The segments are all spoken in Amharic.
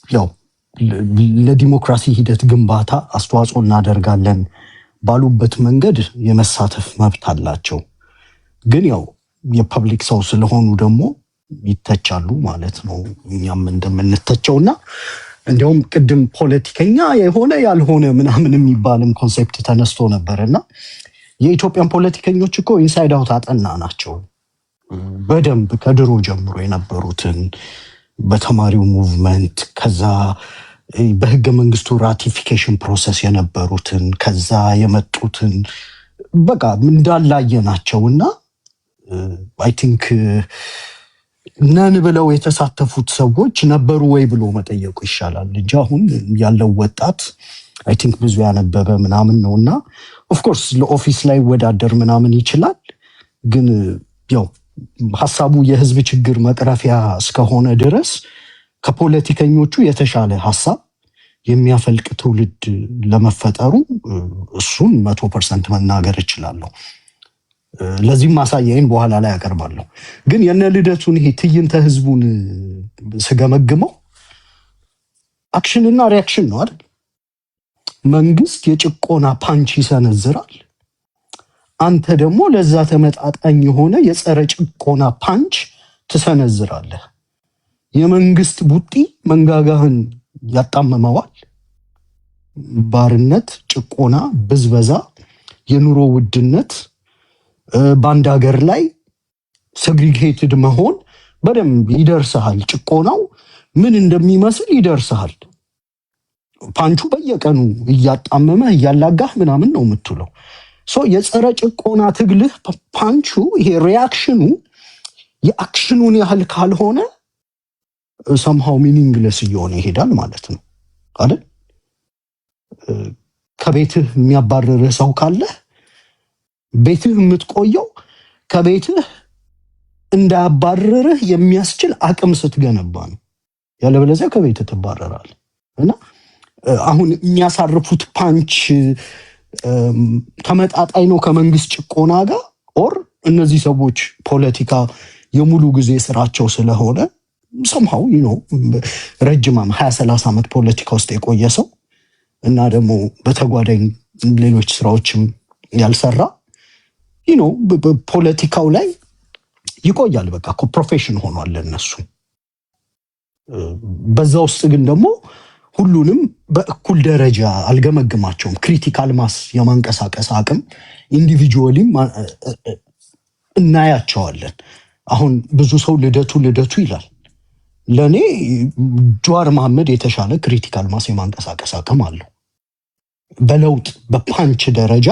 ያው ለዲሞክራሲ ሂደት ግንባታ አስተዋጽኦ እናደርጋለን ባሉበት መንገድ የመሳተፍ መብት አላቸው። ግን ያው የፐብሊክ ሰው ስለሆኑ ደግሞ ይተቻሉ ማለት ነው። እኛም እንደምንተቸውና እንዲያውም ቅድም ፖለቲከኛ የሆነ ያልሆነ ምናምን የሚባልም ኮንሴፕት ተነስቶ ነበርና የኢትዮጵያን ፖለቲከኞች እኮ ኢንሳይድ አውት አጠና ናቸው በደንብ ከድሮ ጀምሮ የነበሩትን በተማሪው ሙቭመንት ከዛ በህገ መንግስቱ ራቲፊኬሽን ፕሮሰስ የነበሩትን ከዛ የመጡትን በቃ እንዳላየናቸውና አይ ቲንክ ነን ብለው የተሳተፉት ሰዎች ነበሩ ወይ ብሎ መጠየቁ ይሻላል እንጂ አሁን ያለው ወጣት አይ ቲንክ ብዙ ያነበበ ምናምን ነውና ኦፍ ኮርስ ለኦፊስ ላይ ወዳደር ምናምን ይችላል። ግን ያው ሐሳቡ የህዝብ ችግር መቅረፊያ እስከሆነ ድረስ ከፖለቲከኞቹ የተሻለ ሐሳብ የሚያፈልቅ ትውልድ ለመፈጠሩ እሱን 100% መናገር እችላለሁ። ለዚህም ማሳያዬን በኋላ ላይ አቀርባለሁ። ግን የነ ልደቱን ይሄ ትዕይንተ ህዝቡን ስገመግመው አክሽንና ሪያክሽን ነው አይደል? መንግስት የጭቆና ፓንች ይሰነዝራል፣ አንተ ደግሞ ለዛ ተመጣጣኝ የሆነ የጸረ ጭቆና ፓንች ትሰነዝራለህ። የመንግስት ቡጢ መንጋጋህን ያጣመመዋል። ባርነት፣ ጭቆና፣ ብዝበዛ፣ የኑሮ ውድነት፣ በአንድ ሀገር ላይ ሴግሪጌትድ መሆን በደንብ ይደርስሃል። ጭቆናው ምን እንደሚመስል ይደርስሃል። ፓንቹ በየቀኑ እያጣመመ እያላጋህ ምናምን ነው የምትውለው። የጸረ ጭቆና ትግልህ ፓንቹ ይሄ ሪያክሽኑ የአክሽኑን ያህል ካልሆነ ሰምሃው ሚኒንግለስ እየሆነ ይሄዳል ማለት ነው አይደል? ከቤትህ የሚያባርርህ ሰው ካለ ቤትህ የምትቆየው ከቤትህ እንዳያባርርህ የሚያስችል አቅም ስትገነባ ነው። ያለበለዚያ ከቤትህ ትባረራለህ። እና አሁን የሚያሳርፉት ፓንች ተመጣጣኝ ነው ከመንግስት ጭቆና ጋር ኦር እነዚህ ሰዎች ፖለቲካ የሙሉ ጊዜ ስራቸው ስለሆነ ሰምሃው ረጅም 20-30 ዓመት ፖለቲካ ውስጥ የቆየ ሰው እና ደግሞ በተጓዳኝ ሌሎች ስራዎችም ያልሰራ ፖለቲካው ላይ ይቆያል። በቃ ፕሮፌሽን ሆኗል ለነሱ። በዛ ውስጥ ግን ደግሞ ሁሉንም በእኩል ደረጃ አልገመግማቸውም። ክሪቲካል ማስ የማንቀሳቀስ አቅም ኢንዲቪጁዋሊም እናያቸዋለን። አሁን ብዙ ሰው ልደቱ ይላል። ለኔ ጀዋር መሐመድ የተሻለ ክሪቲካል ማስ የማንቀሳቀስ አቅም አለው። በለውጥ በፓንች ደረጃ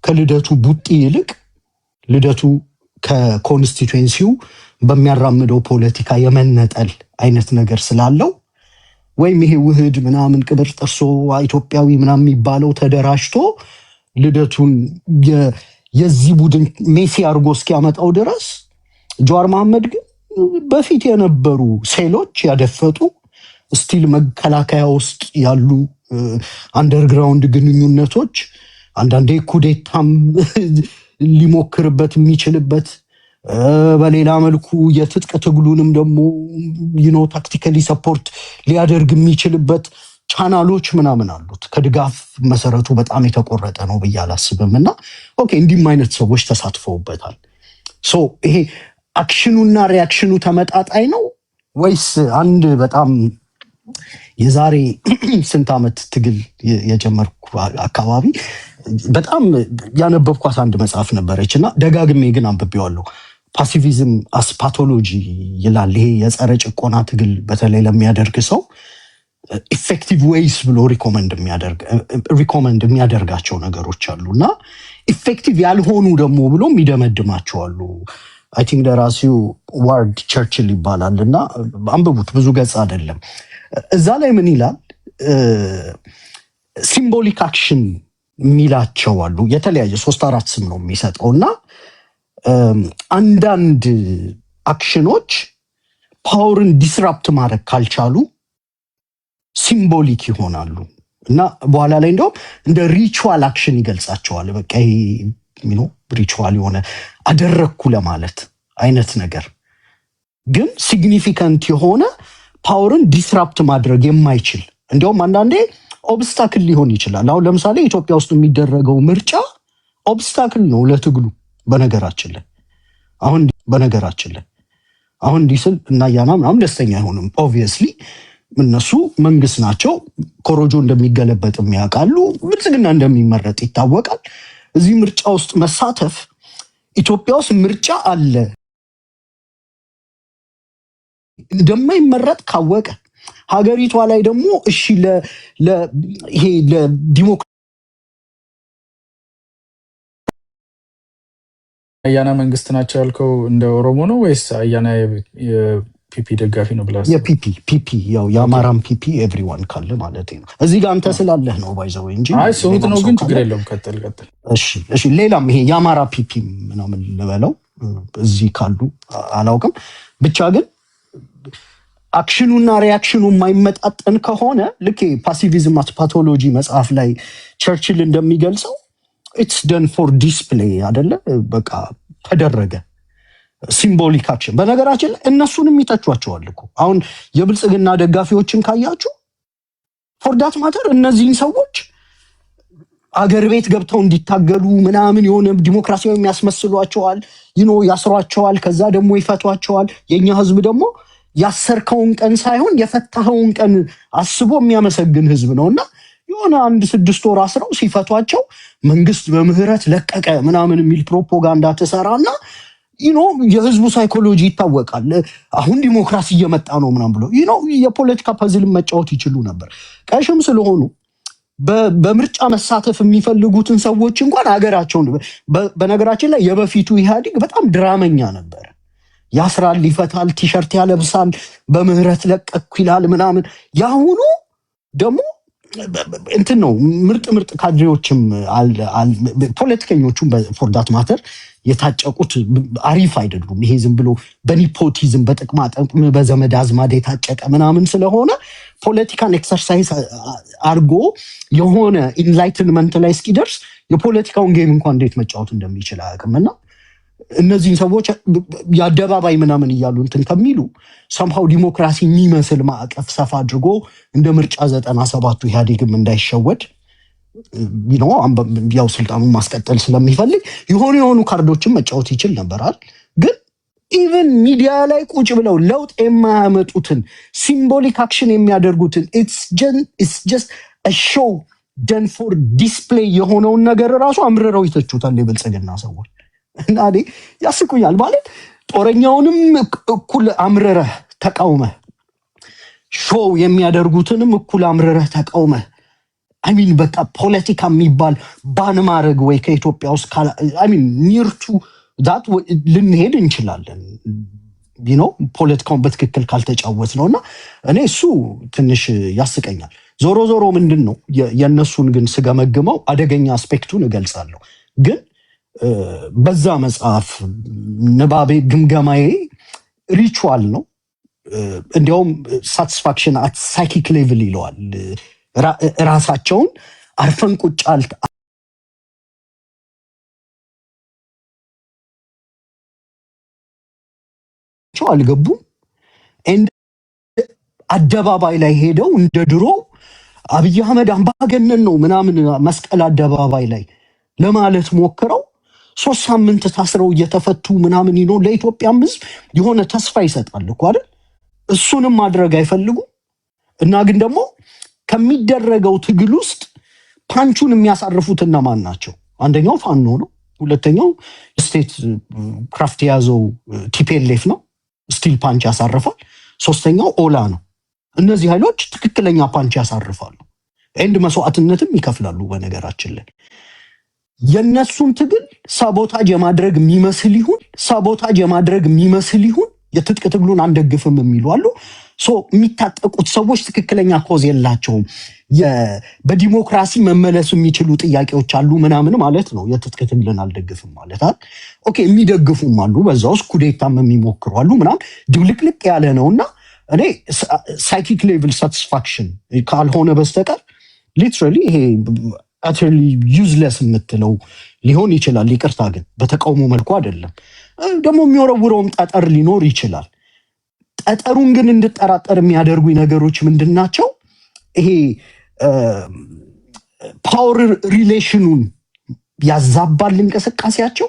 ከልደቱ ቡጢ ይልቅ ልደቱ ከኮንስቲትዌንሲው በሚያራምደው ፖለቲካ የመነጠል አይነት ነገር ስላለው ወይም ይሄ ውህድ ምናምን ቅብር ጥርሶ ኢትዮጵያዊ ምናምን የሚባለው ተደራጅቶ ልደቱን የዚህ ቡድን ሜሲ አድርጎ እስኪያመጣው ድረስ ጀዋር መሐመድ ግን በፊት የነበሩ ሴሎች ያደፈጡ ስቲል መከላከያ ውስጥ ያሉ አንደርግራውንድ ግንኙነቶች አንዳንዴ ኩዴታም ሊሞክርበት የሚችልበት በሌላ መልኩ የትጥቅ ትግሉንም ደግሞ ታክቲካሊ ሰፖርት ሊያደርግ የሚችልበት ቻናሎች ምናምን አሉት። ከድጋፍ መሰረቱ በጣም የተቆረጠ ነው ብዬ አላስብም። እና ኦኬ እንዲህም አይነት ሰዎች ተሳትፈውበታል። ይሄ አክሽኑና ሪያክሽኑ ተመጣጣኝ ነው ወይስ አንድ በጣም የዛሬ ስንት ዓመት ትግል የጀመርኩ አካባቢ በጣም ያነበብኳት አንድ መጽሐፍ ነበረች እና ደጋግሜ ግን አንብቤዋለሁ። ፓሲቪዝም አስ ፓቶሎጂ ይላል። ይሄ የጸረ ጭቆና ትግል በተለይ ለሚያደርግ ሰው ኢፌክቲቭ ዌይስ ብሎ ሪኮመንድ የሚያደርጋቸው ነገሮች አሉ እና ኢፌክቲቭ ያልሆኑ ደግሞ ብሎ የሚደመድማቸው አሉ። አይ ቲንክ ደራሲው ዋርድ ቸርችል ይባላል እና አንብቡት፣ ብዙ ገጽ አይደለም። እዛ ላይ ምን ይላል? ሲምቦሊክ አክሽን የሚላቸው አሉ። የተለያየ 3-4 ስም ነው የሚሰጠው እና አንዳንድ አክሽኖች ፓወርን ዲስራፕት ማድረግ ካልቻሉ ሲምቦሊክ ይሆናሉ እና በኋላ ላይ እንደውም እንደ ሪቹዋል አክሽን ይገልጻቸዋል። በቃ ሪቹዋል የሆነ አደረግኩ ለማለት አይነት ነገር ግን ሲግኒፊካንት የሆነ ፓወርን ዲስራፕት ማድረግ የማይችል እንዲያውም አንዳንዴ ኦብስታክል ሊሆን ይችላል። አሁን ለምሳሌ ኢትዮጵያ ውስጥ የሚደረገው ምርጫ ኦብስታክል ነው ለትግሉ። በነገራችን ላይ አሁን ዲስል እና ያና ምናምን ደስተኛ አይሆንም። ኦብቪየስሊ እነሱ መንግስት ናቸው። ኮሮጆ እንደሚገለበጥ የሚያውቃሉ። ብልጽግና እንደሚመረጥ ይታወቃል። እዚህ ምርጫ ውስጥ መሳተፍ ኢትዮጵያ ውስጥ ምርጫ አለ እንደማይመረጥ ካወቀ ሀገሪቷ ላይ ደግሞ እሺ ይሄ ለዲሞክራሲ አያና መንግስት ናቸው ያልከው እንደ ኦሮሞ ነው ወይስ አያና የፒፒ ደጋፊ ነው ብለህ? የፒፒ ያው የአማራም ፒፒ ኤቭሪዋን ካለ ማለት ነው። እዚህ ጋር አንተ ስላለህ ነው ባይዘው እንጂ አይ ሶት ነው ግን ችግር የለውም። ቀጥል። እሺ ሌላም ይሄ የአማራ ፒፒ ምናምን ልበለው እዚህ ካሉ አላውቅም። ብቻ ግን አክሽኑና ሪያክሽኑ የማይመጣጠን ከሆነ ልክ ፓሲቪዝም አት ፓቶሎጂ መጽሐፍ ላይ ቸርችል እንደሚገልጸው ኢትስ ደን ፎር ዲስፕሌይ አይደለ? በቃ ተደረገ ሲምቦሊክ አክሽን። በነገራችን ላይ እነሱንም ይተቿቸዋል እኮ አሁን የብልጽግና ደጋፊዎችን ካያችሁ ፎር ዳት ማተር እነዚህን ሰዎች አገር ቤት ገብተው እንዲታገሉ ምናምን የሆነ ዲሞክራሲያዊ የሚያስመስሏቸዋል፣ ያስሯቸዋል፣ ከዛ ደግሞ ይፈቷቸዋል። የኛ ህዝብ ደግሞ ያሰርከውን ቀን ሳይሆን የፈታኸውን ቀን አስቦ የሚያመሰግን ህዝብ ነውና የሆነ 1-6 ወር አስረው ሲፈቷቸው መንግስት በምህረት ለቀቀ ምናምን የሚል ፕሮፓጋንዳ ተሰራና የህዝቡ ሳይኮሎጂ ይታወቃል። አሁን ዲሞክራሲ እየመጣ ነው ምናምን ብሎ የፖለቲካ ፐዝልን መጫወት ይችሉ ነበር። ቀሽም ስለሆኑ በምርጫ መሳተፍ የሚፈልጉትን ሰዎች እንኳን ሀገራቸውን በነገራችን ላይ የበፊቱ ኢህአዴግ በጣም ድራመኛ ነበር። ያስራል፣ ይፈታል፣ ቲሸርት ያለብሳል፣ በምህረት ለቀኩ ይላል ምናምን። ያሁኑ ደግሞ እንትን ነው ምርጥ ካድሬዎችም ፖለቲከኞቹም ፎር ዳት ማተር የታጨቁት አሪፍ አይደሉም። ይሄ ዝም ብሎ በኒፖቲዝም በጥቅማ ጥቅም በዘመድ አዝማድ የታጨቀ ምናምን ስለሆነ ፖለቲካን ኤክሰርሳይዝ አርጎ የሆነ ኢንላይትንመንት ላይ እስኪደርስ የፖለቲካውን ጌም እንኳን እንዴት መጫወት እንደሚችል አያውቅምና እነዚህን ሰዎች የአደባባይ ምናምን እያሉ እንትን ከሚሉ ሰምሃው ዲሞክራሲ የሚመስል ማዕቀፍ ሰፋ አድርጎ እንደ ምርጫ 97ቱ ኢህአዴግም እንዳይሸወድ ያው ስልጣኑን ማስቀጠል ስለሚፈልግ የሆኑ ካርዶችን መጫወት ይችል ነበራል። ግን ኢቨን ሚዲያ ላይ ቁጭ ብለው ለውጥ የማያመጡትን ሲምቦሊክ አክሽን የሚያደርጉትን ኢትስ ጀስት አ ሾው ደን ፎር ዲስፕሌይ የሆነውን ነገር ራሱ አምርረው ይተቹታል የብልጽግና ሰዎች። እና ያስቁኛል ማለት ጦረኛውንም እኩል አምርረህ ተቃውመህ ሾው የሚያደርጉትንም እኩል አምርረህ ተቃውመህ አይሚን በቃ ፖለቲካ የሚባል ባን ማድረግ ወይ ከኢትዮጵያ ውስጥ አይሚን ኒርቱ ዳት ልንሄድ እንችላለን ፖለቲካውን በትክክል ካልተጫወት ነውና እኔ እሱ ትንሽ ያስቀኛል። ዞሮ ምንድን ነው የእነሱን ግን ስገመግመው አደገኛ አስፔክቱን እገልጻለሁ። ግን በዛ መጽሐፍ ንባቤ ግምገማዬ ሪቹዋል ነው። እንዲያውም ሳቲስፋክሽን አት ሳይኪክ ሌቭል ይለዋል። ራሳቸውን አርፈን ቁጭ አልገቡም። አደባባይ ላይ ሄደው እንደ ድሮ አብይ አህመድ አምባገነን ነው ምናምን መስቀል አደባባይ ላይ ለማለት ሞክረው 3 ሳምንት ታስረው እየተፈቱ ምናምን ለኢትዮጵያም ህዝብ የሆነ ተስፋ ይሰጣል እኮ አይደል? እሱንም ማድረግ አይፈልጉም። እና ግን ደግሞ ከሚደረገው ትግል ውስጥ ፓንቹን የሚያሳርፉት እነማን ናቸው? አንደኛው ፋኖ ነው። ሁለተኛው ስቴት ክራፍት የያዘው ቲፒኤልኤፍ ነው፣ ስቲል ፓንች ያሳርፋል። ሶስተኛው ኦላ ነው። እነዚህ ኃይሎች ትክክለኛ ፓንች ያሳርፋሉ፣ ኤንድ መስዋዕትነትም ይከፍላሉ። በነገራችን ላይ የነሱን ትግል ሳቦታጅ የማድረግ የሚመስል ይሁን የትጥቅ ትግሉን አንደግፍም የሚሉ አሉ። የሚታጠቁት ሰዎች ትክክለኛ ኮዝ የላቸውም። በዲሞክራሲ መመለስ የሚችሉ ጥያቄዎች አሉ ምናምን ማለት ነው። የትጥቅ ትግልን አልደግፍም ማለት አይደል? ኦኬ፣ የሚደግፉም አሉ፣ በዛ ውስጥ ኩዴታም የሚሞክሩ አሉ ምናምን። ድብልቅልቅ ያለ ነውና እኔ ሳይኪክ ሌቭል ሳቲስፋክሽን ካልሆነ በስተቀር ሊትራሊ ይሄ አተርሊ ዩዝለስ የምትለው ሊሆን ይችላል። ይቅርታ ግን በተቃውሞ መልኩ አይደለም። ደግሞ የሚወረውረውም ጠጠር ሊኖር ይችላል። ጠጠሩን ግን እንድጠራጠር የሚያደርጉኝ ነገሮች ምንድናቸው? ይሄ ፓወር ሪሌሽኑን ያዛባል እንቅስቃሴያቸው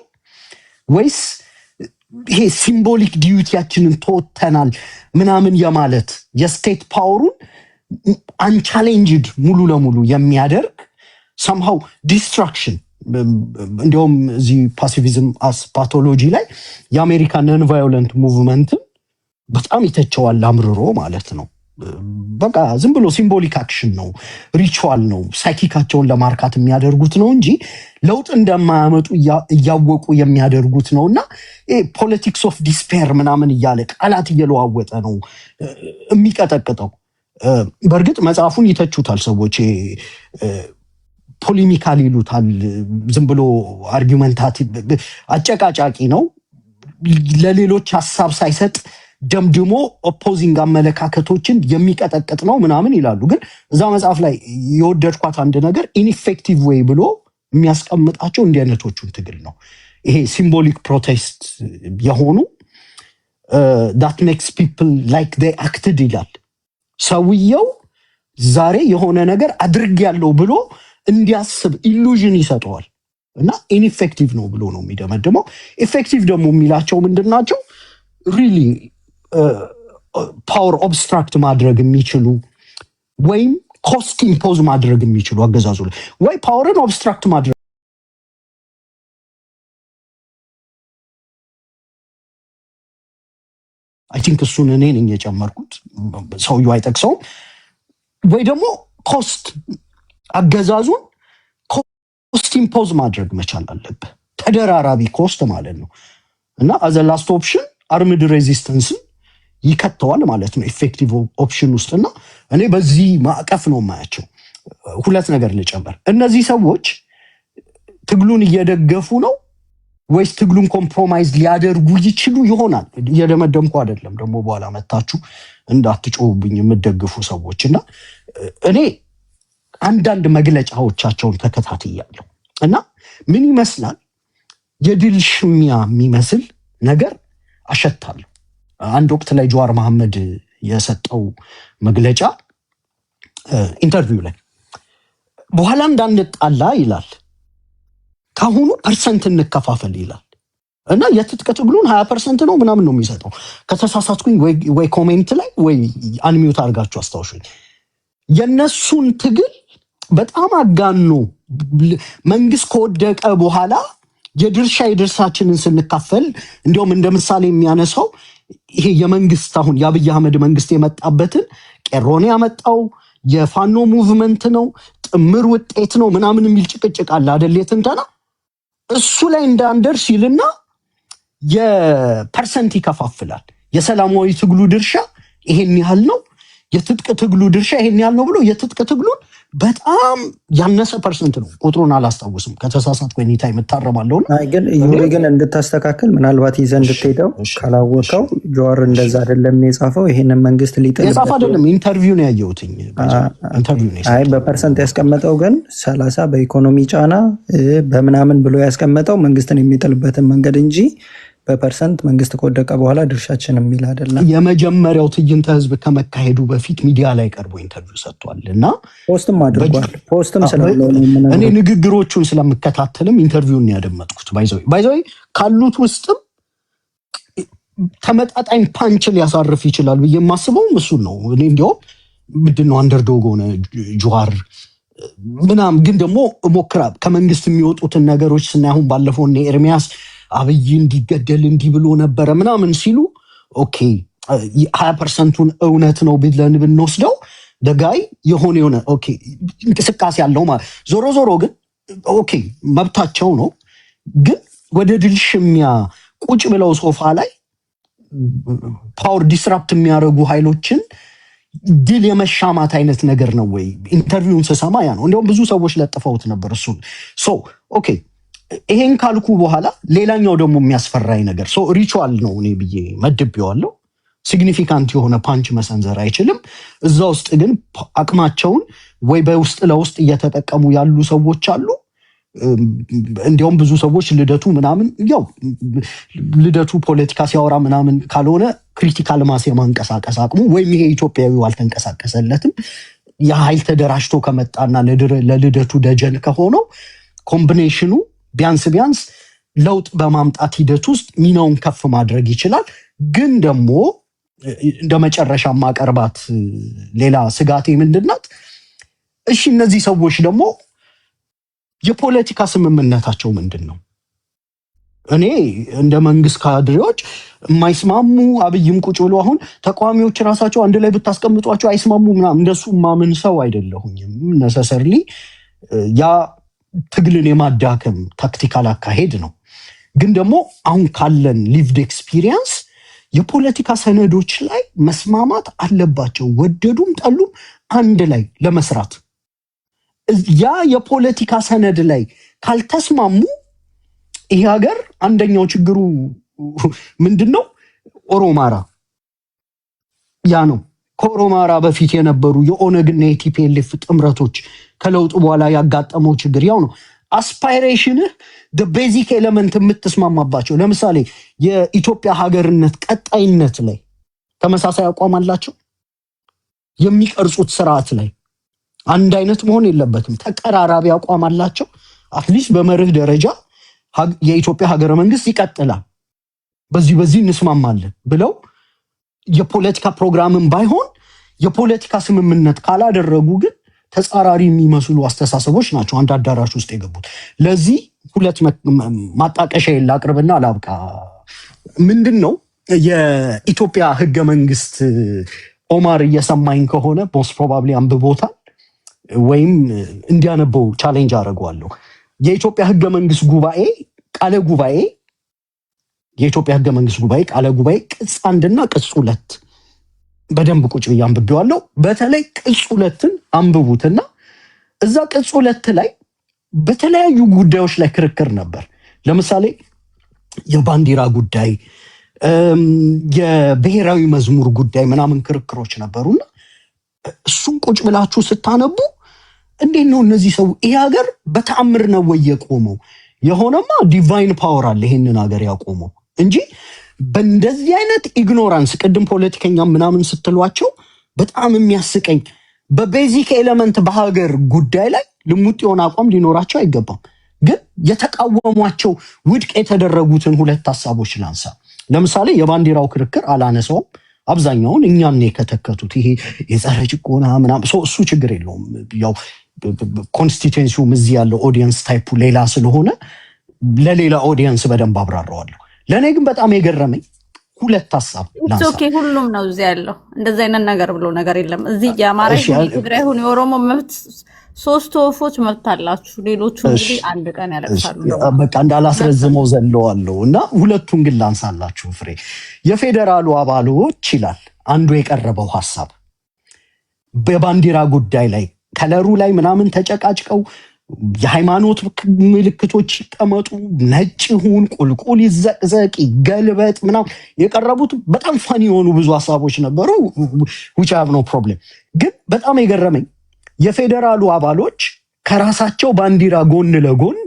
ወይስ ይሄ ሲምቦሊክ ዲዩቲያችንን ተወጥተናል ምናምን የማለት የስቴት ፓወሩን አንቻሌንጅድ ሙሉ ለሙሉ የሚያደርግ ሰምሃው ዲስትራክሽን። እንዲሁም እዚህ ፓሲፊዝም አስ ፓቶሎጂ ላይ የአሜሪካ ነን ቫዮለንት ሙቭመንትን በጣም ይተቸዋል አምርሮ ማለት ነው። በቃ ዝም ብሎ ሲምቦሊክ አክሽን ነው፣ ሪቹዋል ነው፣ ሳይኪካቸውን ለማርካት የሚያደርጉት ነው እንጂ ለውጥ እንደማያመጡ እያወቁ የሚያደርጉት ነው። እና ፖለቲክስ ኦፍ ዲስፔር ምናምን እያለ ቃላት እየለዋወጠ ነው የሚቀጠቅጠው። በእርግጥ መጽሐፉን ይተቹታል ሰዎች፣ ፖሊሚካል ይሉታል። ዝም ብሎ አርጊመንታቲቭ አጨቃጫቂ ነው፣ ለሌሎች ሀሳብ ሳይሰጥ ደምድሞ ኦፖዚንግ አመለካከቶችን የሚቀጠቅጥ ነው ምናምን ይላሉ። ግን እዛ መጽሐፍ ላይ የወደድኳት አንድ ነገር ኢንኢፌክቲቭ ዌይ ብሎ የሚያስቀምጣቸው እንዲህ አይነቶቹን ትግል ነው። ይሄ ሲምቦሊክ ፕሮቴስት የሆኑ that makes people like they acted ይላል። ሰውየው ዛሬ የሆነ ነገር አድርጌያለሁ ብሎ እንዲያስብ ኢሉዥን ይሰጠዋል እና ኢንኢፌክቲቭ ነው ብሎ ነው የሚደመድመው። ኢፌክቲቭ ደግሞ የሚላቸው ምንድናቸው? ሪሊ ፓወር ኦብስትራክት ማድረግ የሚችሉ ወይም ኮስት ኢምፖዝ ማድረግ የሚችሉ አገዛዙ ላይ ወይ ፓወርን ኦብስትራክት ማድረግ አይ ቲንክ እሱን እኔ ነኝ የጨመርኩት፣ ሰውየው አይጠቅሰውም። ወይ ደግሞ ኮስት አገዛዙን ኮስት ኢምፖዝ ማድረግ መቻል አለብህ፣ ተደራራቢ ኮስት ማለት ነው። እና አዘ ላስት ኦፕሽን አርምድ ሬዚስተንስን ይከተዋል ማለት ነው ኢፌክቲቭ ኦፕሽን ውስጥ። እና እኔ በዚህ ማዕቀፍ ነው የማያቸው። ሁለት ነገር ልጨምር። እነዚህ ሰዎች ትግሉን እየደገፉ ነው ወይስ ትግሉን ኮምፕሮማይዝ ሊያደርጉ ይችሉ ይሆናል? እየደመደምኩ አይደለም፣ ደግሞ በኋላ መታችሁ እንዳትጮሁብኝ የምትደግፉ ሰዎች። እና እኔ አንዳንድ መግለጫዎቻቸውን ተከታትያለሁ እና ምን ይመስላል የድል ሽሚያ የሚመስል ነገር አሸታለሁ። አንድ ወቅት ላይ ጀዋር መሐመድ የሰጠው መግለጫ ኢንተርቪው ላይ በኋላ እንዳንጣላ ይላል፣ ካሁኑ ፐርሰንት እንከፋፈል ይላል እና የትጥቅ ትግሉን 20% ነው ምናምን ነው የሚሰጠው። ከተሳሳትኩኝ ወይ ኮሜንት ላይ ወይ አንሚዩት አድርጋችሁ አስታውሹኝ። የነሱን ትግል በጣም አጋኖ መንግስት ከወደቀ በኋላ የድርሻችንን ስንካፈል እንዲሁም እንደ ምሳሌ የሚያነሳው ይሄ የመንግስት አሁን የአብይ አህመድ መንግስት የመጣበትን ቄሮን ያመጣው የፋኖ ሙቭመንት ነው ጥምር ውጤት ነው ምናምን የሚል ጭቅጭቅ አለ አይደል? የትንተና እሱ ላይ እንዳንደርስ ይልና የፐርሰንት ይከፋፍላል። የሰላማዊ ትግሉ ድርሻ ይሄን ያህል ነው፣ የትጥቅ ትግሉ ድርሻ ይሄን ያህል ነው ብሎ የትጥቅ ትግሉን በጣም ያነሰ ፐርሰንት ነው። ቁጥሩን አላስታውስም፣ ከተሳሳትኩ ኒታ የምታረማለሁ። ግን ዩሪ ግን እንድታስተካክል ምናልባት ይዘህ እንድትሄደው ካላወቀው ጀዋር እንደዛ አይደለም የጻፈው። ይሄንን መንግስት ሊጥል የጻፈ አይደለም፣ ኢንተርቪው ነው ያየሁት። አይ በፐርሰንት ያስቀመጠው ግን 30 በኢኮኖሚ ጫና በምናምን ብሎ ያስቀመጠው መንግስትን የሚጥልበትን መንገድ እንጂ በፐርሰንት መንግስት ከወደቀ በኋላ ድርሻችን የሚል አይደለም። የመጀመሪያው ትዕይንተ ህዝብ ከመካሄዱ በፊት ሚዲያ ላይ ቀርቦ ኢንተርቪው ሰጥቷል እና ፖስትም አድርጓል። ፖስትም እኔ ንግግሮቹን ስለምከታተልም ኢንተርቪውን ያደመጥኩት ባይዘው ካሉት ውስጥም ተመጣጣኝ ፓንች ሊያሳርፍ ይችላል ብዬ የማስበውም እሱን ነው። እኔ እንዲያውም ምንድነው አንደርዶግ ሆነ ጀዋር ምናምን፣ ግን ደግሞ ሞክራ ከመንግስት የሚወጡትን ነገሮች ስናይ አሁን ባለፈው እነ ኤርሚያስ አብይ እንዲገደል እንዲህ ብሎ ነበረ ምናምን ሲሉ ኦኬ 20%ቱን እውነት ነው ብለን ብንወስደው ደጋይ የሆነ ኦኬ እንቅስቃሴ ያለው ማለት ዞሮ ዞሮ ግን ኦኬ መብታቸው ነው። ግን ወደ ድል ሽሚያ ቁጭ ብለው ሶፋ ላይ ፓወር ዲስራፕት የሚያደርጉ ኃይሎችን ድል የመሻማት አይነት ነገር ነው ወይ? ኢንተርቪውን ስሰማ ያ ነው። እንዲያውም ብዙ ሰዎች ለጥፈውት ነበር እሱን። ኦኬ ይሄን ካልኩ በኋላ ሌላኛው ደግሞ የሚያስፈራኝ ነገር ሪቹዋል ነው እኔ ብዬ መድቤዋለሁ። ሲግኒፊካንት የሆነ ፓንች መሰንዘር አይችልም። እዛ ውስጥ ግን አቅማቸውን ወይ በውስጥ ለውስጥ እየተጠቀሙ ያሉ ሰዎች አሉ፣ እንዲያውም ብዙ ሰዎች ልደቱ ምናምን ያው ልደቱ ፖለቲካ ሲያወራ ምናምን ካልሆነ ክሪቲካል ማስ የማንቀሳቀስ አቅሙ ወይም ይሄ ኢትዮጵያዊው አልተንቀሳቀሰለትም የኃይል ተደራጅቶ ከመጣና ለልደቱ ደጀን ከሆነው ኮምቢኔሽኑ ቢያንስ ለውጥ በማምጣት ሂደት ውስጥ ሚናውን ከፍ ማድረግ ይችላል። ግን ደግሞ እንደ መጨረሻ ማቀርባት ሌላ ስጋቴ ምንድናት? እሺ እነዚህ ሰዎች ደግሞ የፖለቲካ ስምምነታቸው ምንድነው? እኔ እንደ መንግስት ካድሬዎች የማይስማሙ አብይም ቁጭ ብሎ አሁን ተቃዋሚዎች ራሳቸው አንድ ላይ ብታስቀምጧቸው አይስማሙ ምናምን እንደሱ ማምን ሰው አይደለሁኝም። ነሰሰርሊ ያ ትግልን የማዳከም ታክቲካል አካሄድ ነው። ግን ደግሞ አሁን ካለን ሊቭድ ኤክስፒሪየንስ የፖለቲካ ሰነዶች ላይ መስማማት አለባቸው። ወደዱም ጠሉም አንድ ላይ ለመስራት ያ የፖለቲካ ሰነድ ላይ ካልተስማሙ ይሄ ሀገር አንደኛው ችግሩ ምንድነው? ኦሮማራ ያ ነው። ከኦሮማራ በፊት የነበሩ የኦነግና የቲፒኤልኤፍ ጥምረቶች ከለውጡ በኋላ ያጋጠመው ችግር ያው ነው። አስፓይሬሽንህ ቤዚክ ኤሌመንት የምትስማማባቸው ለምሳሌ የኢትዮጵያ ሀገርነት ቀጣይነት ላይ ተመሳሳይ አቋም አላቸው። የሚቀርጹት ስርዓት ላይ አንድ አይነት መሆን የለበትም። ተቀራራቢ አቋም አላቸው። አትሊስት በመርህ ደረጃ የኢትዮጵያ ሀገረ መንግስት ይቀጥላል፣ በዚህ እንስማማለን ብለው የፖለቲካ ፕሮግራምን ባይሆን የፖለቲካ ስምምነት ካላደረጉ ግን ተጻራሪ የሚመስሉ አስተሳሰቦች ናቸው አንድ አዳራሽ ውስጥ የገቡት። ለዚህ ሁለት ማጣቀሻ ላቅርብና ላብቃ። ምንድነው የኢትዮጵያ ህገ መንግስት ኦማር እየሰማኝ ከሆነ ሞስት ፕሮባብሊ አንብቦታል ወይም እንዲያነበው ቻሌንጅ አደርገዋለሁ። የኢትዮጵያ ህገ መንግስት ጉባኤ ቃለ ጉባኤ የኢትዮጵያ ህገ መንግስት ጉባኤ ቃለ ጉባኤ ቅጽ 1 እና ቅጽ 2 በደንብ ቁጭ ብዬ አንብቤዋለሁ። በተለይ ቅጽ 2ን አንብቡትና እዛ ቅጽ 2 ላይ በተለያዩ ጉዳዮች ላይ ክርክር ነበር። ለምሳሌ የባንዲራ ጉዳይ፣ የብሔራዊ መዝሙር ጉዳይ ምናምን ክርክሮች ነበሩና እሱን ቁጭ ብላችሁ ስታነቡ እንዴት ነው እነዚህ ሰው ይሄ ሀገር በተአምር ነው ወይ የቆመው? የሆነማ ዲቫይን ፓወር አለ ይሄንን ሀገር ያቆመው እንጂ በእንደዚህ አይነት ኢግኖራንስ ቅድም ፖለቲከኛ ምናምን ስትሏቸው በጣም የሚያስቀኝ በቤዚክ ኤሌመንት በሀገር ጉዳይ ላይ ልሙጥ የሆነ አቋም ሊኖራቸው አይገባም። ግን የተቃወሟቸው ውድቅ የተደረጉትን ሁለት ሀሳቦች ላንሳ። ለምሳሌ የባንዲራው ክርክር አላነሳውም። አብዛኛውን እኛም ነው የከተከቱት። ይሄ የጸረ ጭቆና ምናምን እሱ ችግር የለውም። ያው ኮንስቲቱዌንሲውም እዚህ ያለው ኦዲየንስ ታይፑ ሌላ ስለሆነ ለሌላ ኦዲየንስ በደንብ አብራራዋለሁ። ለእኔ ግን በጣም የገረመኝ ሁለት ሀሳብ ላንሳ። ኦኬ ሁሉም ነው እዚህ ያለው እንደዚህ አይነት ነገር ብሎ ነገር የለም። እዚህ የአማራ ይሁን የትግራይ ይሁን የኦሮሞ መብት ሶስት ወፎች መብት አላችሁ። ሌሎቹ እንግዲህ አንድ ቀን ያለቅሳሉ። በቃ እንዳላስረዝመው ዘለዋለሁ እና ሁለቱን ግን ላንሳላችሁ። ፍሬ የፌዴራሉ አባሎች ይላል አንዱ የቀረበው ሀሳብ በባንዲራ ጉዳይ ላይ ከለሩ ላይ ምናምን ተጨቃጭቀው የሃይማኖት ምልክቶች ይቀመጡ፣ ነጭ ይሁን፣ ቁልቁል ይዘቅዘቅ፣ ይገልበጥ ምናምን የቀረቡት በጣም ፋኒ የሆኑ ብዙ ሀሳቦች ነበሩ። which have no problem። ግን በጣም የገረመኝ የፌዴራሉ አባሎች ከራሳቸው ባንዲራ ጎን ለጎን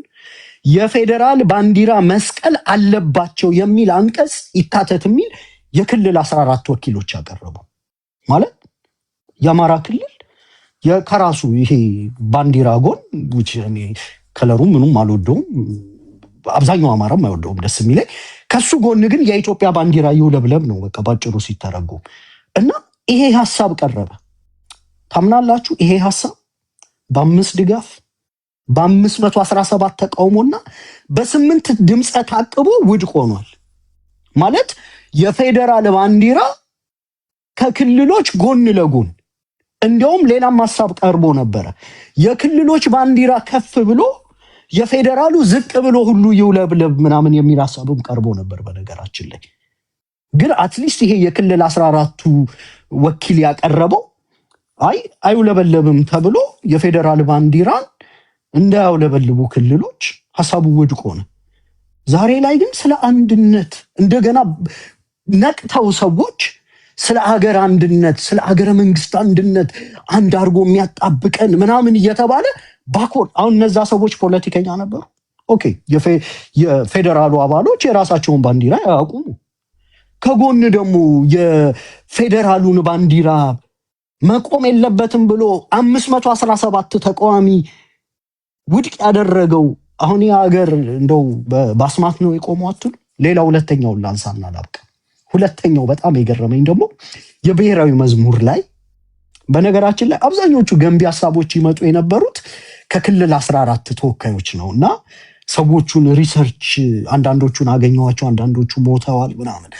የፌዴራል ባንዲራ መስቀል አለባቸው የሚል አንቀጽ ይካተት የሚል የክልል 14 ወኪሎች ያቀረቡ ማለት የአማራ ክልል ከራሱ ይሄ ባንዲራ ጎን which እኔ ከለሩ ምኑም አልወደውም፣ አብዛኛው አማራም አይወደውም፣ ደስ የሚለኝ ከሱ ጎን ግን የኢትዮጵያ ባንዲራ ይውለብለብ ነው በቃ ባጭሩ ሲተረጎም። እና ይሄ ሐሳብ ቀረበ። ታምናላችሁ? ይሄ ሐሳብ በ5 ድጋፍ በ517 ተቃውሞና በ8 ድምፅ ታቅቦ ውድቅ ሆኗል። ማለት የፌዴራል ባንዲራ ከክልሎች ጎን ለጎን እንዲያውም ሌላም ሐሳብ ቀርቦ ነበረ። የክልሎች ባንዲራ ከፍ ብሎ የፌዴራሉ ዝቅ ብሎ ሁሉ ይውለብለብ ምናምን የሚል ሐሳብም ቀርቦ ነበር። በነገራችን ላይ ግን አትሊስት ይሄ የክልል 14ቱ ወኪል ያቀረበው አይውለበለብም ተብሎ የፌዴራል ባንዲራን እንዳያውለበልቡ ክልሎች ሐሳቡ ውድቅ ሆነ። ዛሬ ላይ ግን ስለ አንድነት እንደገና ነቅተው ሰዎች ስለ ሀገር አንድነት ስለ ሀገረ መንግስት አንድነት አንድ አድርጎ የሚያጣብቀን ምናምን እየተባለ ባኮር አሁን እነዛ ሰዎች ፖለቲከኛ ነበሩ። ኦኬ የፌዴራሉ አባሎች የራሳቸውን ባንዲራ ያቁሙ። ከጎን ደግሞ የፌዴራሉን ባንዲራ መቆም የለበትም ብሎ 517 ተቃዋሚ ውድቅ ያደረገው አሁን የሀገር እንደው በአስማት ነው የቆመው አትሉ? ሌላ ሁለተኛውን ላንሳና ላብቃ። ሁለተኛው በጣም የገረመኝ ደግሞ የብሔራዊ መዝሙር ላይ በነገራችን ላይ አብዛኞቹ ገንቢ ሀሳቦች ይመጡ የነበሩት ከክልል 14 ተወካዮች ነው እና ሰዎቹን ሪሰርች አንዳንዶቹን አገኘዋቸው፣ አንዳንዶቹ ሞተዋል ምናምን።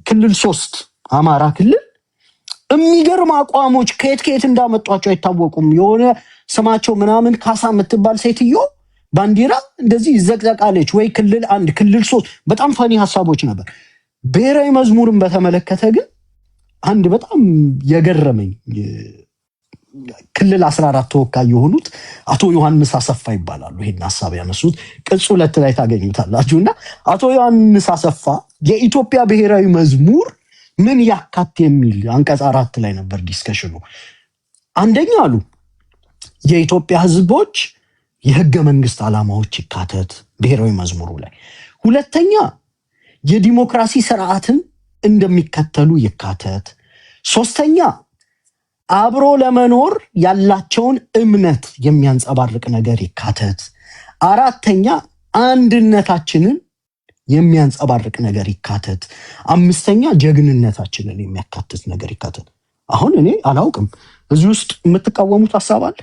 ክልል 3 አማራ ክልል የሚገርም አቋሞች ከየት እንዳመጧቸው አይታወቁም። የሆነ ስማቸው ምናምን ካሳ የምትባል ሴትዮ ባንዲራ እንደዚህ ይዘቅዘቃለች ወይ ክልል 1 ክልል 3 በጣም ፈኒ ሀሳቦች ነበር። ብሔራዊ መዝሙርን በተመለከተ ግን አንድ በጣም የገረመኝ ክልል 14 ተወካይ የሆኑት አቶ ዮሐንስ አሰፋ ይባላሉ። ይሄን ሐሳብ ያነሱት ቅጽ 2 ላይ ታገኙታላችሁ። እና አቶ ዮሐንስ አሰፋ የኢትዮጵያ ብሔራዊ መዝሙር ምን ያካት የሚል አንቀጽ 4 ላይ ነበር ዲስከሽኑ። አንደኛ አሉ የኢትዮጵያ ሕዝቦች የህገ መንግስት ዓላማዎች ይካተት ብሔራዊ መዝሙሩ ላይ። ሁለተኛ የዲሞክራሲ ስርዓትን እንደሚከተሉ ይካተት። ሶስተኛ አብሮ ለመኖር ያላቸውን እምነት የሚያንጸባርቅ ነገር ይካተት። አራተኛ አንድነታችንን የሚያንጸባርቅ ነገር ይካተት። አምስተኛ ጀግንነታችንን የሚያካትት ነገር ይካተት። አሁን እኔ አላውቅም እዚህ ውስጥ የምትቃወሙት ሐሳብ አለ?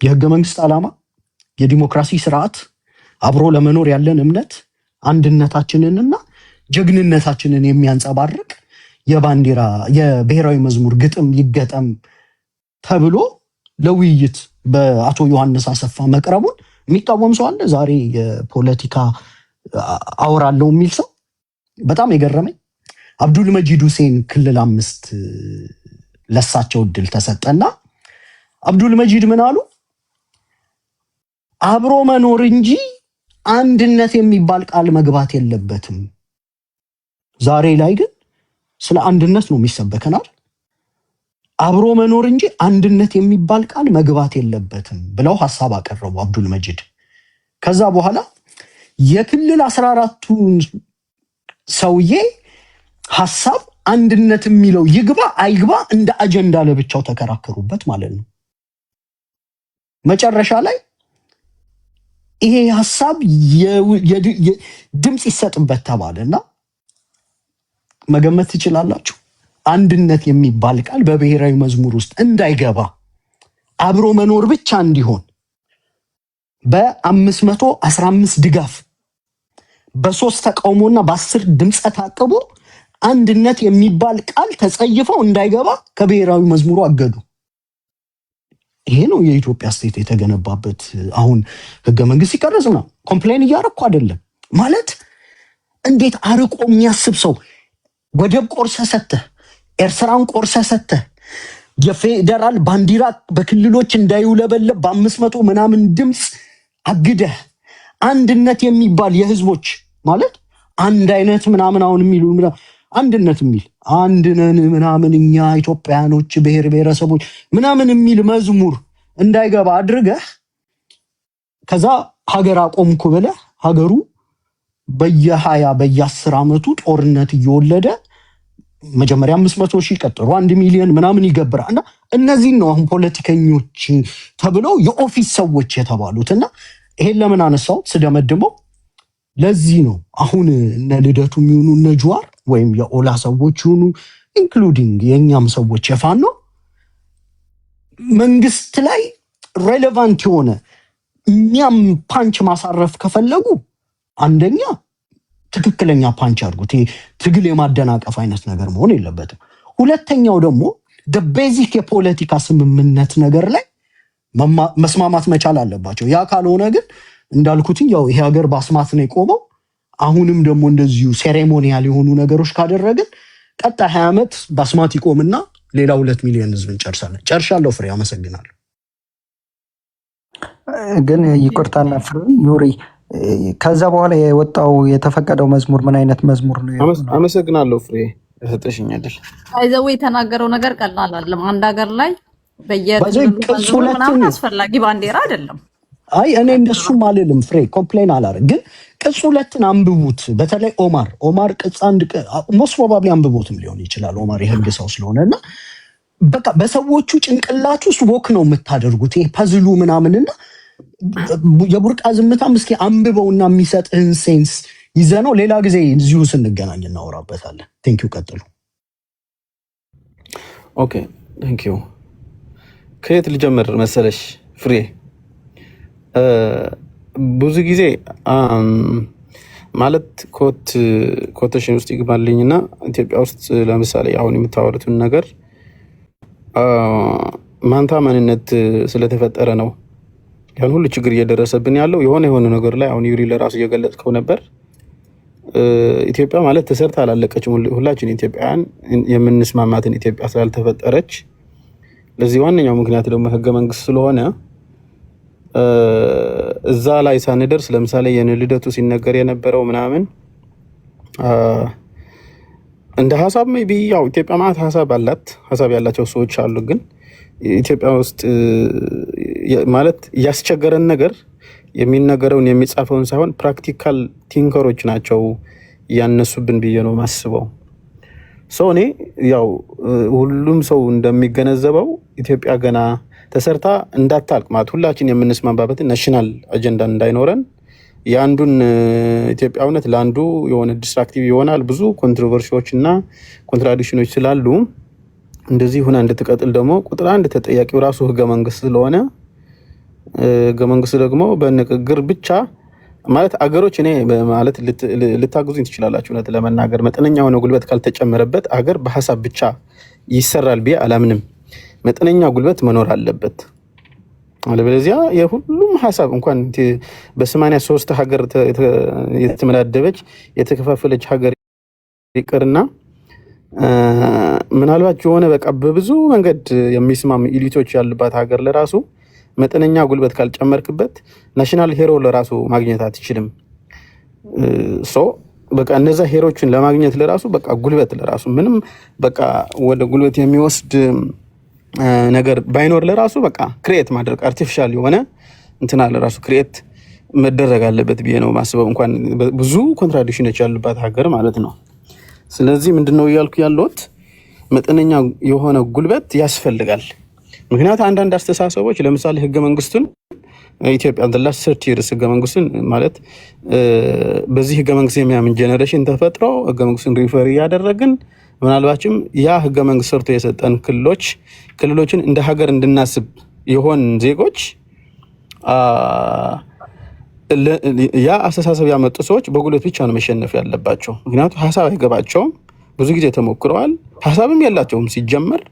የህገ መንግስት ዓላማ፣ የዲሞክራሲ ስርዓት፣ አብሮ ለመኖር ያለን እምነት፣ አንድነታችንንና ጀግንነታችንን የሚያንጸባርቅ የባንዲራ የብሔራዊ መዝሙር ግጥም ይገጠም ተብሎ ለውይይት በአቶ ዮሐንስ አሰፋ መቅረቡን የሚቃወም ሰው አለ? ዛሬ የፖለቲካ አወራለሁ የሚል ሰው በጣም የገረመኝ አብዱል መጂድ ሁሴን ክልል 5 ለሳቸው እድል ተሰጠና አብዱል መጂድ ምን አሉ? አብሮ መኖር እንጂ አንድነት የሚባል ቃል መግባት የለበትም። ዛሬ ላይ ግን ስለ አንድነት ነው የሚሰበከናል። አብሮ መኖር እንጂ አንድነት የሚባል ቃል መግባት የለበትም ብለው ሐሳብ አቀረቡ አብዱል መጂድ። ከዛ በኋላ የክልል 14ቱን ሰውዬ ሐሳብ አንድነት የሚለው ይግባ አይግባ እንደ አጀንዳ ለብቻው ተከራከሩበት ማለት ነው። መጨረሻ ላይ ይሄ ሐሳብ ድምጽ ይሰጥበት ተባለና መገመት ትችላላችሁ። አንድነት የሚባል ቃል በብሔራዊ መዝሙር ውስጥ እንዳይገባ አብሮ መኖር ብቻ እንዲሆን በ515 ድጋፍ በ3 ተቃውሞና በ10 ድምፀ ታቅቦ አንድነት የሚባል ቃል ተጸይፈው እንዳይገባ ከብሔራዊ መዝሙሩ አገዱ። ይሄ ነው የኢትዮጵያ ስቴት የተገነባበት። አሁን ህገ መንግስት ሲቀርጽ ነው ኮምፕሌን እያረኩ አይደለም ማለት። እንዴት አርቆ የሚያስብ ሰው ወደብ ቆርሰ ሰተህ ኤርትራን ቆርሰ ሰተህ የፌዴራል ባንዲራ በክልሎች እንዳይውለበለብ በ500 ምናምን ድምፅ አግደህ አንድነት የሚባል የህዝቦች ማለት አንድ አይነት ምናምን አሁን የሚሉ አንድነት የሚል አንድነን ምናምን እኛ ኢትዮጵያኖች ብሔር ብሔረሰቦች ምናምን የሚል መዝሙር እንዳይገባ አድርገህ ከዛ ሀገር አቆምኩ ብለህ ሀገሩ በየ20 በየ10 ዓመቱ ጦርነት እየወለደ መጀመሪያ 500,000 ቀጥሮ 1 ሚሊዮን ምናምን ይገብራል። እና እነዚህን ነው አሁን ፖለቲከኞች ተብለው የኦፊስ ሰዎች የተባሉትና ይሄን ለምን አነሳው ስደመድመው ለዚህ ነው አሁን እነ ልደቱ የሚሆኑ እነ ጁዋር ወይም የኦላ ሰዎች ይሁኑ ኢንክሉዲንግ የኛም ሰዎች የፋኖ መንግስት ላይ ሬሌቫንት የሆነ እኛም ፓንች ማሳረፍ ከፈለጉ አንደኛ ትክክለኛ ፓንች አድርጉት። ትግል የማደናቀፍ አይነት ነገር መሆን የለበትም። ሁለተኛው ደግሞ ቤዚክ የፖለቲካ ስምምነት ነገር ላይ መስማማት መቻል አለባቸው። ያ ካልሆነ ግን እንዳልኩትኝ ያው ይሄ ሀገር በአስማት ነው የቆመው። አሁንም ደግሞ እንደዚሁ ሴሬሞኒያል የሆኑ ነገሮች ካደረግን ቀጣይ 20 ዓመት በአስማት ይቆምና ሌላ 2 ሚሊዮን ህዝብ እንጨርሳለን። ጨርሻለሁ። ፍሬ አመሰግናለሁ። ግን ይቅርታና ፍሬ ኑሪ ከዛ በኋላ የወጣው የተፈቀደው መዝሙር ምን አይነት መዝሙር ነው? አመሰግናለሁ ፍሬ ተጠሽኛለሽ። አይዘው የተናገረው ነገር ቀላል አይደለም። አንድ ሀገር ላይ በየቅጽ ሁለትን አስፈላጊ ባንዲራ አይደለም። አይ እኔ እንደሱም አልልም ፍሬ ኮምፕሌን አላረግ ግን ቅጽ ሁለትን አንብቡት። በተለይ ኦማር ቅጽ አንድ ሞስት ፕሮባብሊ አንብቦትም ሊሆን ይችላል ኦማር የህግ ሰው ስለሆነና በቃ በሰዎቹ ጭንቅላት ውስጥ ወክ ነው የምታደርጉት ይሄ ፐዝሉ ምናምንና የቡርቃ ዝምታም እስኪ አንብበውና የሚሰጥህን ሴንስ ይዘህ ነው ሌላ ጊዜ እዚሁ ስንገናኝ እናወራበታለን። ቴንክ ዩ ቀጥሉ። ኦኬ ቴንክ ዩ። ከየት ልጀምር መሰለሽ ፍሬ? ብዙ ጊዜ ማለት ኮቴሽን ውስጥ ይግባልኝና ኢትዮጵያ ውስጥ ለምሳሌ አሁን የምታወሩትን ነገር ማንታ ማንነት ስለተፈጠረ ነው ያን ሁሉ ችግር እየደረሰብን ያለው የሆነ ነገር ላይ አሁን ዩሪ ለራሱ እየገለጽከው ነበር። ኢትዮጵያ ማለት ተሰርታ አላለቀችም። ሁላችን ኢትዮጵያውያን የምንስማማትን ኢትዮጵያ ስላልተፈጠረች ለዚህ ዋነኛው ምክንያት ደግሞ ህገ መንግስት ስለሆነ እዛ ላይ ሳንደርስ ለምሳሌ የልደቱ ሲነገር የነበረው ምናምን እንደ ሀሳብ ሜይ ቢ ያው ኢትዮጵያ ማለት ሀሳብ ያላቸው ሰዎች አሉ። ግን ኢትዮጵያ ውስጥ ማለት ያስቸገረን ነገር የሚነገረውን የሚጻፈውን ሳይሆን ፕራክቲካል ቲንከሮች ናቸው ያነሱብን ብዬ ነው ማስበው። ሰው እኔ ያው ሁሉም ሰው እንደሚገነዘበው ኢትዮጵያ ገና ተሰርታ እንዳታልቅ ማለት ሁላችን የምንስማማበትን ናሽናል አጀንዳ እንዳይኖረን የአንዱን ኢትዮጵያዊነት ለአንዱ የሆነ ዲስትራክቲቭ ይሆናል። ብዙ ኮንትሮቨርሲዎች እና ኮንትራዲክሽኖች ስላሉ እንደዚህ ሁና እንድትቀጥል ደግሞ ቁጥር አንድ ተጠያቂው ራሱ ህገ መንግስት ስለሆነ ህገ መንግስት ደግሞ በንግግር ብቻ ማለት አገሮች እኔ ማለት ልታግዙኝ ትችላላችሁ። እውነት ለመናገር መጠነኛ የሆነ ጉልበት ካልተጨመረበት አገር በሀሳብ ብቻ ይሰራል ብዬ አላምንም። መጠነኛ ጉልበት መኖር አለበት። አለበለዚያ የሁሉም ሀሳብ እንኳን በ83 ሀገር የተመዳደበች የተከፋፈለች ሀገር ይቅርና ምናልባት የሆነ በቃ በብዙ መንገድ የሚስማሙ ኢሊቶች ያሉባት ሀገር ለራሱ መጠነኛ ጉልበት ካልጨመርክበት ናሽናል ሄሮ ለራሱ ማግኘት አትችልም። በቃ እነዛ ሄሮችን ለማግኘት ለራሱ በቃ ጉልበት ለራሱ ምንም በቃ ወደ ጉልበት የሚወስድ ነገር ባይኖር ለራሱ በቃ ክሬት ማድረግ አርቲፊሻል የሆነ እንትና ለራሱ ክሬት መደረግ አለበት ብዬ ነው ማስበው። እንኳን ብዙ ኮንትራዲክሽኖች ያሉባት ሀገር ማለት ነው። ስለዚህ ምንድነው እያልኩ ያለሁት መጠነኛ የሆነ ጉልበት ያስፈልጋል። ምክንያቱም አንዳንድ አስተሳሰቦች ለምሳሌ ህገ መንግስቱን ኢትዮጵያ እንደላስ ሰርቲርስ ህገ መንግስቱን ማለት በዚህ ህገ መንግስት የሚያምን ጄኔሬሽን ተፈጥሮ ህገ መንግስቱን ሪፈር ያደረግን ምናልባችም ያ ህገ መንግስት ሰርቶ የሰጠን ክልሎችን እንደ ሀገር እንድናስብ የሆን ዜጎች ያ አስተሳሰብ ያመጡ ሰዎች በጉልበት ብቻ ነው መሸነፍ ያለባቸው። ምክንያቱም ሀሳብ አይገባቸውም። ብዙ ጊዜ ተሞክረዋል። ሀሳብም የላቸውም ሲጀመር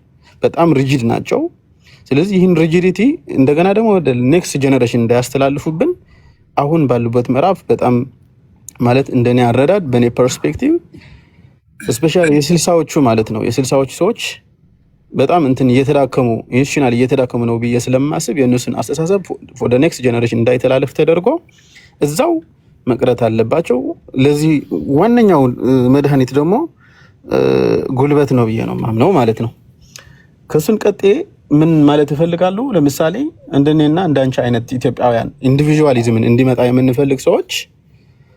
በጣም ሪጂድ ናቸው። ስለዚህ ይህን ሪጂዲቲ እንደገና ደግሞ ወደ ኔክስት ጀነሬሽን እንዳያስተላልፉብን አሁን ባሉበት ምዕራፍ በጣም ማለት እንደኔ አረዳድ በኔ ፐርስፔክቲቭ ስፔሻሊ የስልሳዎቹ ማለት ነው የስልሳዎቹ ሰዎች በጣም እንትን እየተዳከሙ ነው ብዬ ስለማስብ የእነሱን አስተሳሰብ ወደ ኔክስት ጀነሬሽን እንዳይተላለፍ ተደርጎ እዛው መቅረት አለባቸው። ለዚህ ዋነኛው መድኃኒት ደግሞ ጉልበት ነው ብዬ ነው ማምነው ማለት ነው። ከሱን ቀጤ ምን ማለት እፈልጋለሁ? ለምሳሌ እንደኔና እንዳንቺ አይነት ኢትዮጵያውያን ኢንዲቪጁዋሊዝምን እንዲመጣ የምንፈልግ ሰዎች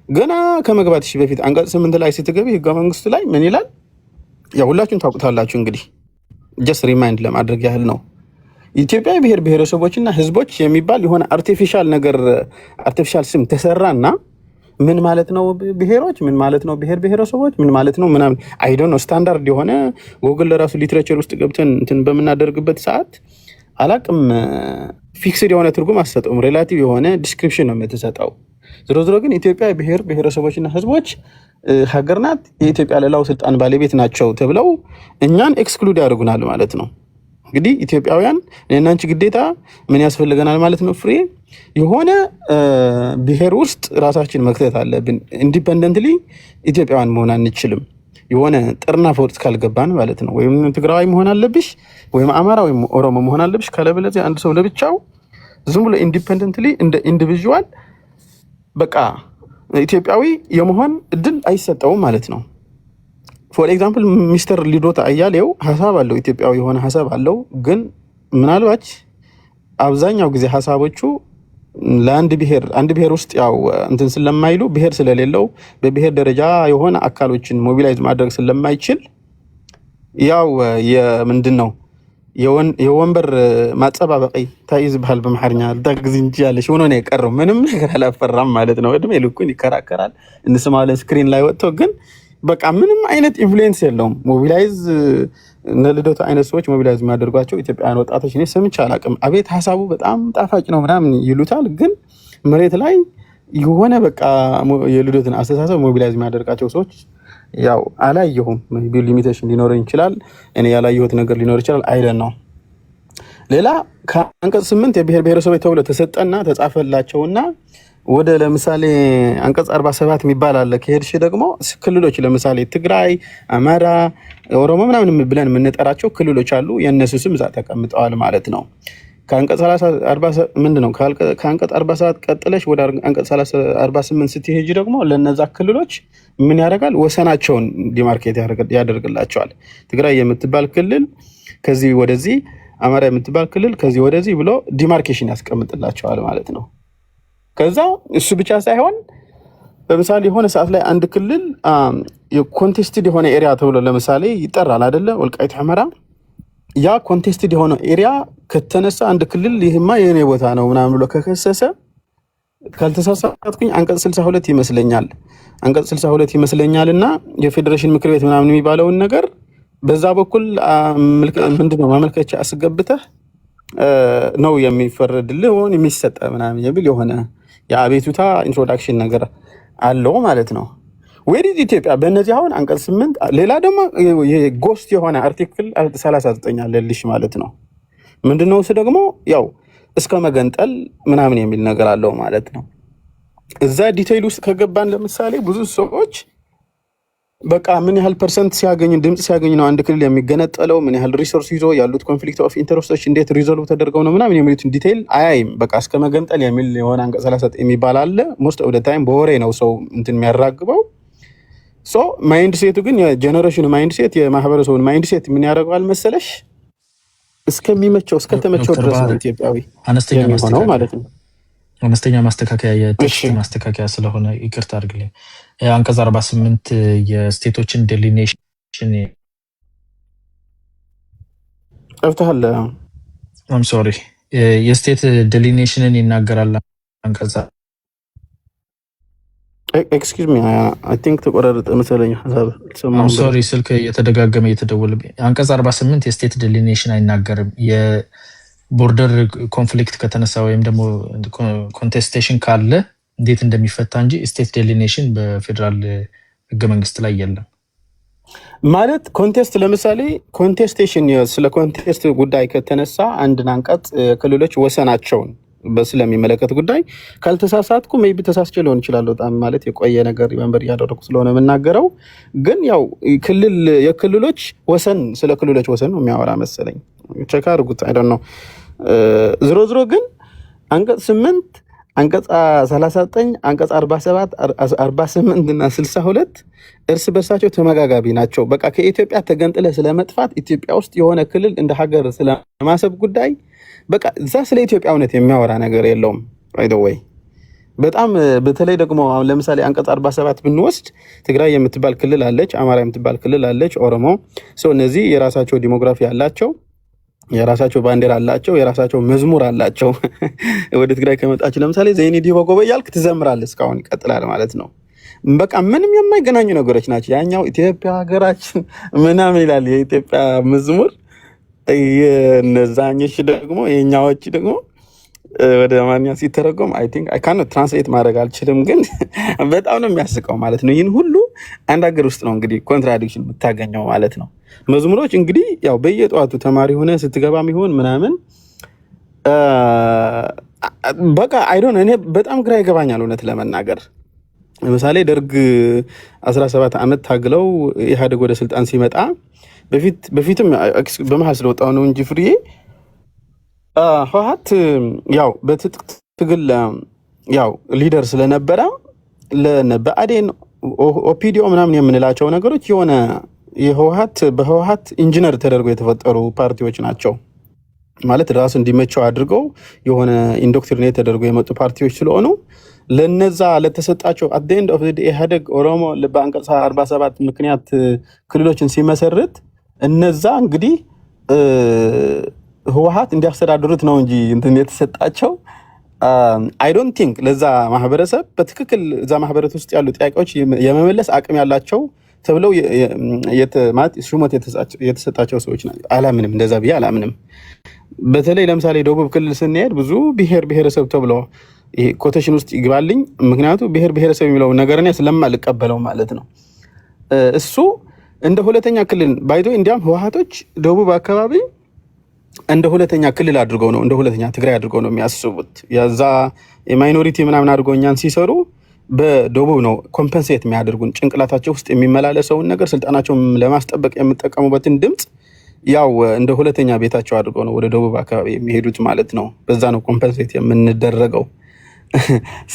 ገና ከመግባትሽ በፊት አንቀጽ 8 ላይ ስትገቢ ህገ መንግስቱ ላይ ምን ይላል? ያው ሁላችሁም ታውቁታላችሁ። እንግዲህ ጀስት ሪማይንድ ለማድረግ ያህል ነው። ኢትዮጵያ ብሔር ብሔረሰቦችና ህዝቦች የሚባል የሆነ አርቲፊሻል ስም ተሰራና ምን ማለት ነው ብሔሮች፣ ምን ማለት ነው ብሔር ብሔረሰቦች፣ ምን ማለት ነው ምናምን አይ ዶንት ኖ ስታንዳርድ የሆነ ጎግል ለራሱ ሊትሬቸር ውስጥ ገብተን እንትን በምናደርግበት ሰዓት አላቅም ፊክስድ የሆነ ትርጉም አትሰጠውም። ሪላቲቭ የሆነ ዲስክሪፕሽን ነው የምትሰጠው። ዝሮ ግን ኢትዮጵያ ብሔር ብሔረሰቦችና ህዝቦች ሀገር ናት፣ የኢትዮጵያ ሌላው ስልጣን ባለቤት ናቸው ተብለው እኛን ኤክስክሉድ ያደርጉናል ማለት ነው። እንግዲህ ኢትዮጵያውያን እኔና አንቺ ግዴታ ምን ያስፈልገናል ማለት ነው? ፍሬ የሆነ ብሔር ውስጥ ራሳችን መክተት አለብን። ኢንዲፔንደንትሊ ኢትዮጵያውያን መሆን አንችልም። የሆነ ጥርናፍ ውስጥ ካልገባን ማለት ነው። ወይም ትግራዋይ መሆን አለብሽ፣ ወይም አማራ ወይም ኦሮሞ መሆን አለብሽ። ካለበለዚያ አንድ ሰው ለብቻው ዝም ብሎ ኢንዲፔንደንትሊ እንደ ኢንዲቪጁዋል በቃ ኢትዮጵያዊ የመሆን እድል አይሰጠውም ማለት ነው። ፎር ኤግዛምፕል ሚስተር ልደቱ አያሌው ሀሳብ አለው፣ ኢትዮጵያዊ የሆነ ሀሳብ አለው። ግን ምናልባት አብዛኛው ጊዜ ሀሳቦቹ ለአንድ ብሔር ውስጥ ያው እንትን ስለማይሉ ብሔር ስለሌለው በብሔር ደረጃ የሆነ አካሎችን ሞቢላይዝ ማድረግ ስለማይችል ያው የምንድን ነው የወንበር ማጸባበቂ ታይዝ ባህል በመሐርኛ ዳግዝ እንጂ ያለሽ ሆኖ ነው የቀረው። ምንም ነገር አላፈራም ማለት ነው። እድሜ ልኩን ይከራከራል እንስማለን ስክሪን ላይ ወጥቶ ግን በቃ ምንም አይነት ኢንፍሉዌንስ የለውም። ሞቢላይዝ ልደቱ አይነት ሰዎች ሞቢላይዝ የሚያደርጓቸው ኢትዮጵያውያን ወጣቶች እኔ ሰምቼ አላውቅም። አቤት ሀሳቡ በጣም ጣፋጭ ነው ምናምን ይሉታል፣ ግን መሬት ላይ የሆነ በቃ የልደቱን አስተሳሰብ ሞቢላይዝ የሚያደርጋቸው ሰዎች ያው አላየሁም። ሊሚቴሽን ሊኖረኝ ይችላል፣ እኔ ያላየሁት ነገር ሊኖር ይችላል። አይደን ነው። ሌላ ከአንቀጽ 8 የብሔር ብሔረሰቦች ተብሎ ተሰጠና ተጻፈላቸውና ወደ ለምሳሌ አንቀጽ 47 የሚባል አለ። ከሄድሽ ደግሞ ክልሎች ለምሳሌ ትግራይ፣ አማራ፣ ኦሮሞ ምናምን ብለን የምንጠራቸው ክልሎች አሉ። የእነሱ ስም እዛ ተቀምጠዋል ማለት ነው። ከአንቀጽ 47 ቀጥለሽ ወደ አንቀጽ 48 ስትሄጂ ደግሞ ለነዛ ክልሎች ምን ያደርጋል? ወሰናቸውን ዲማርኬት ያደርግላቸዋል። ትግራይ የምትባል ክልል ከዚህ ወደዚህ፣ አማራ የምትባል ክልል ከዚህ ወደዚህ ብሎ ዲማርኬሽን ያስቀምጥላቸዋል ማለት ነው። ከዛ እሱ ብቻ ሳይሆን ለምሳሌ የሆነ ሰዓት ላይ አንድ ክልል የኮንቴስትድ የሆነ ኤሪያ ተብሎ ለምሳሌ ይጠራል አይደለ? ወልቃይት ሑመራ። ያ ኮንቴስትድ የሆነ ኤሪያ ከተነሳ አንድ ክልል ይህማ የኔ ቦታ ነው ምናምን ብሎ ከከሰሰ ካልተሳሳትኩኝ አንቀጽ 62 ይመስለኛል እና የፌዴሬሽን ምክር ቤት ምናምን የሚባለውን ነገር በዛ በኩል ምንድነው ማመልከቻ አስገብተህ ነው የሚፈረድልህ ወይም የሚሰጠ ምናምን የሚል የሆነ የአቤቱታ ኢንትሮዳክሽን ነገር አለው ማለት ነው። ወዲህ ኢትዮጵያ በእነዚህ አሁን አንቀጽ 8 ሌላ ደግሞ የጎስት የሆነ አርቲክል 39 አለልሽ ማለት ነው። ምንድነው እሱ ደግሞ ያው እስከ መገንጠል ምናምን የሚል ነገር አለው ማለት ነው። እዛ ዲቴይል ውስጥ ከገባን ለምሳሌ ብዙ ሰዎች በቃ ምን ያህል ፐርሰንት ሲያገኝ ድምጽ ሲያገኝ ነው አንድ ክልል የሚገነጠለው፣ ምን ያህል ሪሶርስ ይዞ ያሉት ኮንፍሊክት ኦፍ ኢንተረስቶች እንዴት ሪዞልቭ ተደርገው ነው ምናምን የሚሉትን ዲቴይል አያይም። በቃ እስከ መገንጠል የሚል የሆነ አንቀጽ 39 የሚባል አለ። ሞስት ኦፍ ዘ ታይም በወሬ ነው ሰው እንትን የሚያራግበው። ሶ ማይንድ ሴቱ ግን የጀነሬሽኑ ማይንድ ሴት የማህበረሰቡን ማይንድ ሴት ምን ያደርገዋል መሰለሽ? እስከተመቸው ድረስ ነው ኢትዮጵያዊ ሆነው ማለት ነው። አነስተኛ ማስተካከያ የቴክስት ማስተካከያ ስለሆነ ይቅርታ አድርግልኝ። አንቀጽ 48 የስቴቶችን ዴሊኔሽን አፍታለ ሶሪ የስቴት ዴሊኔሽንን ይናገራል አንቀጽ ኤክስኪውዝ ሚ አይ ቲንክ ተቆራረጠ መሰለኝ ሐሳብ ሶሪ ስልክ እየተደጋገመ እየተደወለብኝ። አንቀጽ 48 የስቴት ዴሊኔሽን አይናገርም። የቦርደር ኮንፍሊክት ከተነሳ ወይም ደግሞ ኮንቴስቴሽን ካለ እንዴት እንደሚፈታ እንጂ ስቴት ዴሊኔሽን በፌደራል ህገ መንግስት ላይ የለም። ማለት ኮንቴስት ለምሳሌ ኮንቴስቴሽን ስለ ኮንቴስት ጉዳይ ከተነሳ አንድን አንቀጽ ክልሎች ወሰናቸውን ስለሚመለከት ጉዳይ ካልተሳሳትኩ ሜይቢ ተሳስቼ ሊሆን ይችላል። በጣም ማለት የቆየ ነገር መንበር እያደረኩ ስለሆነ የምናገረው ግን ያው የክልሎች ወሰን ስለ ክልሎች ወሰን ነው የሚያወራ መሰለኝ። ቼክ አድርጉት። አይ ዶንት ኖ። ዝሮ ግን አንቀጽ 8 አንቀጽ 39 አንቀጽ 47 48 እና 62 እርስ በርሳቸው ተመጋጋቢ ናቸው። በቃ ከኢትዮጵያ ተገንጥለ ስለመጥፋት ኢትዮጵያ ውስጥ የሆነ ክልል እንደ ሀገር ስለማሰብ ጉዳይ በቃ እዛ ስለ ኢትዮጵያ እውነት የሚያወራ ነገር የለውም። ባይ ዘ ዌይ በጣም በተለይ ደግሞ አሁን ለምሳሌ አንቀጽ 47 ብንወስድ ትግራይ የምትባል ክልል አለች፣ አማራ የምትባል ክልል አለች፣ ኦሮሞ ሰው እነዚህ የራሳቸው ዲሞግራፊ አላቸው፣ የራሳቸው ባንዲራ አላቸው፣ የራሳቸው መዝሙር አላቸው። ወደ ትግራይ ከመጣች ለምሳሌ ዘይኒ ዲቦ ጎበ እያልክ ትዘምራለህ፣ እስካሁን ይቀጥላል ማለት ነው። በቃ ምንም የማይገናኙ ነገሮች ናቸው። ያኛው ኢትዮጵያ ሀገራችን ምናምን ይላል የኢትዮጵያ መዝሙር፣ የነዛኞች ደግሞ የኛዎች ደግሞ ወደ አማርኛ ሲተረጎም አይ ቲንክ አይ ካን ትራንስሌት ማድረግ አልችልም፣ ግን በጣም ነው የሚያስቀው ማለት ነው። ይህን ሁሉ አንድ ሀገር ውስጥ ነው እንግዲህ ኮንትራዲክሽን የምታገኘው ማለት ነው። መዝሙሮች እንግዲህ ያው በየጠዋቱ ተማሪ ሆነ ስትገባም ይሆን ምናምን በቃ አይዶን እኔ በጣም ግራ ይገባኛል እውነት ለመናገር። ለምሳሌ ደርግ 17 ዓመት ታግለው ኢህአዴግ ወደ ስልጣን ሲመጣ በፊትም በመሀል ስለወጣው ነው እንጂ ፍሬ ህወሓት ያው በትጥቅ ትግል ያው ሊደር ስለነበረ በአዴን ኦፒዲዮ ምናምን የምንላቸው ነገሮች የሆነ በህወሓት ኢንጂነር ተደርጎ የተፈጠሩ ፓርቲዎች ናቸው። ማለት ራሱ እንዲመቸው አድርገው የሆነ ኢንዶክትሪኔት ተደርገው የመጡ ፓርቲዎች ስለሆኑ ለነዛ ለተሰጣቸው at the end of the day ኢህአዴግ ኦሮሞ በአንቀጽ 47 ምክንያት ክልሎችን ሲመሰርት እነዛ እንግዲህ ህወሓት እንዲያስተዳድሩት ነው እንጂ እንትን የተሰጣቸው I don't think ለዛ ማህበረሰብ በትክክል እዛ ማህበረሰብ ውስጥ ያሉ ጥያቄዎች የመመለስ አቅም ያላቸው ተብለው ሹመት የተሰጣቸው ሰዎች ናቸው። አላምንም፣ እንደዛ ብዬ አላምንም። በተለይ ለምሳሌ ደቡብ ክልል ስንሄድ ብዙ ብሔር ብሔረሰብ ተብሎ ይሄ ኮቴሽን ውስጥ ይግባልኝ። ምክንያቱም ብሔር ብሔረሰብ የሚለው ነገር እኔ ስለማልቀበለው ማለት ነው። እሱ እንደ ሁለተኛ ክልል ባይቶ እንዲያም ህወሓቶች ደቡብ አካባቢ እንደ ሁለተኛ ክልል አድርገው ነው እንደ ሁለተኛ ትግራይ አድርገው ነው የሚያስቡት። ያዛ የማይኖሪቲ ምናምን አድርገው እኛን ሲሰሩ በደቡብ ነው ኮምፐንሴት የሚያደርጉን። ጭንቅላታቸው ውስጥ የሚመላለሰውን ነገር ስልጣናቸውን ለማስጠበቅ የሚጠቀሙበትን ድምፅ ያው እንደ ሁለተኛ ቤታቸው አድርገው ነው ወደ ደቡብ አካባቢ የሚሄዱት ማለት ነው። በዛ ነው ኮምፐንሴት የምንደረገው።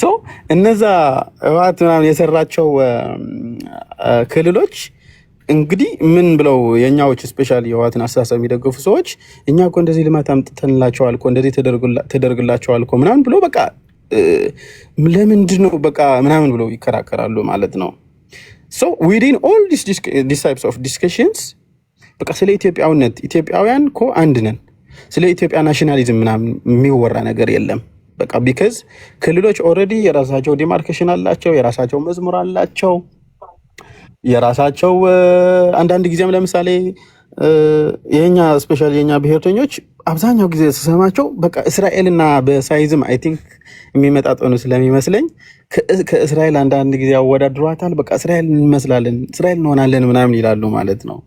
ሶ እነዛ ህወሓት ምናምን የሰራቸው ክልሎች እንግዲህ ምን ብለው የኛዎች ስፔሻሊ የህወሓትን አስተሳሰብ የሚደግፉ ሰዎች እኛ እኮ እንደዚህ ልማት አምጥተንላቸዋል እኮ እንደዚህ ተደርግላቸዋል እኮ ምናምን ብሎ በቃ ለምንድን ነው በቃ ምናምን ብለው ይከራከራሉ ማለት ነው። ሶ ዊዲን ኦል ዲስ ታይፕስ ኦፍ ዲስከሽንስ በቃ ስለ ኢትዮጵያዊነት ኢትዮጵያውያን እኮ አንድ ነን፣ ስለ ኢትዮጵያ ናሽናሊዝም ምናምን የሚወራ ነገር የለም። በቃ ቢካዝ ክልሎች ኦልሬዲ የራሳቸው ዲማርኬሽን አላቸው፣ የራሳቸው መዝሙር አላቸው፣ የራሳቸው አንዳንድ ጊዜም ለምሳሌ የኛ ስፔሻሊ የኛ ብሔርተኞች አብዛኛው ጊዜ ተሰማቸው በቃ እስራኤልና በሳይዝም አይ ቲንክ የሚመጣጠኑ ስለሚመስለኝ ከእስራኤል አንዳንድ ጊዜ ያወዳድሯታል። በቃ እስራኤል እንመስላለን፣ እስራኤል እንሆናለን ምናምን ይላሉ ማለት ነው።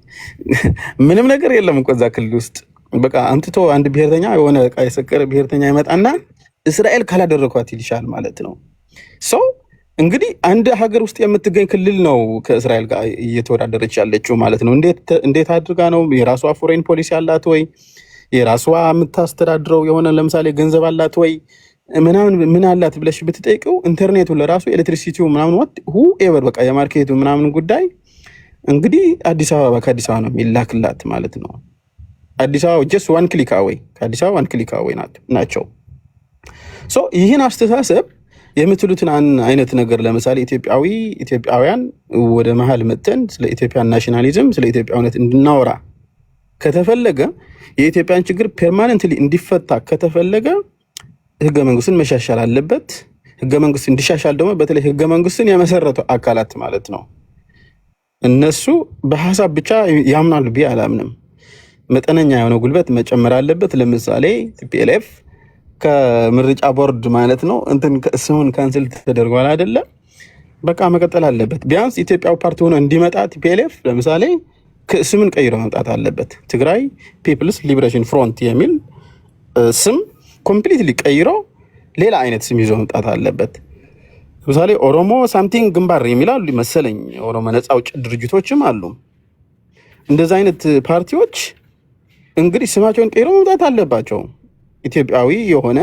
ምንም ነገር የለም እኮ እዛ ክልል ውስጥ። በቃ አምጥቶ አንድ ብሔርተኛ የሆነ በቃ የሰከረ ብሔርተኛ ይመጣና እስራኤል ካላደረኳት ይልሻል ማለት ነው። ሶ እንግዲህ አንድ ሀገር ውስጥ የምትገኝ ክልል ነው ከእስራኤል ጋር እየተወዳደረች ያለችው ማለት ነው። እንዴት አድርጋ ነው? የራሷ ፎሬን ፖሊሲ አላት ወይ? የራሷ የምታስተዳድረው የሆነ ለምሳሌ ገንዘብ አላት ወይ ምናምን ምን አላት ብለሽ ብትጠይቂው ኢንተርኔቱ ለራሱ ኤሌክትሪሲቲው ምናምን ሁኤቨር በቃ የማርኬቱ ምናምን ጉዳይ እንግዲህ አዲስ አበባ ከአዲስ አበባ ነው የሚላክላት ማለት ነው። አዲስ አበባ ጀስት ዋን ክሊክ አዌይ ከአዲስ አበባ ዋን ክሊክ አዌይ ናቸው። ሶ ይህን አስተሳሰብ የምትሉትን አይነት ነገር ለምሳሌ ኢትዮጵያውያን ወደ መሀል መጥተን ስለ ኢትዮጵያን ናሽናሊዝም ስለ ኢትዮጵያዊነት እንድናወራ ከተፈለገ የኢትዮጵያን ችግር ፐርማነንትሊ እንዲፈታ ከተፈለገ ህገ መንግስቱን መሻሻል አለበት። ህገ መንግስቱ እንዲሻሻል ደግሞ በተለይ ህገ መንግስቱን የመሰረቱ አካላት ማለት ነው እነሱ በሀሳብ ብቻ ያምናሉ ብዬ አላምንም። መጠነኛ የሆነ ጉልበት መጨመር አለበት። ለምሳሌ ቲፒኤልኤፍ ከምርጫ ቦርድ ማለት ነው እንትን ስሙን ካንስል ተደርጓል አይደለ? በቃ መቀጠል አለበት። ቢያንስ ኢትዮጵያው ፓርቲ ሆኖ እንዲመጣ ቲፒኤልኤፍ ለምሳሌ ስምን ቀይሮ መምጣት አለበት። ትግራይ ፒፕልስ ሊበሬሽን ፍሮንት የሚል ስም ኮምፕሊትሊ ቀይሮ ሌላ አይነት ስም ይዞ መምጣት አለበት። ለምሳሌ ኦሮሞ ሳምቲንግ ግንባር የሚላሉ መሰለኝ ኦሮሞ ነፃ አውጪ ድርጅቶችም አሉ። እንደዛ አይነት ፓርቲዎች እንግዲህ ስማቸውን ቀይሮ መምጣት አለባቸው። ኢትዮጵያዊ የሆነ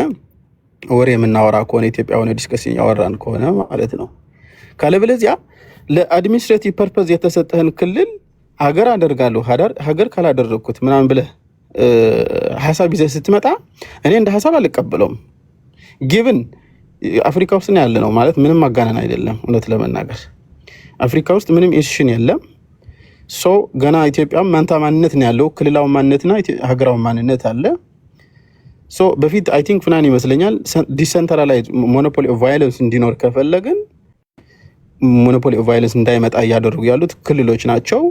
ወሬ የምናወራ ከሆነ ኢትዮጵያ የሆነ ዲስከሽን ያወራን ከሆነ ማለት ነው። ካለበለዚያ ለአድሚኒስትሬቲቭ ፐርፐዝ የተሰጠህን ክልል ሀገር አደርጋለሁ ሀገር ካላደረግኩት ምናምን ብለህ ሀሳብ ይዘህ ስትመጣ እኔ እንደ ሀሳብ አልቀበለውም። ጊቭን አፍሪካ ውስጥ ነው ያለ ነው ማለት ምንም ማጋነን አይደለም። እውነት ለመናገር አፍሪካ ውስጥ ምንም ኢንስቲትዩሽን የለም። ሶ ገና ኢትዮጵያም መንታ ማንነት ነው ያለው። ክልላዊ ማንነትና ሀገራዊ ማንነት አለ። ሶ በፊት አይ ቲንክ ፍናን ይመስለኛል ዲሰንትራላይዝ ሞኖፖሊ ኦፍ ቫዮለንስ እንዲኖር ከፈለግን ሞኖፖሊ ኦፍ ቫዮለንስ እንዳይመጣ እያደረጉ ያሉት ክልሎች ናቸው።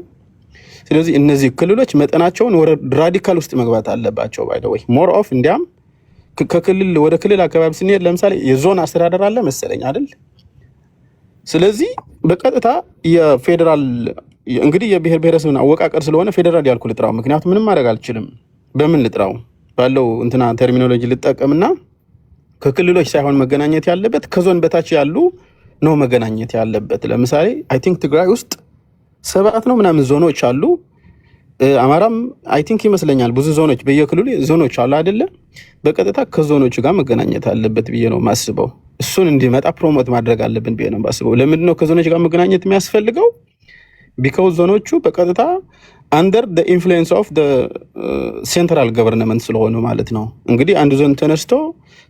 ስለዚህ እነዚህ ክልሎች መጠናቸውን ወደ ራዲካል ውስጥ መግባት አለባቸው። ባይ ዘ ወይ ሞር ኦፍ እንዲያም ከክልል ወደ ክልል አካባቢ ስንሄድ ለምሳሌ የዞን አስተዳደር አለ መሰለኝ አይደል? ስለዚህ በቀጥታ የፌዴራል እንግዲህ የብሔር ብሔረሰብን አወቃቀር ስለሆነ ፌዴራል ያልኩ ልጥራው፣ ምክንያቱም ምንም ማድረግ አልችልም። በምን ልጥራው ባለው እንትና ተርሚኖሎጂ ልጠቀምና ከክልሎች ሳይሆን መገናኘት ያለበት ከዞን በታች ያሉ ነው መገናኘት ያለበት። ለምሳሌ አይ ቲንክ ትግራይ ውስጥ 7 ነው ምናምን ዞኖች አሉ። አማራም አይ ቲንክ ይመስለኛል ብዙ ዞኖች በየክልሉ ዞኖች አሉ አይደለ? በቀጥታ ከዞኖቹ ጋር መገናኘት አለበት ብዬ ነው ማስበው። እሱን እንዲመጣ ፕሮሞት ማድረግ አለብን ብዬ ነው ማስበው። ለምንድን ነው ከዞኖች ጋር መገናኘት የሚያስፈልገው? ቢካውዝ ዞኖቹ በቀጥታ አንደር the influence of the central government ስለሆነ ማለት ነው። እንግዲህ አንዱ ዞን ተነስቶ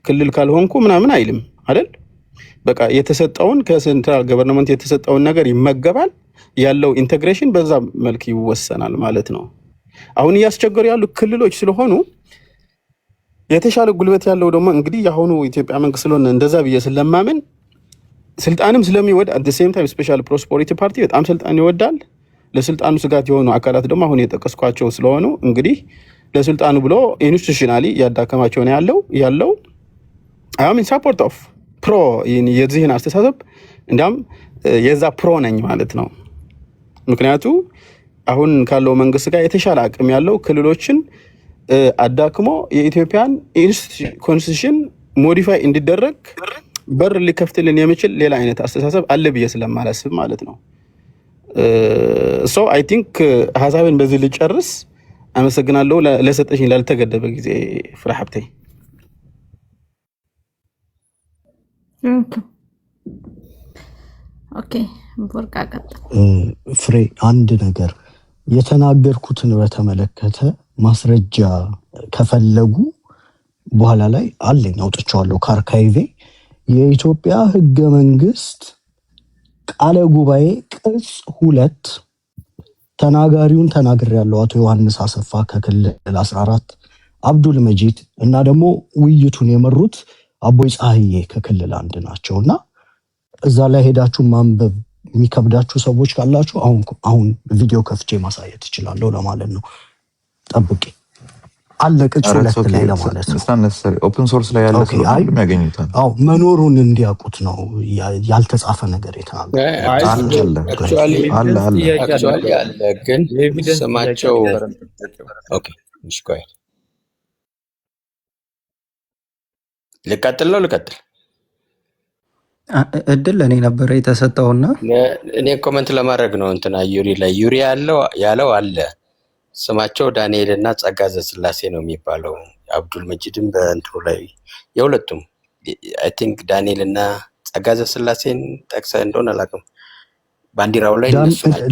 ክልል ካልሆንኩ ምናምን አይልም አይደል? በቃ የተሰጠውን ከሴንትራል ገቨርንመንት የተሰጠውን ነገር ይመገባል። ያለው ኢንተግሬሽን በዛ መልክ ይወሰናል ማለት ነው። አሁን እያስቸገሩ ያሉ ክልሎች ስለሆኑ የተሻለ ጉልበት ያለው ደግሞ እንግዲህ የአሁኑ ኢትዮጵያ መንግስት ስለሆነ እንደዛ ብዬ ስለማምን ስልጣንም ስለሚወድ at the same time ስፔሻል ፕሮስፐሪቲ ፓርቲ በጣም ስልጣን ይወዳል። ለስልጣኑ ስጋት የሆኑ አካላት ደግሞ አሁን የጠቀስኳቸው ስለሆኑ እንግዲህ ለስልጣኑ ብሎ ኢንስቲቱሽናሊ ያዳከማቸው ነው ያለው አም ኢን ሰፖርት ኦፍ ፕሮ የዚህን አስተሳሰብ እንዲያም የዛ ፕሮ ነኝ ማለት ነው። ምክንያቱ አሁን ካለው መንግስት ጋር የተሻለ አቅም ያለው ክልሎችን አዳክሞ የኢትዮጵያን ኮንስቲቱሽን ሞዲፋይ እንዲደረግ በር ሊከፍትልን የሚችል ሌላ አይነት አስተሳሰብ አለ ብዬ ስለማላስብ ማለት ነው። ሶ አይ ቲንክ ሀሳብን በዚህ ልጨርስ። አመሰግናለሁ ለሰጠሽኝ ላልተገደበ ጊዜ ፍሬ ሀብቴ። ኦኬ ቦርቃ ቀጥል። ፍሬ አንድ ነገር የተናገርኩትን በተመለከተ ማስረጃ ከፈለጉ በኋላ ላይ አለኝ አውጥቼዋለሁ ከአርካይቬ። የኢትዮጵያ ህገ መንግስት ቃለ ጉባኤ ቅጽ 2 ተናጋሪውን ተናግሬያለሁ። አቶ ዮሐንስ አሰፋ ከክልል 14፣ አብዱል መጂድ እና ደግሞ ውይይቱን የመሩት አቦይ ፀሐዬ ከክልል 1 ናቸውና እዛ ላይ ሄዳችሁ ማንበብ የሚከብዳችሁ ሰዎች ካላችሁ አሁን ቪዲዮ ከፍቼ ማሳየት እችላለሁ ለማለት ነው። ጠብቄ አለ ቅጽ 2 ላይ ለማለት ነው። ኦፕን ሶርስ ላይ ያለ ሰው ሁሉም ያገኙታል። መኖሩን እንዲያውቁት ነው ያልተጻፈ ነገር የተናገሩት። አለ ግን ስማቸው ኦኬ ንሽቆይ ልቀጥል እድል ለኔ ነበር የተሰጠውና እኔ ኮሜንት ለማድረግ ነው። እንትና ዩሪ ያለው አለ ስማቸው ዳንኤል እና ጸጋዘ ስላሴ ነው የሚባለው። አብዱል መጂድም በእንትኑ ላይ የሁለቱም አይ ቲንክ ዳንኤል እና ጸጋዘ ስላሴን ጠቅሰ እንደሆነ አላውቅም። ባንዲራው ላይ እነሱ ናቸው።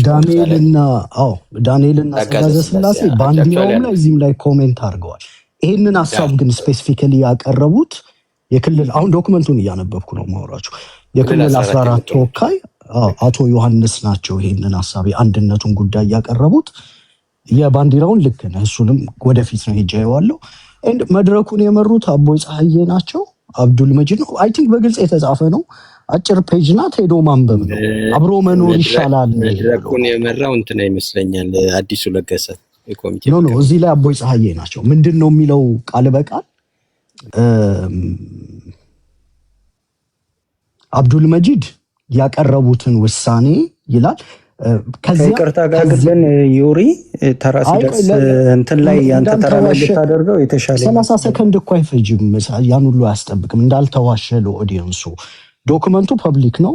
ዳንኤል እና ጸጋዘ ስላሴ ባንዲራው ላይ እዚህም ላይ ኮሜንት አድርገዋል። ይሄንን ሀሳብ ግን ስፔሲፊካሊ ያቀረቡት የክልል አሁን ዶክመንቱን እያነበብኩ ነው ማውራችሁ የክልል 14 ተወካይ አቶ ዮሐንስ ናቸው። ይሄንን ሀሳብ የአንድነቱን ጉዳይ ያቀረቡት የባንዲራውን ልክ ነው። እሱንም ወደፊት ነው ሄጃየዋለሁ። እንድ መድረኩን የመሩት አቦይ ፀሐዬ ናቸው። አብዱል መጂድ ነው። አይ ቲንክ በግልጽ የተጻፈ ነው። አጭር ፔጅ ናት። ሄዶ ማንበብ ነው። አብሮ መኖር ይሻላል። መድረኩን የመራው እንትና ይመስለኛል አዲሱ ለገሰ የኮሚቴ ነው። እዚህ ላይ አቦይ ፀሐዬ ናቸው። ምንድነው የሚለው ቃል በቃል አብዱል መጂድ ያቀረቡትን ውሳኔ ይላል። ከይቅርታ ጋር ግን ዩሪ ተራሲ ደስ እንትን ላይ ያንተ ተራመድ ታደርገው የተሻለ 30 ሰከንድ እኮ አይፈጅም። ያን ሁሉ አያስጠብቅም። እንዳልተዋሸ ለኦዲየንሱ ዶክመንቱ ፐብሊክ ነው።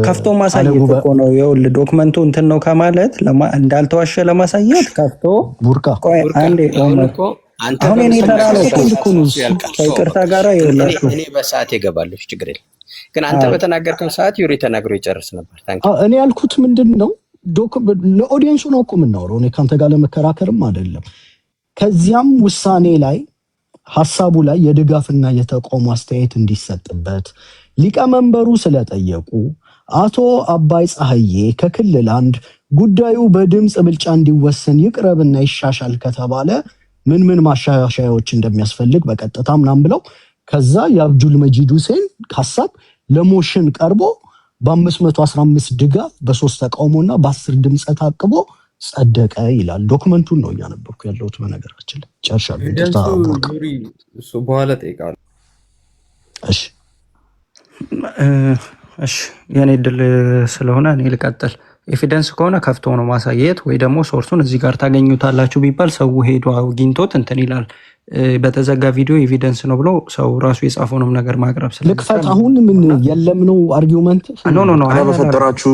ከፍቶ ማሳየት እኮ ነው። ይኸውልህ ዶክመንቱ እንትን ነው ከማለት እንዳልተዋሸ ለማሳየት ከፍቶ ቡርቃ አንዴ አሁን እኔ ተራለው ከይቅርታ ጋር ይኸውላችሁ እኔ በሰዓት ይገባለሁ ችግር የለም። ግን አንተ በተናገርከው ሰዓት ዩሪ ተናግሮ ይጨርስ ነበር። እኔ ያልኩት ምንድነው ለኦዲየንሱ ነው እኮ የምናወራው። እኔ ካንተ ጋር ለመከራከርም አይደለም። ከዚያም ውሳኔ ላይ ሐሳቡ ላይ የድጋፍና የተቃውሞ አስተያየት እንዲሰጥበት ሊቀመንበሩ ስለጠየቁ አቶ አባይ ፀሐዬ ከክልል 1 ጉዳዩ በድምጽ ብልጫ እንዲወሰን ይቅረብና ይሻሻል ከተባለ ምን ማሻሻያዎች እንደሚያስፈልግ በቀጥታ ምናምን ብለው ከዛ የአብዱል መጂድ ሁሴን ሐሳብ ለሞሽን ቀርቦ በ515 ድጋፍ በ3 ተቃውሞና በ10 ድምጽ ታቅቦ ጸደቀ ይላል። ዶክመንቱን ነው እያነበብኩ ያለሁት። በነገራችን ላይ ጨርሻለሁ። እሱ በኋላ ጠይቃለሁ። እሺ የኔ ድል ስለሆነ እኔ ልቀጥል። ኤቪደንስ ከሆነ ከፍቶ ነው ማሳየት ወይ ደግሞ ሶርሱን እዚህ ጋር ታገኙታላችሁ ቢባል ሰው ሄዶ አግኝቶት እንትን ይላል። በተዘጋ ቪዲዮ ኤቪደንስ ነው ብሎ ሰው ራሱ የጻፈውንም ነገር ማቅረብ ልክፈት። አሁን ምን የለም ነው አርጊውመንት ኖ በፈጠራችሁ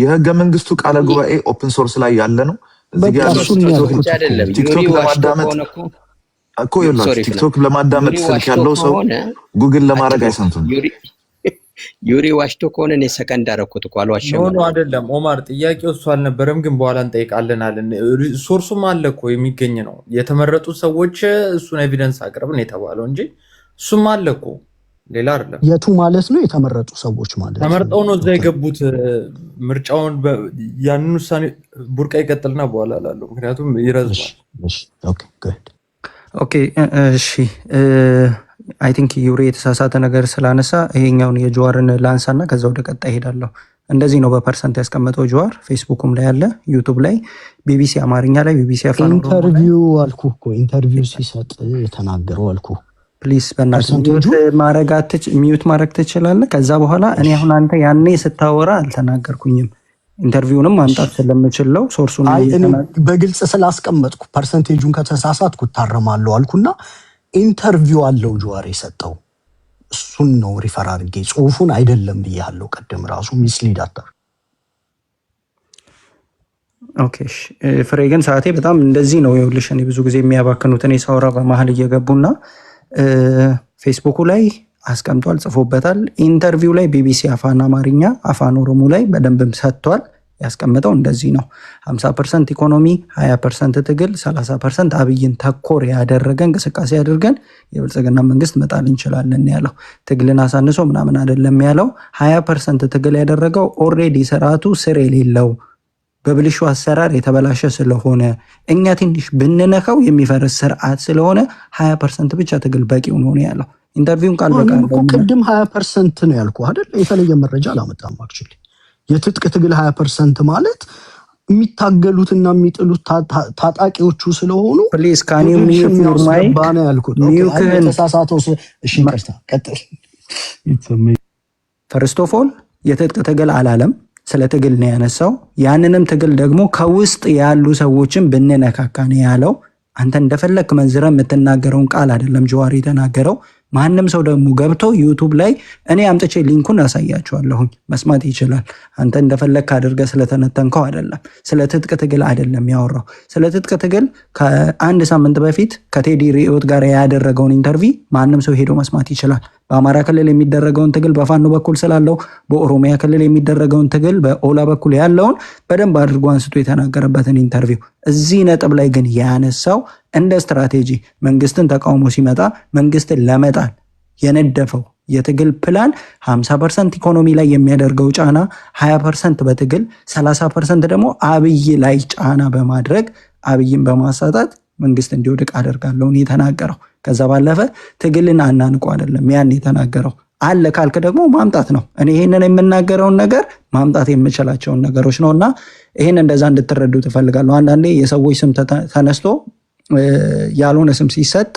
የህገ መንግስቱ ቃለ ጉባኤ ኦፕን ሶርስ ላይ ያለ ነው። ቲክቶክ ለማዳመጥ እኮ ቲክቶክ ለማዳመጥ ስልክ ያለው ሰው ጉግል ለማድረግ አይሰንቱም። ዩሪ ዋሽቶ ከሆነ እኔ ሰከንድ አደረኩት እኮ አልዋሸም። ኖ አይደለም ኦማር፣ ጥያቄው እሱ አልነበረም፣ ግን በኋላ እንጠይቃለን አለን። ሶርሱም አለ እኮ የሚገኝ ነው። የተመረጡ ሰዎች እሱን ኤቪደንስ አቅርብን የተባለው እንጂ እሱም አለ እኮ ሌላ አይደለም። የቱ ማለት ነው? የተመረጡ ሰዎች ማለት ተመርጠው ነው እዛ የገቡት። ምርጫውን ያንን ውሳኔ ቡርቃ ይቀጥልና በኋላ ላለው ምክንያቱም ይረዝማል። ኦኬ እሺ። አይ ቲንክ ዩሪ የተሳሳተ ነገር ስላነሳ ይሄኛውን የጀዋርን ላንሳና ከዛ ወደ ቀጣይ ሄዳለሁ። እንደዚህ ነው በፐርሰንት ያስቀመጠው ጀዋር። ፌስቡክም ላይ አለ፣ ዩቱብ ላይ፣ ቢቢሲ አማርኛ ላይ፣ ቢቢሲ አፋን ኦሮሞ ኢንተርቪው አልኩ እኮ ኢንተርቪው ሲሰጥ የተናገረው አልኩ። ፕሊዝ በእናትህ ሚዩት ማድረግ ትችላለህ። ከዛ በኋላ እኔ አሁን አንተ ያኔ ስታወራ አልተናገርኩኝም። ኢንተርቪውንም ማምጣት ስለምችለው ሶርሱን በግልጽ ስላስቀመጥኩ ፐርሰንቴጁን ከተሳሳትኩ ታረማለሁ አልኩና ኢንተርቪው አለው ጀዋር የሰጠው እሱን ነው ሪፈር አድርጌ ጽሁፉን አይደለም ብያለሁ። ቀደም ራሱ ሚስሊድ አታር። ኦኬ ፍሬ ግን ሰዓቴ በጣም እንደዚህ ነው። ይኸውልሽ እኔ ብዙ ጊዜ የሚያባክኑት እኔ ሳወራ በመሀል እየገቡና ፌስቡኩ ላይ አስቀምጧል፣ ጽፎበታል። ኢንተርቪው ላይ ቢቢሲ አፋን አማርኛ አፋን ኦሮሞ ላይ በደንብም ሰጥቷል። ያስቀመጠው እንደዚህ ነው። 50% ኢኮኖሚ፣ 20% ትግል፣ 30% አብይን ተኮር ያደረገ እንቅስቃሴ አድርገን የብልጽግና መንግስት መጣል እንችላለን ያለው። ትግልን አሳንሶ ምናምን አይደለም ያለው። 20% ትግል ያደረገው ኦልሬዲ ስርዓቱ ስር የሌለው በብልሹ አሰራር የተበላሸ ስለሆነ እኛ ትንሽ ብንነካው የሚፈርስ ስርዓት ስለሆነ 20% ብቻ ትግል በቂው ነው ያለው። ኢንተርቪውን ቃል በቃል ቅድም 20% ነው ያልኩ አይደል? የተለየ መረጃ አላመጣም። አክቹሊ የትጥቅ ትግል 20% ማለት የሚታገሉትና የሚጥሉት ታጣቂዎቹ ስለሆኑ ፕሊዝ ካን ዩ ሚዩት ዩር ማይክ ባና ያልኩት ተሳሳተው። እሺ ይቅርታ ቀጥል። ፈርስት ኦፍ ኦል የትጥቅ ትግል አላለም፣ ስለ ትግል ነው ያነሳው። ያንንም ትግል ደግሞ ከውስጥ ያሉ ሰዎችን ብንነካካ ነው ያለው። አንተ እንደፈለክ መንዝረ የምትናገረውን ቃል አይደለም ጀዋር የተናገረው። ማንም ሰው ደግሞ ገብቶ ዩቱብ ላይ እኔ አምጥቼ ሊንኩን ያሳያቸዋለሁኝ መስማት ይችላል። አንተ እንደፈለክ አድርገህ ስለተነተንከው አይደለም፣ ስለ ትጥቅ ትግል አይደለም ያወራው። ስለ ትጥቅ ትግል ከአንድ ሳምንት በፊት ከቴዲ ሪዮት ጋር ያደረገውን ኢንተርቪ ማንም ሰው ሄዶ መስማት ይችላል። በአማራ ክልል የሚደረገውን ትግል በፋኖ በኩል ስላለው፣ በኦሮሚያ ክልል የሚደረገውን ትግል በኦላ በኩል ያለውን በደንብ አድርጎ አንስቶ የተናገረበትን ኢንተርቪው። እዚህ ነጥብ ላይ ግን ያነሳው እንደ ስትራቴጂ መንግስትን ተቃውሞ ሲመጣ መንግስትን ለመጣል የነደፈው የትግል ፕላን 50% ኢኮኖሚ ላይ የሚያደርገው ጫና፣ 20% በትግል 30% ደግሞ አብይ ላይ ጫና በማድረግ አብይን በማሳጣት መንግስት እንዲወድቅ አደርጋለሁ የተናገረው። ከዛ ባለፈ ትግልን አናንቆ አይደለም ያን የተናገረው። አለ ካልክ ደግሞ ማምጣት ነው። እኔ ይሄንን የምናገረውን ነገር ማምጣት የምችላቸውን ነገሮች ነውና ይሄን እንደዛ እንድትረዱ ትፈልጋለሁ። አንዳንዴ የሰዎች ስም ተነስቶ ያልሆነ ስም ሲሰጥ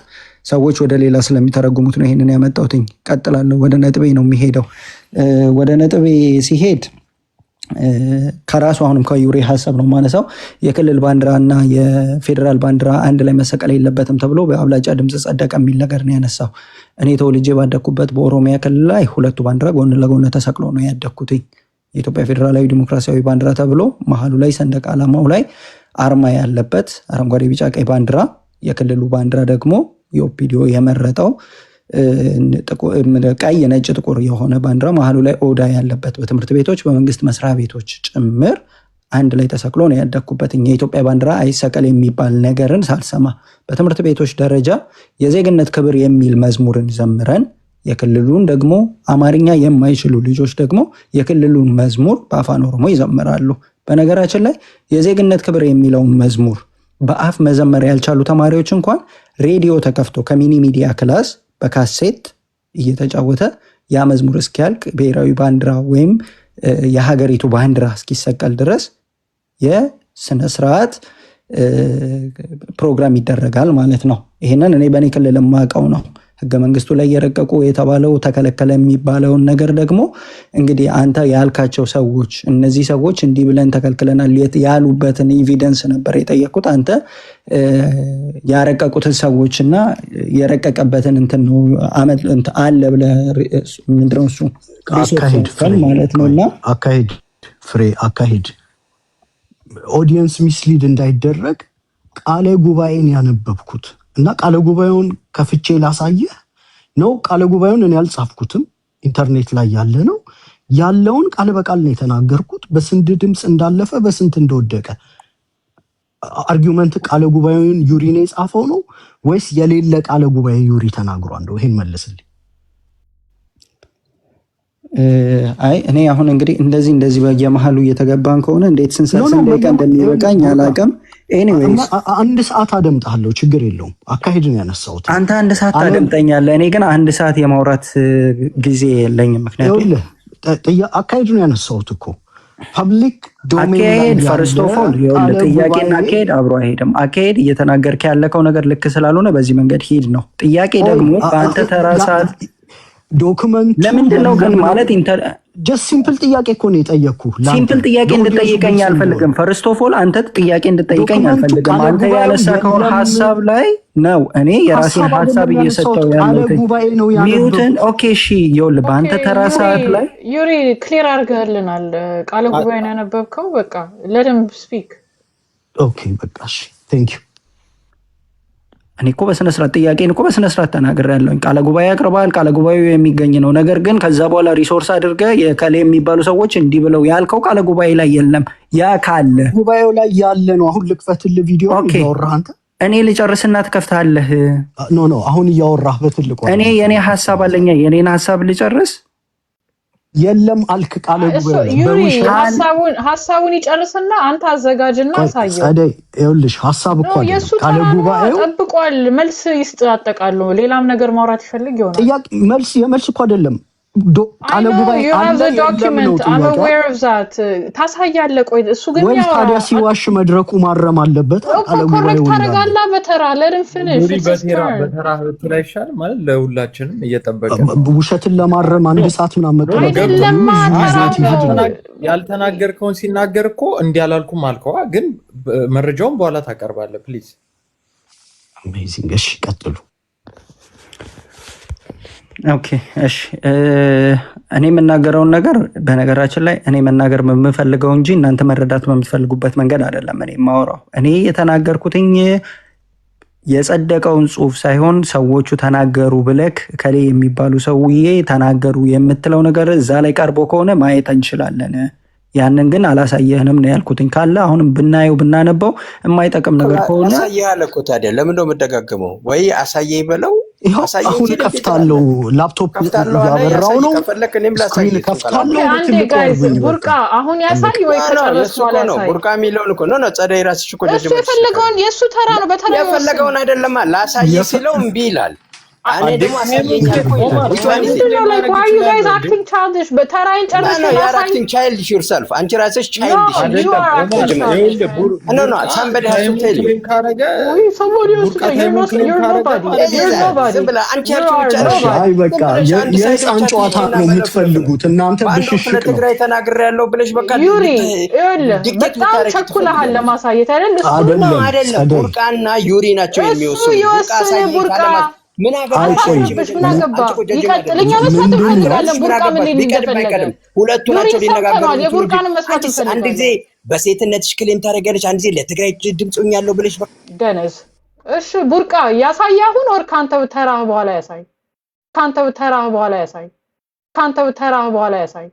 ሰዎች ወደ ሌላ ስለሚተረጉሙት ነው ይሄንን ያመጣሁትኝ። ቀጥላለሁ። ወደ ነጥቤ ነው የሚሄደው። ወደ ነጥቤ ሲሄድ ከራሱ አሁንም ከዩሪ ሀሳብ ነው ማነሳው። የክልል ባንዲራ እና የፌዴራል ባንዲራ አንድ ላይ መሰቀል የለበትም ተብሎ በአብላጫ ድምፅ ጸደቀ የሚል ነገር ነው ያነሳው። እኔ ተወልጄ ባደኩበት በኦሮሚያ ክልል ላይ ሁለቱ ባንዲራ ጎን ለጎን ተሰቅሎ ነው ያደኩትኝ። የኢትዮጵያ ፌዴራላዊ ዲሞክራሲያዊ ባንዲራ ተብሎ መሀሉ ላይ ሰንደቅ ዓላማው ላይ አርማ ያለበት አረንጓዴ፣ ቢጫ፣ ቀይ ባንዲራ፣ የክልሉ ባንዲራ ደግሞ የኦፒዲዮ የመረጠው ቀይ፣ ነጭ፣ ጥቁር የሆነ ባንዲራ መሀሉ ላይ ኦዳ ያለበት በትምህርት ቤቶች በመንግስት መስሪያ ቤቶች ጭምር አንድ ላይ ተሰቅሎ ነው ያደግኩበት። የኢትዮጵያ ባንዲራ አይሰቀል የሚባል ነገርን ሳልሰማ በትምህርት ቤቶች ደረጃ የዜግነት ክብር የሚል መዝሙርን ዘምረን የክልሉን ደግሞ አማርኛ የማይችሉ ልጆች ደግሞ የክልሉን መዝሙር በአፋን ኦሮሞ ይዘምራሉ። በነገራችን ላይ የዜግነት ክብር የሚለውን መዝሙር በአፍ መዘመር ያልቻሉ ተማሪዎች እንኳን ሬዲዮ ተከፍቶ ከሚኒ ሚዲያ ክላስ በካሴት እየተጫወተ ያ መዝሙር እስኪያልቅ ብሔራዊ ባንዲራ ወይም የሀገሪቱ ባንዲራ እስኪሰቀል ድረስ የስነስርዓት ፕሮግራም ይደረጋል ማለት ነው። ይህንን እኔ በእኔ ክልል የማውቀው ነው። ህገ መንግስቱ ላይ የረቀቁ የተባለው ተከለከለ የሚባለውን ነገር ደግሞ እንግዲህ አንተ ያልካቸው ሰዎች እነዚህ ሰዎች እንዲህ ብለን ተከልክለናል ያሉበትን ኤቪደንስ ነበር የጠየቁት። አንተ ያረቀቁትን ሰዎች እና የረቀቀበትን እንትን ነው አለ ብለህ ምንድን ነው እሱ ማለት ነው። እና አካሄድ ኦዲየንስ ሚስሊድ እንዳይደረግ ቃለ ጉባኤን ያነበብኩት እና ቃለ ጉባኤውን ከፍቼ ላሳየህ ነው። ቃለ ጉባኤውን እኔ አልጻፍኩትም። ኢንተርኔት ላይ ያለ ነው ያለውን ቃል በቃል ነው የተናገርኩት። በስንት ድምፅ እንዳለፈ በስንት እንደወደቀ አርጊውመንት ቃለ ጉባኤውን ዩሪ ነው የጻፈው ነው ወይስ የሌለ ቃለ ጉባኤ ዩሪ ተናግሯል? እንደው ይሄን መልስልኝ። አይ እኔ አሁን እንግዲህ እንደዚህ በየመሃሉ እየተገባን ከሆነ እንዴት ስንት ደቂቃ እንደሚበቃኝ አላውቅም። ኤኒዌይስ አንድ ሰዓት አደምጣለሁ፣ ችግር የለውም። አካሄድን ያነሳሁት አንተ አንድ ሰዓት ታደምጠኛለህ፣ እኔ ግን አንድ ሰዓት የማውራት ጊዜ የለኝም። ምክንያቱም አካሄድን ያነሳሁት እኮ ፐብሊክ ዶሜን አካሄድ ፈርስት ኦፍ ኦል ጥያቄና አካሄድ አብሮ አይሄድም። አካሄድ እየተናገርከ ያለከው ነገር ልክ ስላልሆነ በዚህ መንገድ ሂድ ነው። ጥያቄ ደግሞ በአንተ ተራ ሰዓት ዶክመንት ለምንድን ነው ግን ማለት ጀስት ሲምፕል ጥያቄ እኮ ነው የጠየቅኩህ። ሲምፕል ጥያቄ እንድጠይቀኝ አልፈልግም። ፈርስት ኦፍ ኦል አንተ ጥያቄ እንድጠይቀኝ አልፈልግም። አንተ ያነሳከውን ሀሳብ ላይ ነው እኔ የራሴን ሀሳብ እየሰጠው ያለሁት። ሚዩትን ኦኬ እሺ፣ ይኸውልህ በአንተ ተራ ሰዓት ላይ ዩሪ ክሊር አድርገህልናል። ቃለ ጉባኤ ነው ያነበብከው። በቃ ለደም ስፒክ ኦኬ በቃ እሺ፣ ቴንክ ዩ። እኔ እኮ በስነ ስርዓት ጥያቄን እኮ በስነ ስርዓት ተናግሬያለሁኝ። ቃለ ጉባኤ ያቀርባል፣ ቃለ ጉባኤው የሚገኝ ነው። ነገር ግን ከዛ በኋላ ሪሶርስ አድርገህ የከሌ የሚባሉ ሰዎች እንዲህ ብለው ያልከው ቃለ ጉባኤ ላይ የለም። ያ ካለ ጉባኤው ላይ ያለ ነው። አሁን ልክፈትልህ ቪዲዮ እያወራህ አንተ እኔ ልጨርስና ትከፍታለህ። ኖ አሁን እያወራህ በትልቁ እኔ የኔ ሀሳብ አለኝ። የኔን ሀሳብ ልጨርስ የለም አልክ። ቃለ ጉባኤ ዩሪ ሀሳቡን ይጨርስና አንተ አዘጋጅና አሳየው። ጸደይ ይኸውልሽ ሀሳብ እኮ ቃለ ጉባኤው ጠብቋል። መልስ ይስጥ። አጠቃሎ ሌላም ነገር ማውራት ይፈልግ ይሆናል። ጥያቄ የመልስ እኮ አይደለም። ቃለ ጉባኤ አለ ዶክመንት I'm aware of that ታሳያለህ። ቆይ እሱ ግን ወይ ታዲያ ሲዋሽ መድረኩ ማረም አለበት። ቃለ ጉባኤው ታረጋላ በተራ ለርን ፊኒሽ በተራ ህብቱ ላይ ይሻል ማለት ለሁላችንም እየጠበቀ ውሸትን ለማረም አንድ ሰዓት ምናምን መቀመጥ ያልተናገርከውን ሲናገር እኮ እንዲህ አላልኩም አልከዋ፣ ግን መረጃውን በኋላ ታቀርባለህ ፕሊዝ። አሜዚንግ። እሺ ቀጥሉ። ኦኬ እሺ፣ እኔ የምናገረውን ነገር በነገራችን ላይ እኔ መናገር የምፈልገው እንጂ እናንተ መረዳት በምትፈልጉበት መንገድ አይደለም። እኔ የማወራው እኔ የተናገርኩትኝ የጸደቀውን ጽሁፍ ሳይሆን ሰዎቹ ተናገሩ ብለክ ከሌ የሚባሉ ሰውዬ ተናገሩ የምትለው ነገር እዛ ላይ ቀርቦ ከሆነ ማየት እንችላለን። ያንን ግን አላሳየህንም ነው ያልኩትኝ። ካለ አሁንም ብናየው ብናነበው የማይጠቅም ነገር ከሆነ አሳየህ እኮ ታዲያ ለምን ነው የምደጋግመው? ወይ አሳየኝ በለው። አሁን ከፍታለሁ፣ ላፕቶፕ ያበራው ነው። ስክሪን ከፍታለሁ። አንዴ ጋይስ ቡርቃ አሁን ያሳይ ወይ ከጨረሱ በኋላ ያሳይ። ቡርቃ የሚለውን እኮ ነው ጸደይ ራስሽ እኮ እሱ የፈለገውን የእሱ ተራ ነው። በተራ የፈለገውን አይደለም ላሳይ ሲለው እምቢ ይላል። አንዴ ደግሞ አሳየኝ አልኩኝ። why you guys acting childish? በተራይን ጨርሰህ you are acting childish yourself. አንቺ ራስሽ childish no somebody has to tell you. somebody has to tell you. You're nobody. ዝም ብለህ አንቺ ያልሽው ብቻ ነው። አይ በቃ የህፃን ጨዋታ ነው የምትፈልጉት እናንተ። ብሽሽቅ ነው ትግራይ ተናግሬያለሁ ብለሽ በቃ ዩሪ በጣም ቸኩለሃል ለማሳየት አይደል? አይደለም ቡርቃና ዩሪ ናቸው የሚወስኑ። ቡርቃ ምን አገባሽ? ይቀጥልኛ መስማት እንፈልጋለን። ቡርቃ ምን እንደፈለገ ሁለቱ ናቸው ሊነጋገሩ። የቡርቃን መስማት እንፈልጋለን። አንድ ጊዜ በሴትነትሽ ክሌም ታደርጊያለሽ፣ አንድ ጊዜ ለትግራይ ድምጽ ሆኛለሁ ብለሽ ደነዝ። እሺ ቡርቃ ያሳይ አሁን ወር ካንተ ተራህ በኋላ ያሳይ። ካንተ ተራህ በኋላ ያሳይ። ካንተ ተራህ በኋላ ያሳይ።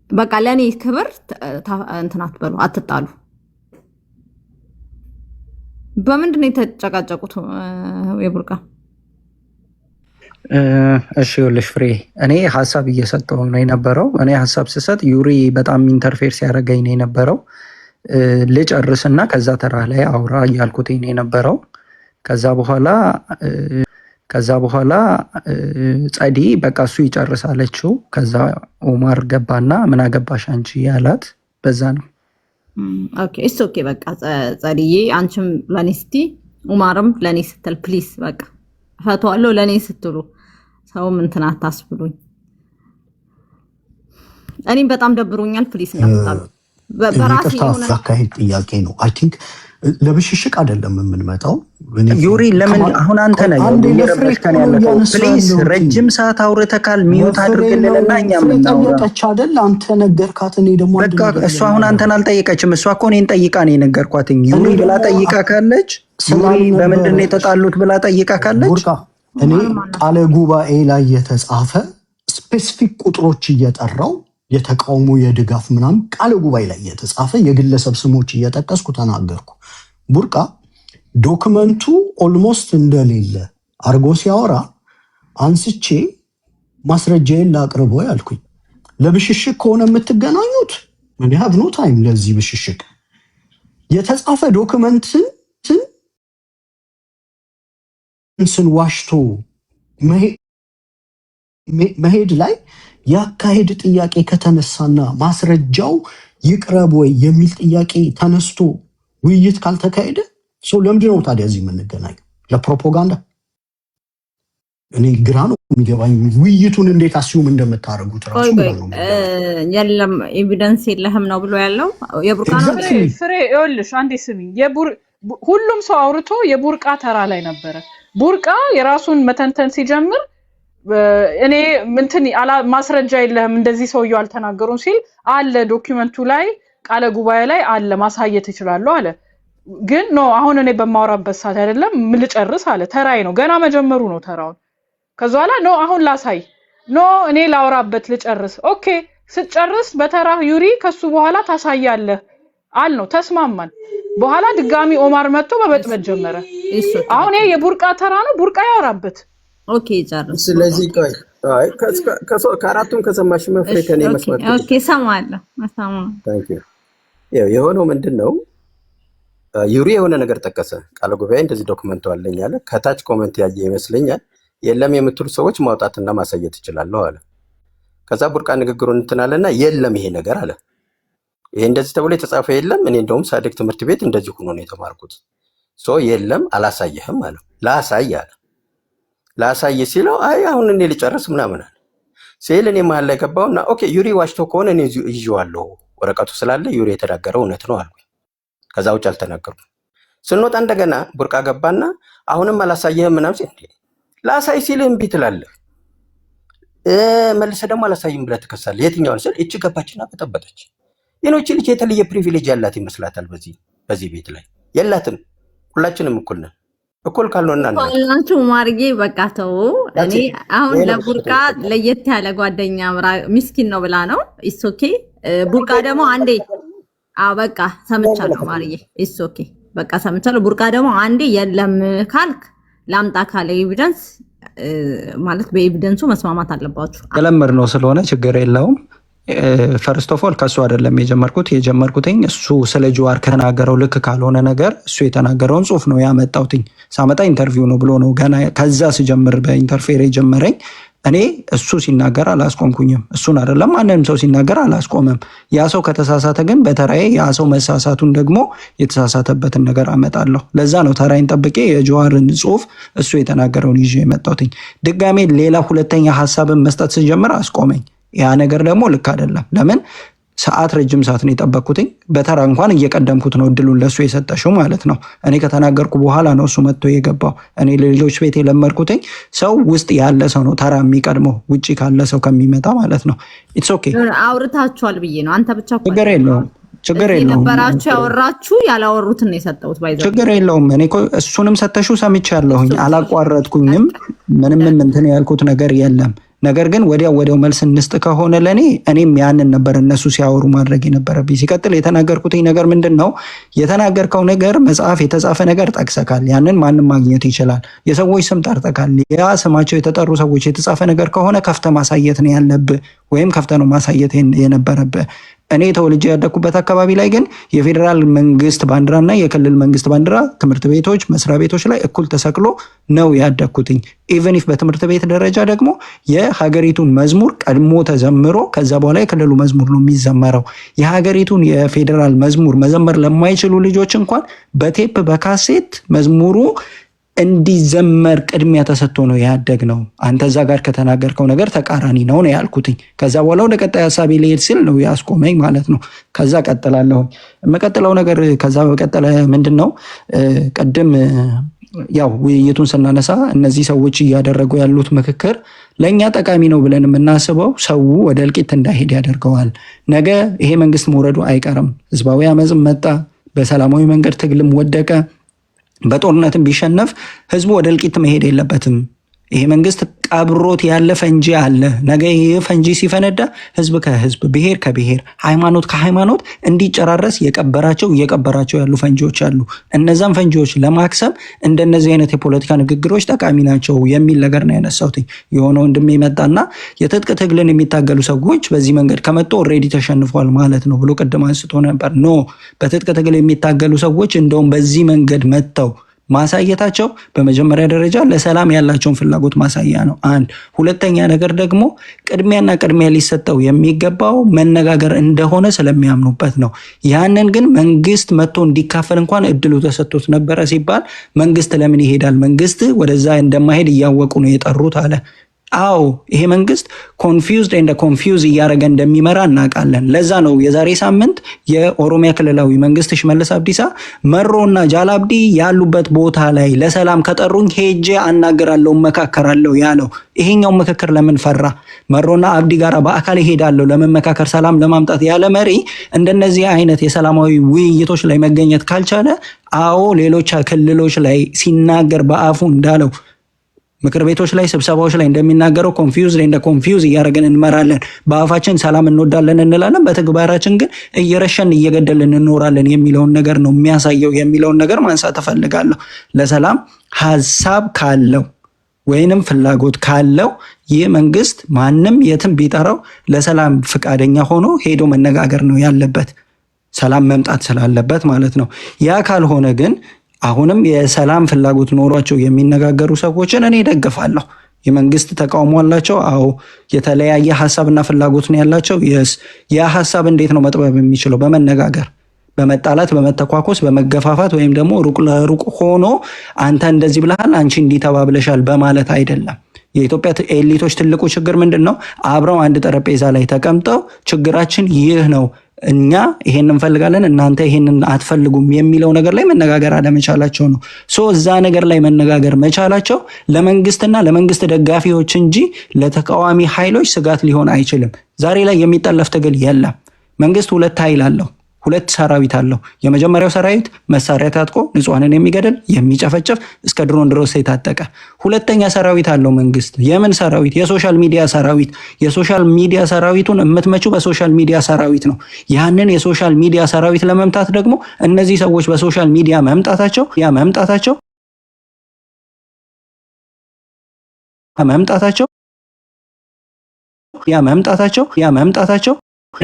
በቃ ለኔ ክብር እንትን አትበሉ፣ አትጣሉ። በምንድን ነው የተጨቃጨቁት? የቡርቃ እሺ ይኸውልሽ ፍሬ፣ እኔ ሀሳብ እየሰጠሁ ነው የነበረው። እኔ ሀሳብ ስሰጥ ዩሪ በጣም ኢንተርፌር ሲያደርገኝ ነው የነበረው። ልጨርስና ከዛ ተራ ላይ አውራ እያልኩት ነው የነበረው። ከዛ በኋላ ጸዲ በቃ እሱ ይጨርሳለችው። ከዛ ኦማር ገባና ምን አገባሽ አንቺ ያላት በዛ ነው። ኦኬ እሱ ኦኬ በቃ ጸዲዬ አንቺም ለኔ ስቲ ኡማርም ለኔ ስትል ፕሊስ በቃ ፈቷለሁ። ለኔ ስትሉ ሰውም እንትን አታስብሉኝ። እኔም በጣም ደብሮኛል። ፕሊስ እንዳትጣሉ። በራሴ የሆነ አካሄድ ጥያቄ ነው። አይ ቲንክ ለብሽሽቅ አይደለም የምንመጣው። ዩሪ ለምን አሁን አንተ ነህ እየረበሽከን ያለው? ፕሊዝ ረጅም ሰዓት አውርተካል። ሚዩት አድርግልንና እኛ ጠየቀች አይደል? አንተ ነገርካት። እኔ ደግሞ በቃ እሷ አሁን አንተን አልጠየቀችም። እሷ እኮ እኔን ጠይቃ ነው የነገርኳት። ዩሪ ብላ ጠይቃ ካለች ዩሪ በምንድን ነው የተጣሉት ብላ ጠይቃ ካለች እኔ ቃለ ጉባኤ ላይ የተጻፈ ስፔሲፊክ ቁጥሮች እየጠራው የተቃውሞ የድጋፍ ምናምን ቃለ ጉባኤ ላይ የተጻፈ የግለሰብ ስሞች እየጠቀስኩ ተናገርኩ። ቡርቃ ዶክመንቱ ኦልሞስት እንደሌለ አርጎ ሲያወራ አንስቼ ማስረጃዬን ላቅርቦ ያልኩኝ። ለብሽሽቅ ከሆነ የምትገናኙት ምን ያህል ኖ ታይም ለዚህ ብሽሽቅ የተጻፈ ዶክመንትን ዋሽቶ መሄድ ላይ ያካሄድ ጥያቄ ከተነሳና ማስረጃው ይቅረብ ወይ የሚል ጥያቄ ተነስቶ ውይይት ካልተካሄደ ሰው ለምንድን ነው ታዲያ እዚህ የምንገናኘው? ለፕሮፓጋንዳ? እኔ ግራ ነው የሚገባኝ። ውይይቱን እንዴት አስዩም እንደምታደርጉት ራሱ የለም ኤቪደንስ የለህም ነው ብሎ ያለው የቡርቃ ፍሬ ይኸውልሽ፣ አንዴ ስሚኝ። ሁሉም ሰው አውርቶ የቡርቃ ተራ ላይ ነበረ። ቡርቃ የራሱን መተንተን ሲጀምር እኔ እንትን ማስረጃ የለህም እንደዚህ ሰውየው አልተናገሩም ሲል አለ ዶክመንቱ ላይ ቃለ ጉባኤ ላይ አለ ማሳየት ይችላል አለ። ግን ኖ አሁን እኔ በማወራበት ሰዓት አይደለም ምን ልጨርስ አለ። ተራይ ነው ገና መጀመሩ ነው ተራውን። ከዛ በኋላ ኖ አሁን ላሳይ፣ ኖ እኔ ላወራበት ልጨርስ። ኦኬ ስጨርስ በተራ ዩሪ ከሱ በኋላ ታሳያለህ አል ነው ተስማማን። በኋላ ድጋሚ ኦማር መጥቶ በበጥበጥ ጀመረ። አሁን ይሄ የቡርቃ ተራ ነው፣ ቡርቃ ያወራበት። ኦኬ ጨርስ። ስለዚህ ቆይ ከአራቱም ከሰማሽ መፍሬ ከኔ መስማት ኦኬ ሰማለሁ። ታንክ ዩ። የሆነው ምንድነው ዩሪ የሆነ ነገር ጠቀሰ። ቃለ ጉባኤ እንደዚህ ዶክመንቱ አለኝ አለ። ከታች ኮሜንት ያየ ይመስለኛል የለም የምትሉ ሰዎች ማውጣትና ማሳየት ይችላል አለ። ከዛ ቡርቃ ንግግሩን እንትናለና የለም ይሄ ነገር አለ። ይሄ እንደዚህ ተብሎ የተጻፈ የለም። እኔ እንደውም ሳድቅ ትምህርት ቤት እንደዚህ ሆኖ ነው የተማርኩት። የለም አላሳየህም አለ። ላሳይ አለ። ላሳይ ሲለው አይ አሁን እኔ ልጨርስ ምናምን አለ ሲል እኔ መሀል ላይ ገባውና ኦኬ ዩሪ ዋሽቶ ከሆነ እኔ ይዤዋለሁ ወረቀቱ ስላለ ዩሪ የተናገረው እውነት ነው አልኩኝ። ከዛ ውጭ አልተናገርኩም። ስንወጣ እንደገና ቡርቃ ገባና አሁንም አላሳየህም ምናምን ሲል ላሳይ ሲልህ እምቢ ትላለህ፣ መልሰህ ደግሞ አላሳይም ብለህ ትከሳለህ። የትኛውን ስል እቺ ገባችና በጠበጠች። ይህቺ ልጅ የተለየ ፕሪቪሌጅ ያላት ይመስላታል። በዚህ ቤት ላይ የላትም። ሁላችንም እኩል ነን። እኩል ካልሆነና እናንተ ማርጌ በቃ ተው። እኔ አሁን ለቡርቃ ለየት ያለ ጓደኛ ምስኪን ነው ብላ ነው። ኢትስ ኦኬ። ቡርቃ ደግሞ አንዴ በቃ ሰምቻለሁ ማርጌ። ኢትስ ኦኬ በቃ ሰምቻለሁ። ቡርቃ ደግሞ አንዴ የለም ካልክ ላምጣ ካለ ኤቪደንስ ማለት በኤቪደንሱ መስማማት አለባችሁ። የለመድነው ስለሆነ ችግር የለውም። ፈርስት ኦፍ ኦል ከሱ አይደለም የጀመርኩትኝ እሱ ስለ ጀዋር ከተናገረው ልክ ካልሆነ ነገር እሱ የተናገረውን ጽሁፍ ነው ያመጣውትኝ። ሳመጣ ኢንተርቪው ነው ብሎ ነው ገና ከዛ ስጀምር በኢንተርፌር የጀመረኝ። እኔ እሱ ሲናገር አላስቆምኩኝም። እሱን አይደለም ማንንም ሰው ሲናገር አላስቆምም። ያ ሰው ከተሳሳተ ግን በተራዬ ያ ሰው መሳሳቱን ደግሞ የተሳሳተበትን ነገር አመጣለሁ። ለዛ ነው ተራዬን ጠብቄ የጀዋርን ጽሁፍ እሱ የተናገረውን ይዤ የመጣሁትኝ። ድጋሜ ሌላ ሁለተኛ ሀሳብን መስጠት ስጀምር አስቆመኝ። ያ ነገር ደግሞ ልክ አይደለም። ለምን ረጅም ሰዓት ነው የጠበቅኩትኝ። በተራ እንኳን እየቀደምኩት ነው እድሉን ለሱ የሰጠሽው ማለት ነው። እኔ ከተናገርኩ በኋላ ነው እሱ መጥቶ የገባው። እኔ ለሌሎች ቤት የለመድኩትኝ ሰው ውስጥ ያለ ሰው ነው ተራ የሚቀድመው ውጪ ካለ ሰው ከሚመጣ ማለት ነው። ኢትስ ኦኬ አውርታችኋል ብዬ ነው። አንተ ብቻ ችግር የለውም ነበራችሁ ያወራችሁ ያላወሩትን ነው የሰጠሁት። ችግር የለውም። እኔ እሱንም ሰተሽው ሰምቻለሁኝ፣ አላቋረጥኩኝም። ምንም እንትን ያልኩት ነገር የለም። ነገር ግን ወዲያው መልስ እንስጥ ከሆነ ለኔ እኔም ያንን ነበር እነሱ ሲያወሩ ማድረግ የነበረብኝ። ሲቀጥል የተናገርኩትኝ ነገር ምንድን ነው? የተናገርከው ነገር መጽሐፍ የተጻፈ ነገር ጠቅሰካል። ያንን ማንም ማግኘት ይችላል። የሰዎች ስም ጠርጠካል። ያ ስማቸው የተጠሩ ሰዎች የተጻፈ ነገር ከሆነ ከፍተ ማሳየት ነው ያለብህ፣ ወይም ከፍተ ነው ማሳየት የነበረብህ። እኔ ተወልጄ ያደኩበት አካባቢ ላይ ግን የፌዴራል መንግስት ባንዲራና የክልል መንግስት ባንዲራ ትምህርት ቤቶች፣ መስሪያ ቤቶች ላይ እኩል ተሰቅሎ ነው ያደኩትኝ። ኢቨን ኢፍ በትምህርት ቤት ደረጃ ደግሞ የሀገሪቱን መዝሙር ቀድሞ ተዘምሮ ከዛ በኋላ የክልሉ መዝሙር ነው የሚዘመረው። የሀገሪቱን የፌዴራል መዝሙር መዘመር ለማይችሉ ልጆች እንኳን በቴፕ በካሴት መዝሙሩ እንዲዘመር ቅድሚያ ተሰጥቶ ነው ያደግነው። አንተ እዛ ጋር ከተናገርከው ነገር ተቃራኒ ነው ያልኩትኝ። ከዛ በኋላ ወደ ቀጣይ ሀሳቤ ልሄድ ስል ነው ያስቆመኝ ማለት ነው። ከዛ ቀጥላለሁ። የምቀጥለው ነገር ከዛ በቀጠለ ምንድን ነው ቅድም ያው ውይይቱን ስናነሳ እነዚህ ሰዎች እያደረጉ ያሉት ምክክር ለእኛ ጠቃሚ ነው ብለን የምናስበው ሰው ወደ እልቂት እንዳይሄድ ያደርገዋል። ነገ ይሄ መንግስት መውረዱ አይቀርም። ህዝባዊ አመፅም መጣ፣ በሰላማዊ መንገድ ትግልም ወደቀ፣ በጦርነትም ቢሸነፍ ህዝቡ ወደ እልቂት መሄድ የለበትም። ይሄ መንግስት ቀብሮት ያለ ፈንጂ አለ። ነገ ይሄ ፈንጂ ሲፈነዳ ህዝብ ከህዝብ፣ ብሔር ከብሔር፣ ሃይማኖት ከሃይማኖት እንዲጨራረስ እየቀበራቸው ያሉ ፈንጂዎች አሉ። እነዛን ፈንጂዎች ለማክሰም እንደነዚህ አይነት የፖለቲካ ንግግሮች ጠቃሚ ናቸው የሚል ነገር ነው ያነሳሁት። የሆነ ወንድም ይመጣና የትጥቅ ትግልን የሚታገሉ ሰዎች በዚህ መንገድ ከመጡ ኦልሬዲ ተሸንፏል ማለት ነው ብሎ ቅድም አንስቶ ነበር። ኖ፣ በትጥቅ ትግል የሚታገሉ ሰዎች እንደውም በዚህ መንገድ መጥተው ማሳየታቸው በመጀመሪያ ደረጃ ለሰላም ያላቸውን ፍላጎት ማሳያ ነው። አንድ ሁለተኛ ነገር ደግሞ ቅድሚያ ሊሰጠው የሚገባው መነጋገር እንደሆነ ስለሚያምኑበት ነው። ያንን ግን መንግስት መጥቶ እንዲካፈል እንኳን እድሉ ተሰጥቶት ነበረ ሲባል መንግስት ለምን ይሄዳል? መንግስት ወደዛ እንደማይሄድ እያወቁ ነው የጠሩት አለ። አዎ ይሄ መንግስት ኮንፊውዝ እያደረገ እንደሚመራ እናውቃለን። ለዛ ነው የዛሬ ሳምንት የኦሮሚያ ክልላዊ መንግስት ሽመልስ አብዲሳ መሮና ጃላብዲ ያሉበት ቦታ ላይ ለሰላም ከጠሩኝ ሄጄ አናገራለሁ፣ መካከራለሁ ያለው። ይሄኛው ምክክር ለምን ፈራ? መሮና አብዲ ጋራ በአካል ይሄዳለሁ ለመመካከር ሰላም ለማምጣት ያለ መሪ እንደነዚህ አይነት የሰላማዊ ውይይቶች ላይ መገኘት ካልቻለ፣ አዎ ሌሎች ክልሎች ላይ ሲናገር በአፉ እንዳለው ምክር ቤቶች ላይ ስብሰባዎች ላይ እንደሚናገረው ኮንፊውዝ እያደረገን እንመራለን። በአፋችን ሰላም እንወዳለን እንላለን፣ በተግባራችን ግን እየረሸን እየገደልን እንኖራለን የሚለውን ነገር ነው የሚያሳየው የሚለውን ነገር ማንሳት እፈልጋለሁ። ለሰላም ሀሳብ ካለው ወይንም ፍላጎት ካለው ይህ መንግስት ማንም የትም ቢጠራው ለሰላም ፍቃደኛ ሆኖ ሄዶ መነጋገር ነው ያለበት፣ ሰላም መምጣት ስላለበት ማለት ነው። ያ ካልሆነ ግን አሁንም የሰላም ፍላጎት ኖሯቸው የሚነጋገሩ ሰዎችን እኔ ደግፋለሁ። የመንግስት ተቃውሞ አላቸው። አዎ የተለያየ ሀሳብና ፍላጎት ነው ያላቸው። ያ ሀሳብ እንዴት ነው መጥበብ የሚችለው? በመነጋገር፣ በመጣላት፣ በመተኳኮስ፣ በመገፋፋት ወይም ደግሞ ሩቅ ለሩቅ ሆኖ አንተ እንደዚህ ብለሃል፣ አንቺ እንዲህ ተባብለሻል በማለት አይደለም። የኢትዮጵያ ኤሊቶች ትልቁ ችግር ምንድን ነው? አብረው አንድ ጠረጴዛ ላይ ተቀምጠው ችግራችን ይህ ነው፣ እኛ ይሄን እንፈልጋለን፣ እናንተ ይሄንን አትፈልጉም የሚለው ነገር ላይ መነጋገር አለመቻላቸው ነው። እዛ ነገር ላይ መነጋገር መቻላቸው ለመንግስትና ለመንግስት ደጋፊዎች እንጂ ለተቃዋሚ ኃይሎች ስጋት ሊሆን አይችልም። ዛሬ ላይ የሚጠለፍ ትግል የለም። መንግስት ሁለት ኃይል አለው፣ ሁለት ሰራዊት አለው። የመጀመሪያው ሰራዊት መሳሪያ ታጥቆ ንጹሃንን የሚገድል የሚጨፈጨፍ እስከ ድሮን ድረስ የታጠቀ። ሁለተኛ ሰራዊት አለው መንግስት። የምን ሰራዊት? የሶሻል ሚዲያ ሰራዊት። የሶሻል ሚዲያ ሰራዊቱን የምትመቹ በሶሻል ሚዲያ ሰራዊት ነው። ያንን የሶሻል ሚዲያ ሰራዊት ለመምታት ደግሞ እነዚህ ሰዎች በሶሻል ሚዲያ መምጣታቸው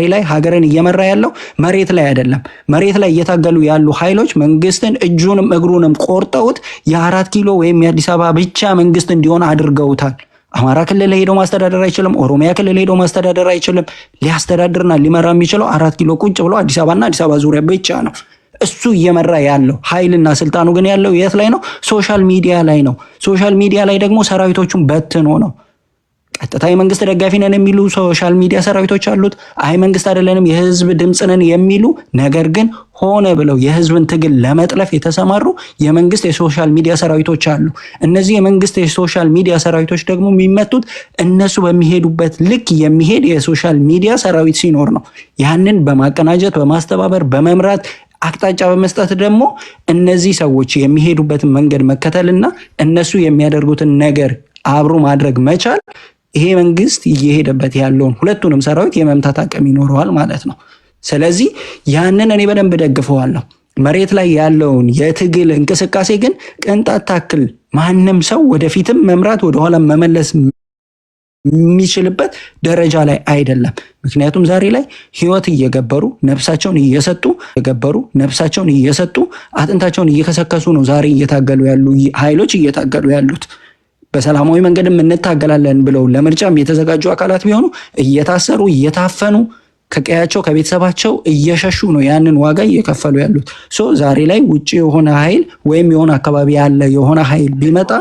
ላይ ሀገርን እየመራ ያለው መሬት ላይ አይደለም። መሬት ላይ እየታገሉ ያሉ ኃይሎች መንግስትን እጁንም እግሩንም ቆርጠውት የ4 ኪሎ ወይም የአዲስ አበባ ብቻ መንግስት እንዲሆን አድርገውታል። አማራ ክልል ሄዶ ማስተዳደር አይችልም። ኦሮሚያ ክልል ሄዶ ማስተዳደር አይችልም። ሊያስተዳድርና ሊመራ የሚችለው 4 ኪሎ ቁጭ ብሎ አዲስ አበባና አዲስ አበባ ዙሪያ ብቻ ነው። እሱ እየመራ ያለው ኃይልና ስልጣኑ ግን ያለው የት ላይ ነው? ሶሻል ሚዲያ ላይ ነው። ሶሻል ሚዲያ ላይ ደግሞ ሰራዊቶቹን በትኖ ነው። ቀጥታ የመንግስት ደጋፊ ነን የሚሉ ሶሻል ሚዲያ ሰራዊቶች አሉት። አይ መንግስት አይደለንም የህዝብ ድምፅ ነን የሚሉ ነገር ግን ሆነ ብለው የህዝብን ትግል ለመጥለፍ የተሰማሩ የመንግስት የሶሻል ሚዲያ ሰራዊቶች አሉ። እነዚህ የመንግስት የሶሻል ሚዲያ ሰራዊቶች ደግሞ የሚመቱት እነሱ በሚሄዱበት ልክ የሚሄድ የሶሻል ሚዲያ ሰራዊት ሲኖር ነው። ያንን በማቀናጀት በማስተባበር በመምራት አቅጣጫ በመስጠት ደግሞ እነዚህ ሰዎች የሚሄዱበትን መንገድ መከተልና እነሱ የሚያደርጉትን ነገር አብሮ ማድረግ መቻል ይሄ መንግስት እየሄደበት ያለውን ሁለቱንም ሰራዊት የመምታት አቅም ይኖረዋል ማለት ነው። ስለዚህ ያንን እኔ በደንብ ደግፈዋለሁ። መሬት ላይ ያለውን የትግል እንቅስቃሴ ግን ቅንጣት ታክል ማንም ሰው ወደፊትም መምራት ወደኋላ መመለስ የሚችልበት ደረጃ ላይ አይደለም። ምክንያቱም ዛሬ ላይ ህይወት እየገበሩ ነፍሳቸውን እየሰጡ አጥንታቸውን እየከሰከሱ ነው ዛሬ እየታገሉ ያሉ ኃይሎች እየታገሉ ያሉት። በሰላማዊ መንገድም እንታገላለን ብለው ለምርጫም የተዘጋጁ አካላት ቢሆኑ እየታሰሩ እየታፈኑ ከቀያቸው ከቤተሰባቸው እየሸሹ ነው ያንን ዋጋ እየከፈሉ ያሉት። ሶ ዛሬ ላይ ውጪ የሆነ ኃይል ወይም የሆነ አካባቢ ያለ የሆነ ኃይል ቢመጣ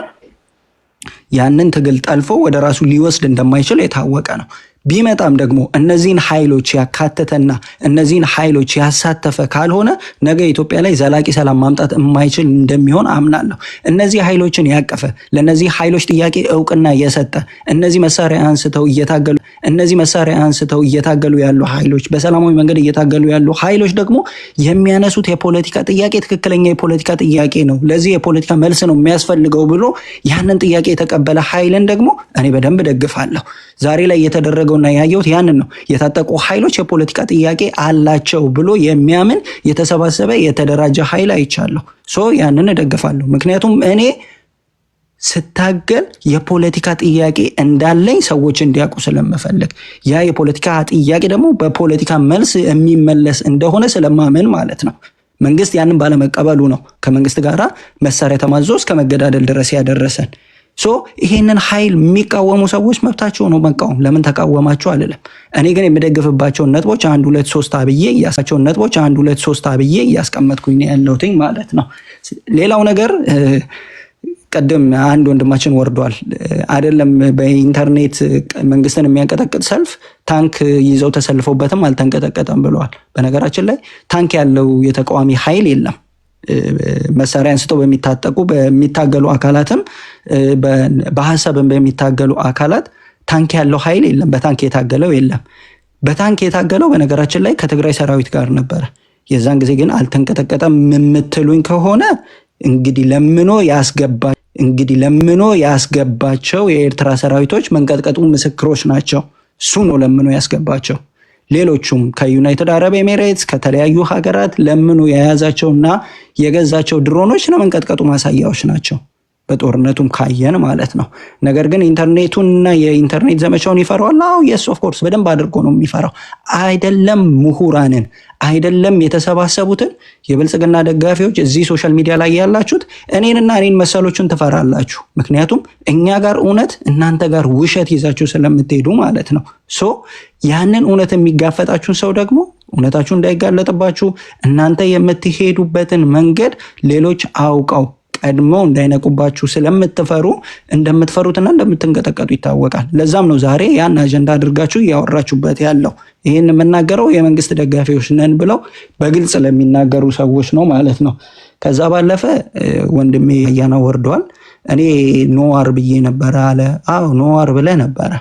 ያንን ትግል ጠልፎ ወደ ራሱ ሊወስድ እንደማይችል የታወቀ ነው። ቢመጣም ደግሞ እነዚህን ኃይሎች ያካተተና እነዚህን ኃይሎች ያሳተፈ ካልሆነ ነገ ኢትዮጵያ ላይ ዘላቂ ሰላም ማምጣት የማይችል እንደሚሆን አምናለሁ። እነዚህ ኃይሎችን ያቀፈ ለነዚህ ኃይሎች ጥያቄ እውቅና የሰጠ እነዚህ መሳሪያ አንስተው እየታገሉ ያሉ ኃይሎች በሰላማዊ መንገድ እየታገሉ ያሉ ኃይሎች ደግሞ የሚያነሱት የፖለቲካ ጥያቄ ትክክለኛ የፖለቲካ ጥያቄ ነው፣ ለዚህ የፖለቲካ መልስ ነው የሚያስፈልገው ብሎ ያንን ጥያቄ የተቀበለ ኃይልን ደግሞ እኔ በደንብ ደግፋለሁ። ዛሬ ላይ የተደረገውና ያየሁት ያንን ነው። የታጠቁ ኃይሎች የፖለቲካ ጥያቄ አላቸው ብሎ የሚያምን የተሰባሰበ የተደራጀ ኃይል አይቻለሁ። ያንን እደግፋለሁ። ምክንያቱም እኔ ስታገል የፖለቲካ ጥያቄ እንዳለኝ ሰዎች እንዲያውቁ ስለምፈልግ ያ የፖለቲካ ጥያቄ ደግሞ በፖለቲካ መልስ የሚመለስ እንደሆነ ስለማመን ማለት ነው። መንግስት ያንን ባለመቀበሉ ነው ከመንግስት ጋር መሳሪያ ተማዞ እስከ መገዳደል ድረስ ያደረሰን። ይሄንን ኃይል የሚቃወሙ ሰዎች መብታቸው ነው መቃወም። ለምን ተቃወማቸው አልልም። እኔ ግን የምደግፍባቸውን ነጥቦች 1 2 3 አብዬ እያስቀመጥኩኝ ያለሁት ማለት ነው። ሌላው ነገር ቀደም አንድ ወንድማችን ወርዷል አይደለም፣ በኢንተርኔት መንግስትን የሚያንቀጠቅጥ ሰልፍ ታንክ ይዘው ተሰልፈውበትም አልተንቀጠቀጠም ብለዋል። በነገራችን ላይ ታንክ ያለው የተቃዋሚ ኃይል የለም። መሳሪያ አንስተው በሚታገሉ አካላትም በሐሳብም በሚታገሉ አካላት ታንክ ያለው ኃይል የለም። በታንክ የታገለው የለም። በታንክ የታገለው በነገራችን ላይ ከትግራይ ሰራዊት ጋር ነበረ። የዛን ጊዜ ግን አልተንቀጠቀጠም የምትሉኝ ከሆነ እንግዲህ ለምኖ ያስገባቸው የኤርትራ ሰራዊቶች መንቀጥቀጡ ምስክሮች ናቸው። እሱ ነው ለምኖ ያስገባቸው። ሌሎቹም ከዩናይትድ አረብ ኤሚሬትስ ከተለያዩ ሀገራት ለምኑ የያዛቸውና የገዛቸው ድሮኖች ለመንቀጥቀጡ ማሳያዎች ናቸው። በጦርነቱም ካየን ማለት ነው። ነገር ግን ኢንተርኔቱንና የኢንተርኔት ዘመቻውን ይፈራዋል። የስ ኦፍ ኮርስ በደንብ አድርጎ ነው የሚፈራው። አይደለም ምሁራንን አይደለም የተሰባሰቡትን የብልጽግና ደጋፊዎች እዚህ ሶሻል ሚዲያ ላይ ያላችሁት እኔን መሰሎችን ትፈራላችሁ። ምክንያቱም እኛ ጋር እውነት እናንተ ጋር ውሸት ይዛችሁ ስለምትሄዱ ማለት ነው። ያንን እውነት የሚጋፈጣችሁን ሰው ደግሞ እውነታችሁ እንዳይጋለጥባችሁ እናንተ የምትሄዱበትን መንገድ ሌሎች አውቀው ቀድመው እንዳይነቁባችሁ ስለምትፈሩ እንደምትፈሩትና እንደምትንቀጠቀጡ ይታወቃል። ለዛም ነው ዛሬ ያን አጀንዳ አድርጋችሁ እያወራችሁበት ያለው። ይህን የምናገረው የመንግስት ደጋፊዎች ነን ብለው በግልጽ ለሚናገሩ ሰዎች ነው ማለት ነው። ከዛ ባለፈ ወንድሜ አያና ወርዷል። እኔ ኖዋር ብዬ ነበረ አለ። ኖዋር ብለህ ነበረ።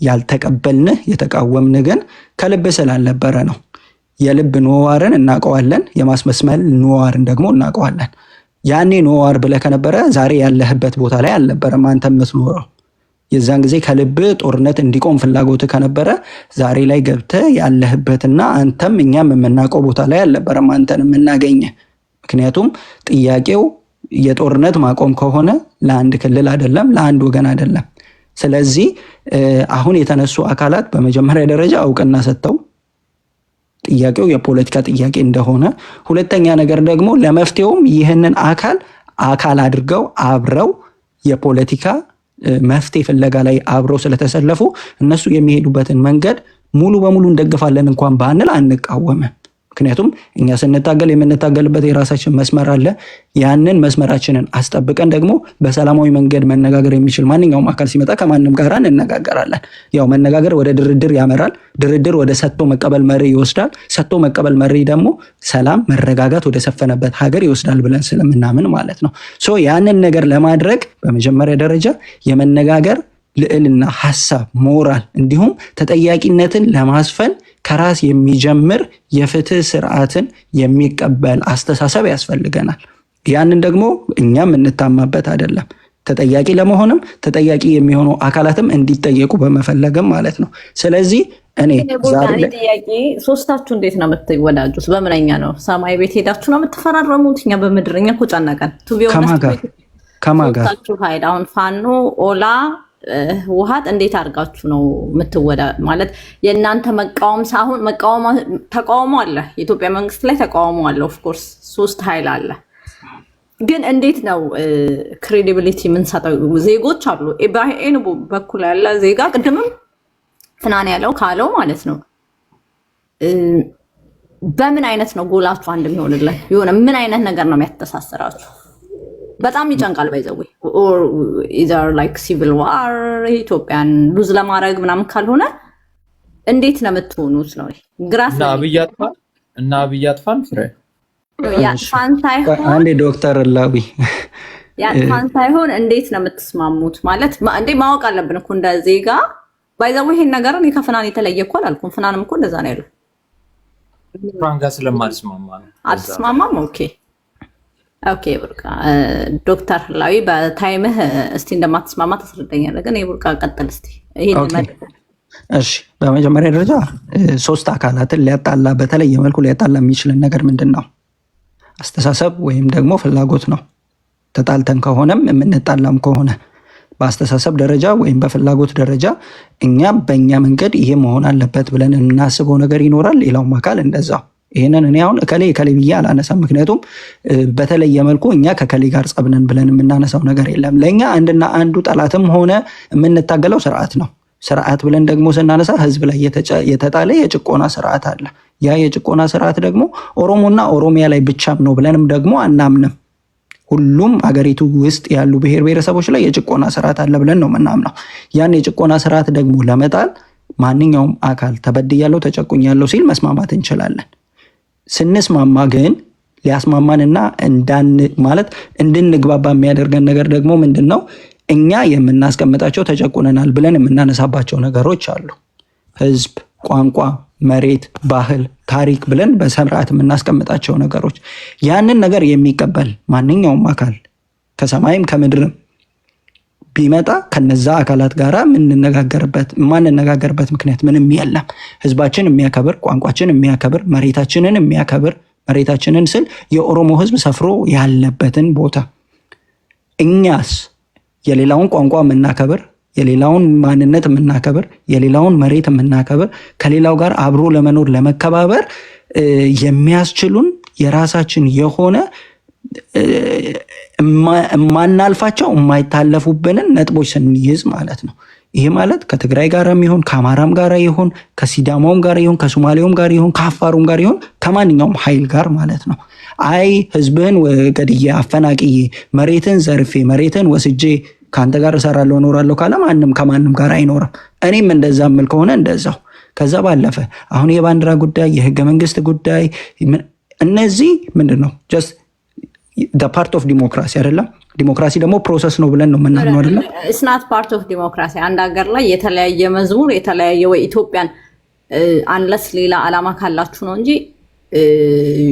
ያልተቀበልንህ የተቃወምንህ ግን ከልብ ስላልነበረ ነው። የልብ ኖዋርን እናውቀዋለን፣ የማስመስመል ኖዋርን ደግሞ እናውቀዋለን። ያኔ ኖዋር ብለህ ከነበረ ዛሬ ያለህበት ቦታ ላይ አልነበረም አንተ የምትኖረው። የዛን ጊዜ ከልብ ጦርነት እንዲቆም ፍላጎት ከነበረ ዛሬ ላይ ገብተህ ያለህበትና አንተም እኛም የምናውቀው ቦታ ላይ አልነበረም አንተን የምናገኘ። ምክንያቱም ጥያቄው የጦርነት ማቆም ከሆነ ለአንድ ክልል አይደለም፣ ለአንድ ወገን አይደለም። ስለዚህ አሁን የተነሱ አካላት በመጀመሪያ ደረጃ እውቅና ሰጥተው ጥያቄው የፖለቲካ ጥያቄ እንደሆነ፣ ሁለተኛ ነገር ደግሞ ለመፍትሄውም ይህንን አካል አድርገው አብረው የፖለቲካ መፍትሄ ፍለጋ ላይ አብረው ስለተሰለፉ እነሱ የሚሄዱበትን መንገድ ሙሉ በሙሉ እንደግፋለን እንኳን ባንል አንቃወምም። ምክንያቱም እኛ ስንታገል የምንታገልበት የራሳችን መስመር አለ። ያንን መስመራችንን አስጠብቀን ደግሞ በሰላማዊ መንገድ መነጋገር የሚችል ማንኛውም አካል ሲመጣ ከማንም ጋር እንነጋገራለን። ያው መነጋገር ወደ ድርድር ያመራል። ድርድር ወደ ሰጥቶ መቀበል መሪ ይወስዳል። ሰጥቶ መቀበል መሪ ደግሞ ሰላም፣ መረጋጋት ወደ ሰፈነበት ሀገር ይወስዳል ብለን ስለምናምን ማለት ነው። ያንን ነገር ለማድረግ በመጀመሪያ ደረጃ የመነጋገር ልዕልና፣ ሐሳብ፣ ሞራል እንዲሁም ተጠያቂነትን ለማስፈን ከራስ የሚጀምር የፍትህ ስርዓትን የሚቀበል አስተሳሰብ ያስፈልገናል። ያንን ደግሞ እኛም እንታማበት አይደለም። ተጠያቂ ለመሆንም ተጠያቂ የሚሆኑ አካላትም እንዲጠየቁ በመፈለግም ማለት ነው። ስለዚህ እኔ ዛሬ ጥያቄ ሶስታችሁ እንዴት ነው የምትወዳጁት? በምንኛ ነው? ሰማይ ቤት ሄዳችሁ ነው የምትፈራረሙት? እኛ በምድርኛ እኮ ጨነቀን። ከማጋ ኃይል አሁን ፋኖ ኦላ ውሃት እንዴት አድርጋችሁ ነው የምትወዳ? ማለት የእናንተ መቃወም ሳይሆን ተቃውሞ አለ፣ የኢትዮጵያ መንግስት ላይ ተቃውሞ አለ። ኦፍኮርስ 3 ኃይል አለ። ግን እንዴት ነው ክሬዲቢሊቲ የምንሰጠው? ዜጎች አሉ፣ በአይኑ በኩል ያለ ዜጋ ቅድምም ፍናን ያለው ካለው ማለት ነው በምን አይነት ነው ጎላችሁ አንድ የሚሆንልን? የሆነ ምን አይነት ነገር ነው የሚያስተሳስራችሁ? በጣም ይጨንቃል። ባይዘዌ ኦር ኢዘር ላይክ ሲቪል ዋር ኢትዮጵያን ሉዝ ለማድረግ ምናምን ካልሆነ እንዴት ነው የምትሆኑት? ነው ግራስ እና አብይ አጥፋን ፍሬ ያጥፋን ሳይሆን አንዴ ዶክተር ላዊ ያጥፋን ሳይሆን እንዴት ነው የምትስማሙት? ማለት እንዴ ማወቅ አለብን እኮ እንደ ዜጋ። ባይዘዌ ይሄን ነገር እኔ ከፍናን የተለየ እኮ አላልኩም። ፍናንም እኮ እንደዛ ነው ያለው። ፍራንጋ ስለማልስማማ ነው። አትስማማም? ኦኬ ብርቃ ዶክተር ላዊ በታይምህ እስቲ እንደማትስማማ ታስረዳኛለህ። ግን የብርቃ ቀጥል እስቲ ይሄን እሺ። በመጀመሪያ ደረጃ ሶስት አካላትን ሊያጣላ በተለየ መልኩ ሊያጣላ የሚችልን ነገር ምንድን ነው? አስተሳሰብ ወይም ደግሞ ፍላጎት ነው። ተጣልተን ከሆነም የምንጣላም ከሆነ በአስተሳሰብ ደረጃ ወይም በፍላጎት ደረጃ እኛ በእኛ መንገድ ይሄ መሆን አለበት ብለን የምናስበው ነገር ይኖራል። ሌላውም አካል እንደዛው። ይህንን እኔ አሁን እከሌ ብዬ አላነሳም። ምክንያቱም በተለየ መልኩ እኛ ከከሌ ጋር ጸብነን ብለን የምናነሳው ነገር የለም። ለእኛ አንድና አንዱ ጠላትም ሆነ የምንታገለው ስርዓት ነው። ስርዓት ብለን ደግሞ ስናነሳ ህዝብ ላይ የተጣለ የጭቆና ስርዓት አለ። ያ የጭቆና ስርዓት ደግሞ ኦሮሞና ኦሮሚያ ላይ ብቻም ነው ብለንም ደግሞ አናምንም። ሁሉም አገሪቱ ውስጥ ያሉ ብሔር ብሔረሰቦች ላይ የጭቆና ስርዓት አለ ብለን ነው የምናምነው። ያን የጭቆና ስርዓት ደግሞ ለመጣል ማንኛውም አካል ተበድያለሁ ተጨቁኛለሁ ሲል መስማማት እንችላለን። ስንስማማ ግን ሊያስማማንና ማለት እንድንግባባ የሚያደርገን ነገር ደግሞ ምንድን ነው? እኛ የምናስቀምጣቸው ተጨቁነናል ብለን የምናነሳባቸው ነገሮች አሉ። ህዝብ፣ ቋንቋ፣ መሬት፣ ባህል፣ ታሪክ ብለን በስርዓት የምናስቀምጣቸው ነገሮች። ያንን ነገር የሚቀበል ማንኛውም አካል ከሰማይም ከምድርም ቢመጣ ከነዛ አካላት ጋር ማንነጋገርበት ምክንያት ምንም የለም። ህዝባችን የሚያከብር፣ ቋንቋችን የሚያከብር፣ መሬታችንን የሚያከብር፣ መሬታችንን ስል የኦሮሞ ህዝብ ሰፍሮ ያለበትን ቦታ እኛስ የሌላውን ቋንቋ የምናከብር፣ የሌላውን ማንነት የምናከብር፣ የሌላውን መሬት የምናከብር፣ ከሌላው ጋር አብሮ ለመኖር ለመከባበር የሚያስችሉን የራሳችን የሆነ የማናልፋቸው የማይታለፉብንን ነጥቦች ስንይዝ ማለት ነው። ይሄ ማለት ከትግራይ ጋርም ይሁን ከአማራም ጋር ይሁን ከሲዳማውም ጋር ይሁን ከሶማሌውም ጋር ይሁን ከአፋሩም ጋር ይሁን ከማንኛውም ኃይል ጋር ማለት ነው። አይ ህዝብህን ገድዬ አፈናቅዬ መሬትን ዘርፌ መሬትን ወስጄ ከአንተ ጋር እሰራለሁ እኖራለሁ ካለ ማንም ከማንም ጋር አይኖርም። እኔም እንደዛ ምል ከሆነ እንደዛው። ከዛ ባለፈ አሁን የባንዲራ ጉዳይ፣ የህገ መንግስት ጉዳይ እነዚህ ምንድን ነው? ጀስት ፓርት ኦፍ ዲሞክራሲ አይደለም። ዲሞክራሲ ደግሞ ፕሮሰስ ነው ብለን ነው የምናምነው አይደለም። ኢትስ ናት ፓርት ኦፍ ዲሞክራሲ። አንድ ሀገር ላይ የተለያየ መዝሙር የተለያየ ወይ ኢትዮጵያን አንለስ ሌላ አላማ ካላችሁ ነው እንጂ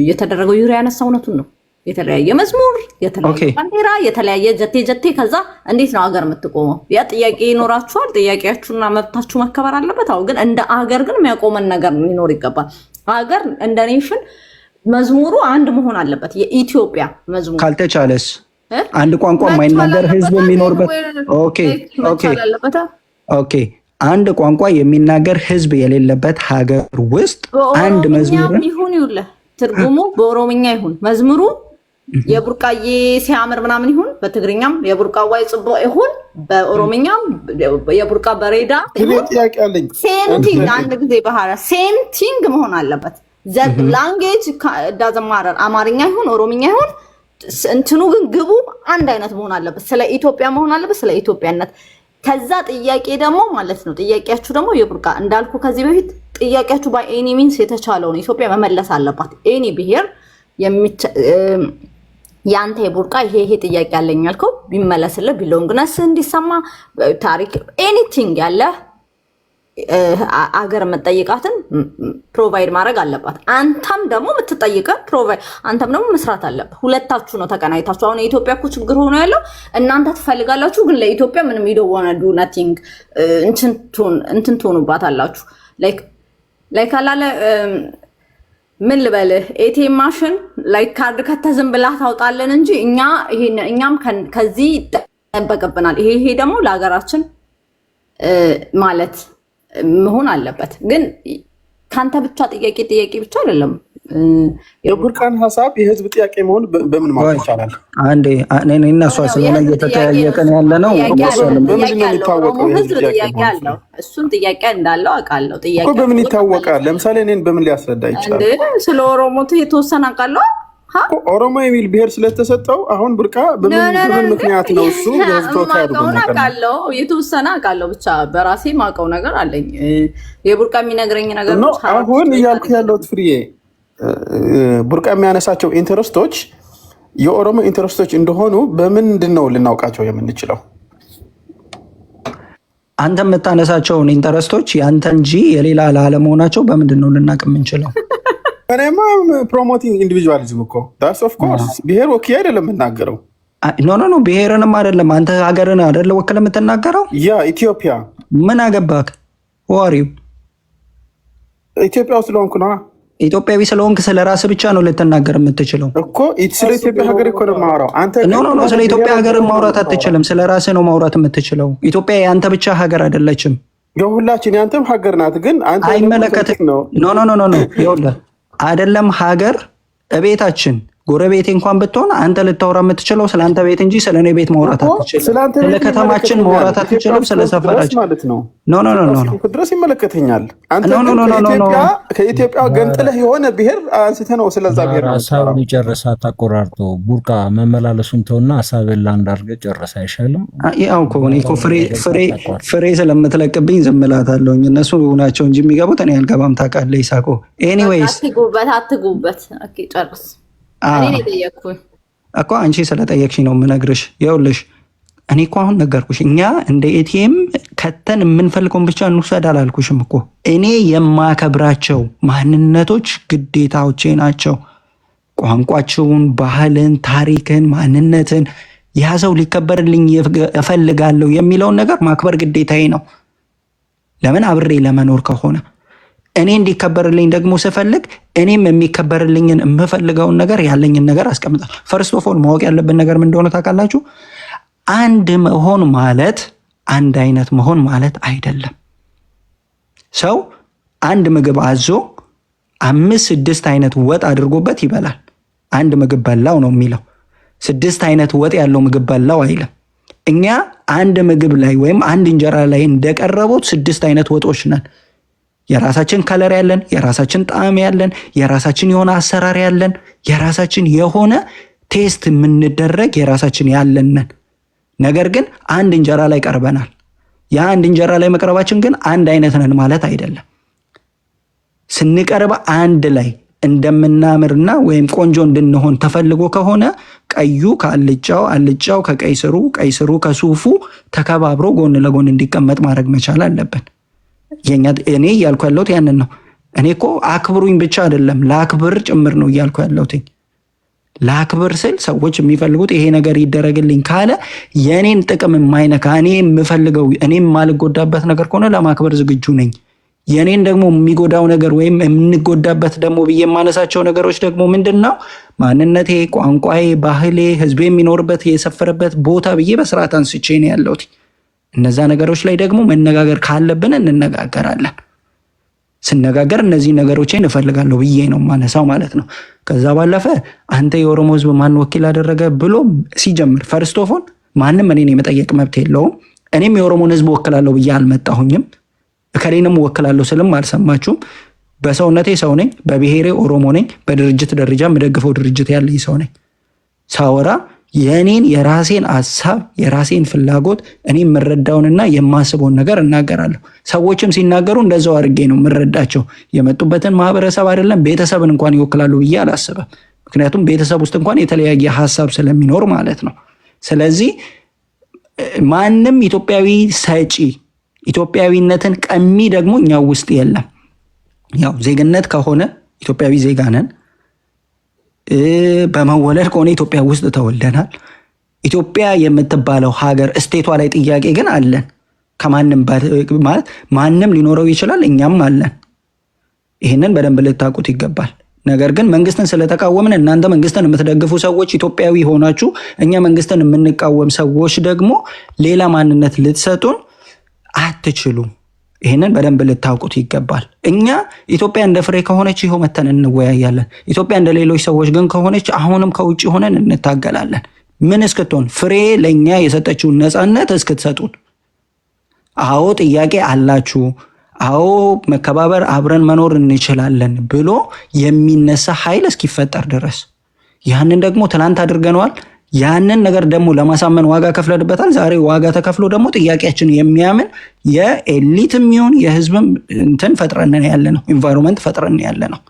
የተደረገው ዩሪያ ያነሳ እውነቱን ነው። የተለያየ መዝሙር፣ የተለያየ ባንዲራ፣ የተለያየ ጀቴ ከዛ እንዴት ነው ሀገር የምትቆመው? ያ ጥያቄ ይኖራችኋል። ጥያቄያችሁና መብታችሁ መከበር አለበት። አሁን ግን እንደ ሀገር ግን የሚያቆመን ነገር ሊኖር ይገባል። ሀገር እንደ ኔሽን መዝሙሩ አንድ መሆን አለበት። የኢትዮጵያ መዝሙር ካልተቻለስ አንድ ቋንቋ የማይናገር ህዝብ የሚኖርበት ኦኬ አንድ ቋንቋ የሚናገር ህዝብ የሌለበት ሀገር ውስጥ አንድ መዝሙር ይሁን ይውለ ትርጉሙ በኦሮምኛ ይሁን መዝሙሩ የቡርቃዬ ሲያምር ምናምን ይሁን በትግርኛም የቡርቃዋይ ጽቦ ይሁን በኦሮምኛም የቡርቃ በሬዳ ሴንቲንግ አንድ ጊዜ ባህራ ሴንቲንግ መሆን አለበት። ዘ ላንጉዌጅ ዳዝንት ማተር አማርኛ ይሁን ኦሮምኛ ይሁን እንትኑ ግን ግቡ አንድ አይነት መሆን አለበት። ስለ ኢትዮጵያ መሆን አለበት፣ ስለ ኢትዮጵያነት። ከዛ ጥያቄ ደግሞ ማለት ነው ጥያቄያችሁ ደግሞ የቡርቃ እንዳልኩ ከዚህ በፊት ጥያቄያችሁ ባይ ኤኒ ሚንስ የተቻለውን ኢትዮጵያ መመለስ አለባት። ኤኒ ብሄር ያንተ የቡርቃ ይሄ ጥያቄ ያለኝ ያልከው ቢመለስልህ ቢሎንግነስ እንዲሰማ ታሪክ ኤኒቲንግ ያለ አገር መጠይቃትን ፕሮቫይድ ማድረግ አለባት። አንተም ደግሞ የምትጠይቀን ፕሮቫይድ አንተም ደግሞ መስራት አለብህ። ሁለታችሁ ነው ተቀናይታችሁ። አሁን የኢትዮጵያ እኮ ችግር ሆኖ ያለው እናንተ ትፈልጋላችሁ፣ ግን ለኢትዮጵያ ምንም ይደዋና ዱ ናቲንግ እንትን ትሆኑባታላችሁ። ላይክ አላለ ምን ልበልህ ኤቲኤም ማሽን ላይክ ካርድ ከተዝም ብላ ታውጣለን እንጂ እኛም ከዚህ ይጠበቅብናል። ይሄ ደግሞ ለሀገራችን ማለት መሆን አለበት። ግን ካንተ ብቻ ጥያቄ ብቻ አይደለም። የቡርቃን ሀሳብ የህዝብ ጥያቄ መሆን በምን ማወቅ ይቻላል? አንዴ እኔና እሷ ስለሆነ እየተጠያየቅን ያለ ነው። በምንድን ነው የሚታወቀው? ህዝብ ጥያቄ አለው። እሱን ጥያቄ እንዳለው አውቃለሁ። ጥያቄ እኮ በምን ይታወቃል? ለምሳሌ እኔን በምን ሊያስረዳ ይችላል? ስለ ኦሮሞ የተወሰነ አውቃለሁ። ኦሮሞ የሚል ብሔር ስለተሰጠው አሁን ቡርቃ በምን ምክንያት ነው እሱ የህዝብ ተወካይ አውቃለሁ? የተወሰነ አውቃለሁ። ብቻ በራሴ ማውቀው ነገር አለኝ። የቡርቃ የሚነግረኝ ነገር ነው። አሁን እያልኩ ያለሁት ፍርዬ ቡርቃ የሚያነሳቸው ኢንተረስቶች የኦሮሞ ኢንተረስቶች እንደሆኑ በምንድን ነው ልናውቃቸው የምንችለው? አንተ የምታነሳቸውን ኢንተረስቶች ያንተ እንጂ የሌላ ላለመሆናቸው በምንድን ነው ልናውቅ የምንችለው? እኔማ ፕሮሞቲንግ ኢንዲቪጁዋሊዝም እኮ ዳስ ኦፍ ኮርስ ብሔር ወኪ አይደለም የምናገረው። ኖ ብሔርንም አይደለም። አንተ ሀገርን አይደለ ወክለ የምትናገረው? ያ ኢትዮጵያ ምን አገባክ? ዋሪው ኢትዮጵያ ውስጥ ስለሆንኩ ነዋ። ኢትዮጵያዊ ስለሆንክ ስለ ራስ ብቻ ነው ልትናገር የምትችለው እኮ። ስለ ኢትዮጵያ ሀገር እኮ ነው የማወራው። አንተ ኖ ስለ ኢትዮጵያ ሀገር ማውራት አትችልም። ስለ ራስህ ነው ማውራት የምትችለው። ኢትዮጵያ የአንተ ብቻ ሀገር አይደለችም፣ የሁላችን የአንተም ሀገር ናት። ግን አንተ አይመለከትም። ኖ ይኸውልህ አይደለም ሀገር እቤታችን ጎረቤቴ እንኳን ብትሆን አንተ ልታወራ የምትችለው ስለ አንተ ቤት እንጂ ስለ እኔ ቤት ማውራት አትችልም። ስለ ከተማችን ማውራት አትችልም። ስለ ሰፈራችን ማለት ነው። ኖ ድረስ ይመለከተኛል። አንተ ከኢትዮጵያ ገንጥለህ የሆነ ብሔር አንስተ ነው ስለዛ ብሔር ሀሳቡን ጨረሰ። አታቆራርጦ ቡርቃ መመላለሱን ተውና ሀሳብን ለአንድ አድርገህ ጨረሰ አይሻልም? ያው እኮ እኔ እኮ ፍሬ ስለምትለቅብኝ ዝም እላታለሁኝ። እነሱ ናቸው እንጂ የሚገቡት እኔ አልገባም። ታውቃለህ ይሳቆ። ኤኒዌይስ አትጉበት። ኦኬ ጨርስ። እኮ አንቺ ስለጠየቅሽኝ ነው የምነግርሽ። ይኸውልሽ እኔ እኮ አሁን ነገርኩሽ። እኛ እንደ ኤቲኤም ከተን የምንፈልገውን ብቻ እንውሰድ አላልኩሽም እኮ። እኔ የማከብራቸው ማንነቶች ግዴታዎቼ ናቸው። ቋንቋቸውን፣ ባህልን፣ ታሪክን፣ ማንነትን ያዘው ሊከበርልኝ እፈልጋለሁ የሚለውን ነገር ማክበር ግዴታዬ ነው። ለምን አብሬ ለመኖር ከሆነ እኔ እንዲከበርልኝ ደግሞ ስፈልግ እኔም የሚከበርልኝን የምፈልገውን ነገር ያለኝን ነገር አስቀምጣል። ፈርስት ኦፍ ኦል ማወቅ ያለብን ነገር ምን እንደሆነ ታውቃላችሁ? አንድ መሆን ማለት አንድ አይነት መሆን ማለት አይደለም። ሰው አንድ ምግብ አዞ 5-6 አይነት ወጥ አድርጎበት ይበላል። አንድ ምግብ በላው ነው የሚለው። 6 አይነት ወጥ ያለው ምግብ በላው አይልም። እኛ አንድ ምግብ ላይ ወይም አንድ እንጀራ ላይ እንደቀረቡት 6 አይነት ወጦች ነን። የራሳችን ከለር ያለን፣ የራሳችን ጣዕም ያለን፣ የራሳችን የሆነ አሰራር ያለን፣ የራሳችን የሆነ ቴስት የምንደረግ የራሳችን ያለንን። ነገር ግን አንድ እንጀራ ላይ ቀርበናል። የአንድ እንጀራ ላይ መቅረባችን ግን አንድ አይነት ነን ማለት አይደለም። ስንቀርብ አንድ ላይ እንደምናምርና ወይም ቆንጆ እንድንሆን ተፈልጎ ከሆነ ቀዩ ከአልጫው፣ አልጫው ከቀይ ስሩ፣ ቀይ ስሩ ከሱፉ ተከባብሮ ጎን ለጎን እንዲቀመጥ ማድረግ መቻል አለብን። እኔ እያልኩ ያለሁት ያንን ነው። እኔ እኮ አክብሩኝ ብቻ አይደለም ለአክብር ጭምር ነው እያልኩ ያለሁት። ለአክብር ስል ሰዎች የሚፈልጉት ይሄ ነገር ይደረግልኝ ካለ የእኔን ጥቅም የማይነካ እኔ የምፈልገው እኔ የማልጎዳበት ነገር ከሆነ ለማክበር ዝግጁ ነኝ። የእኔን ደግሞ የሚጎዳው ነገር ወይም የምንጎዳበት ደግሞ ብዬ የማነሳቸው ነገሮች ደግሞ ምንድን ነው? ማንነቴ፣ ቋንቋዬ፣ ባህሌ፣ ህዝቤ የሚኖርበት የሰፈረበት ቦታ ብዬ በስርዓት አንስቼ ነው ያለሁት። እነዛ ነገሮች ላይ ደግሞ መነጋገር ካለብን እንነጋገራለን። ስነጋገር እነዚህ ነገሮችን እፈልጋለሁ ብዬ ነው ማነሳው ማለት ነው። ከዛ ባለፈ አንተ የኦሮሞ ህዝብ ማን ወኪል አደረገ ብሎ ሲጀምር ፈርስት ኦፍ ኦል ማንም እኔን የመጠየቅ መብት የለውም። እኔም የኦሮሞን ህዝብ ወክላለሁ ብዬ አልመጣሁኝም። እከሌንም ወክላለሁ ስልም አልሰማችሁም። በሰውነቴ ሰው ነኝ፣ በብሔሬ ኦሮሞ ነኝ፣ በድርጅት ደረጃ የምደግፈው ድርጅት ያለኝ ሰው ነኝ። ሳወራ የእኔን የራሴን ሀሳብ የራሴን ፍላጎት እኔ የምረዳውንና የማስበውን ነገር እናገራለሁ። ሰዎችም ሲናገሩ እንደዛው አድርጌ ነው የምረዳቸው። የመጡበትን ማህበረሰብ አይደለም ቤተሰብን እንኳን ይወክላሉ ብዬ አላስብም። ምክንያቱም ቤተሰብ ውስጥ እንኳን የተለያየ ሀሳብ ስለሚኖር ማለት ነው። ስለዚህ ማንም ኢትዮጵያዊ ሰጪ ኢትዮጵያዊነትን ቀሚ ደግሞ እኛው ውስጥ የለም። ያው ዜግነት ከሆነ ኢትዮጵያዊ ዜጋ ነን። በመወለድ ከሆነ ኢትዮጵያ ውስጥ ተወልደናል። ኢትዮጵያ የምትባለው ሀገር እስቴቷ ላይ ጥያቄ ግን አለን። ከማንም ማለት ማንም ሊኖረው ይችላል፣ እኛም አለን። ይህንን በደንብ ልታውቁት ይገባል። ነገር ግን መንግስትን ስለተቃወምን እናንተ መንግስትን የምትደግፉ ሰዎች ኢትዮጵያዊ ሆናችሁ እኛ መንግስትን የምንቃወም ሰዎች ደግሞ ሌላ ማንነት ልትሰጡን አትችሉም። ይህንን በደንብ ልታውቁት ይገባል። እኛ ኢትዮጵያ እንደ ፍሬ ከሆነች ይኸው መተን እንወያያለን። ኢትዮጵያ እንደ ሌሎች ሰዎች ግን ከሆነች አሁንም ከውጭ ሆነን እንታገላለን። ምን እስክትሆን ፍሬ ለእኛ የሰጠችውን ነፃነት እስክትሰጡን። አዎ ጥያቄ አላችሁ፣ አዎ መከባበር አብረን መኖር እንችላለን ብሎ የሚነሳ ኃይል እስኪፈጠር ድረስ ያንን ደግሞ ትናንት አድርገነዋል። ያንን ነገር ደግሞ ለማሳመን ዋጋ ከፍለንበታል። ዛሬ ዋጋ ተከፍሎ ደግሞ ጥያቄያችን የሚያምን የኤሊትም ይሁን የህዝብም እንትን ፈጥረን ያለ ነው፣ ኢንቫይሮንመንት ፈጥረን ያለ ነው።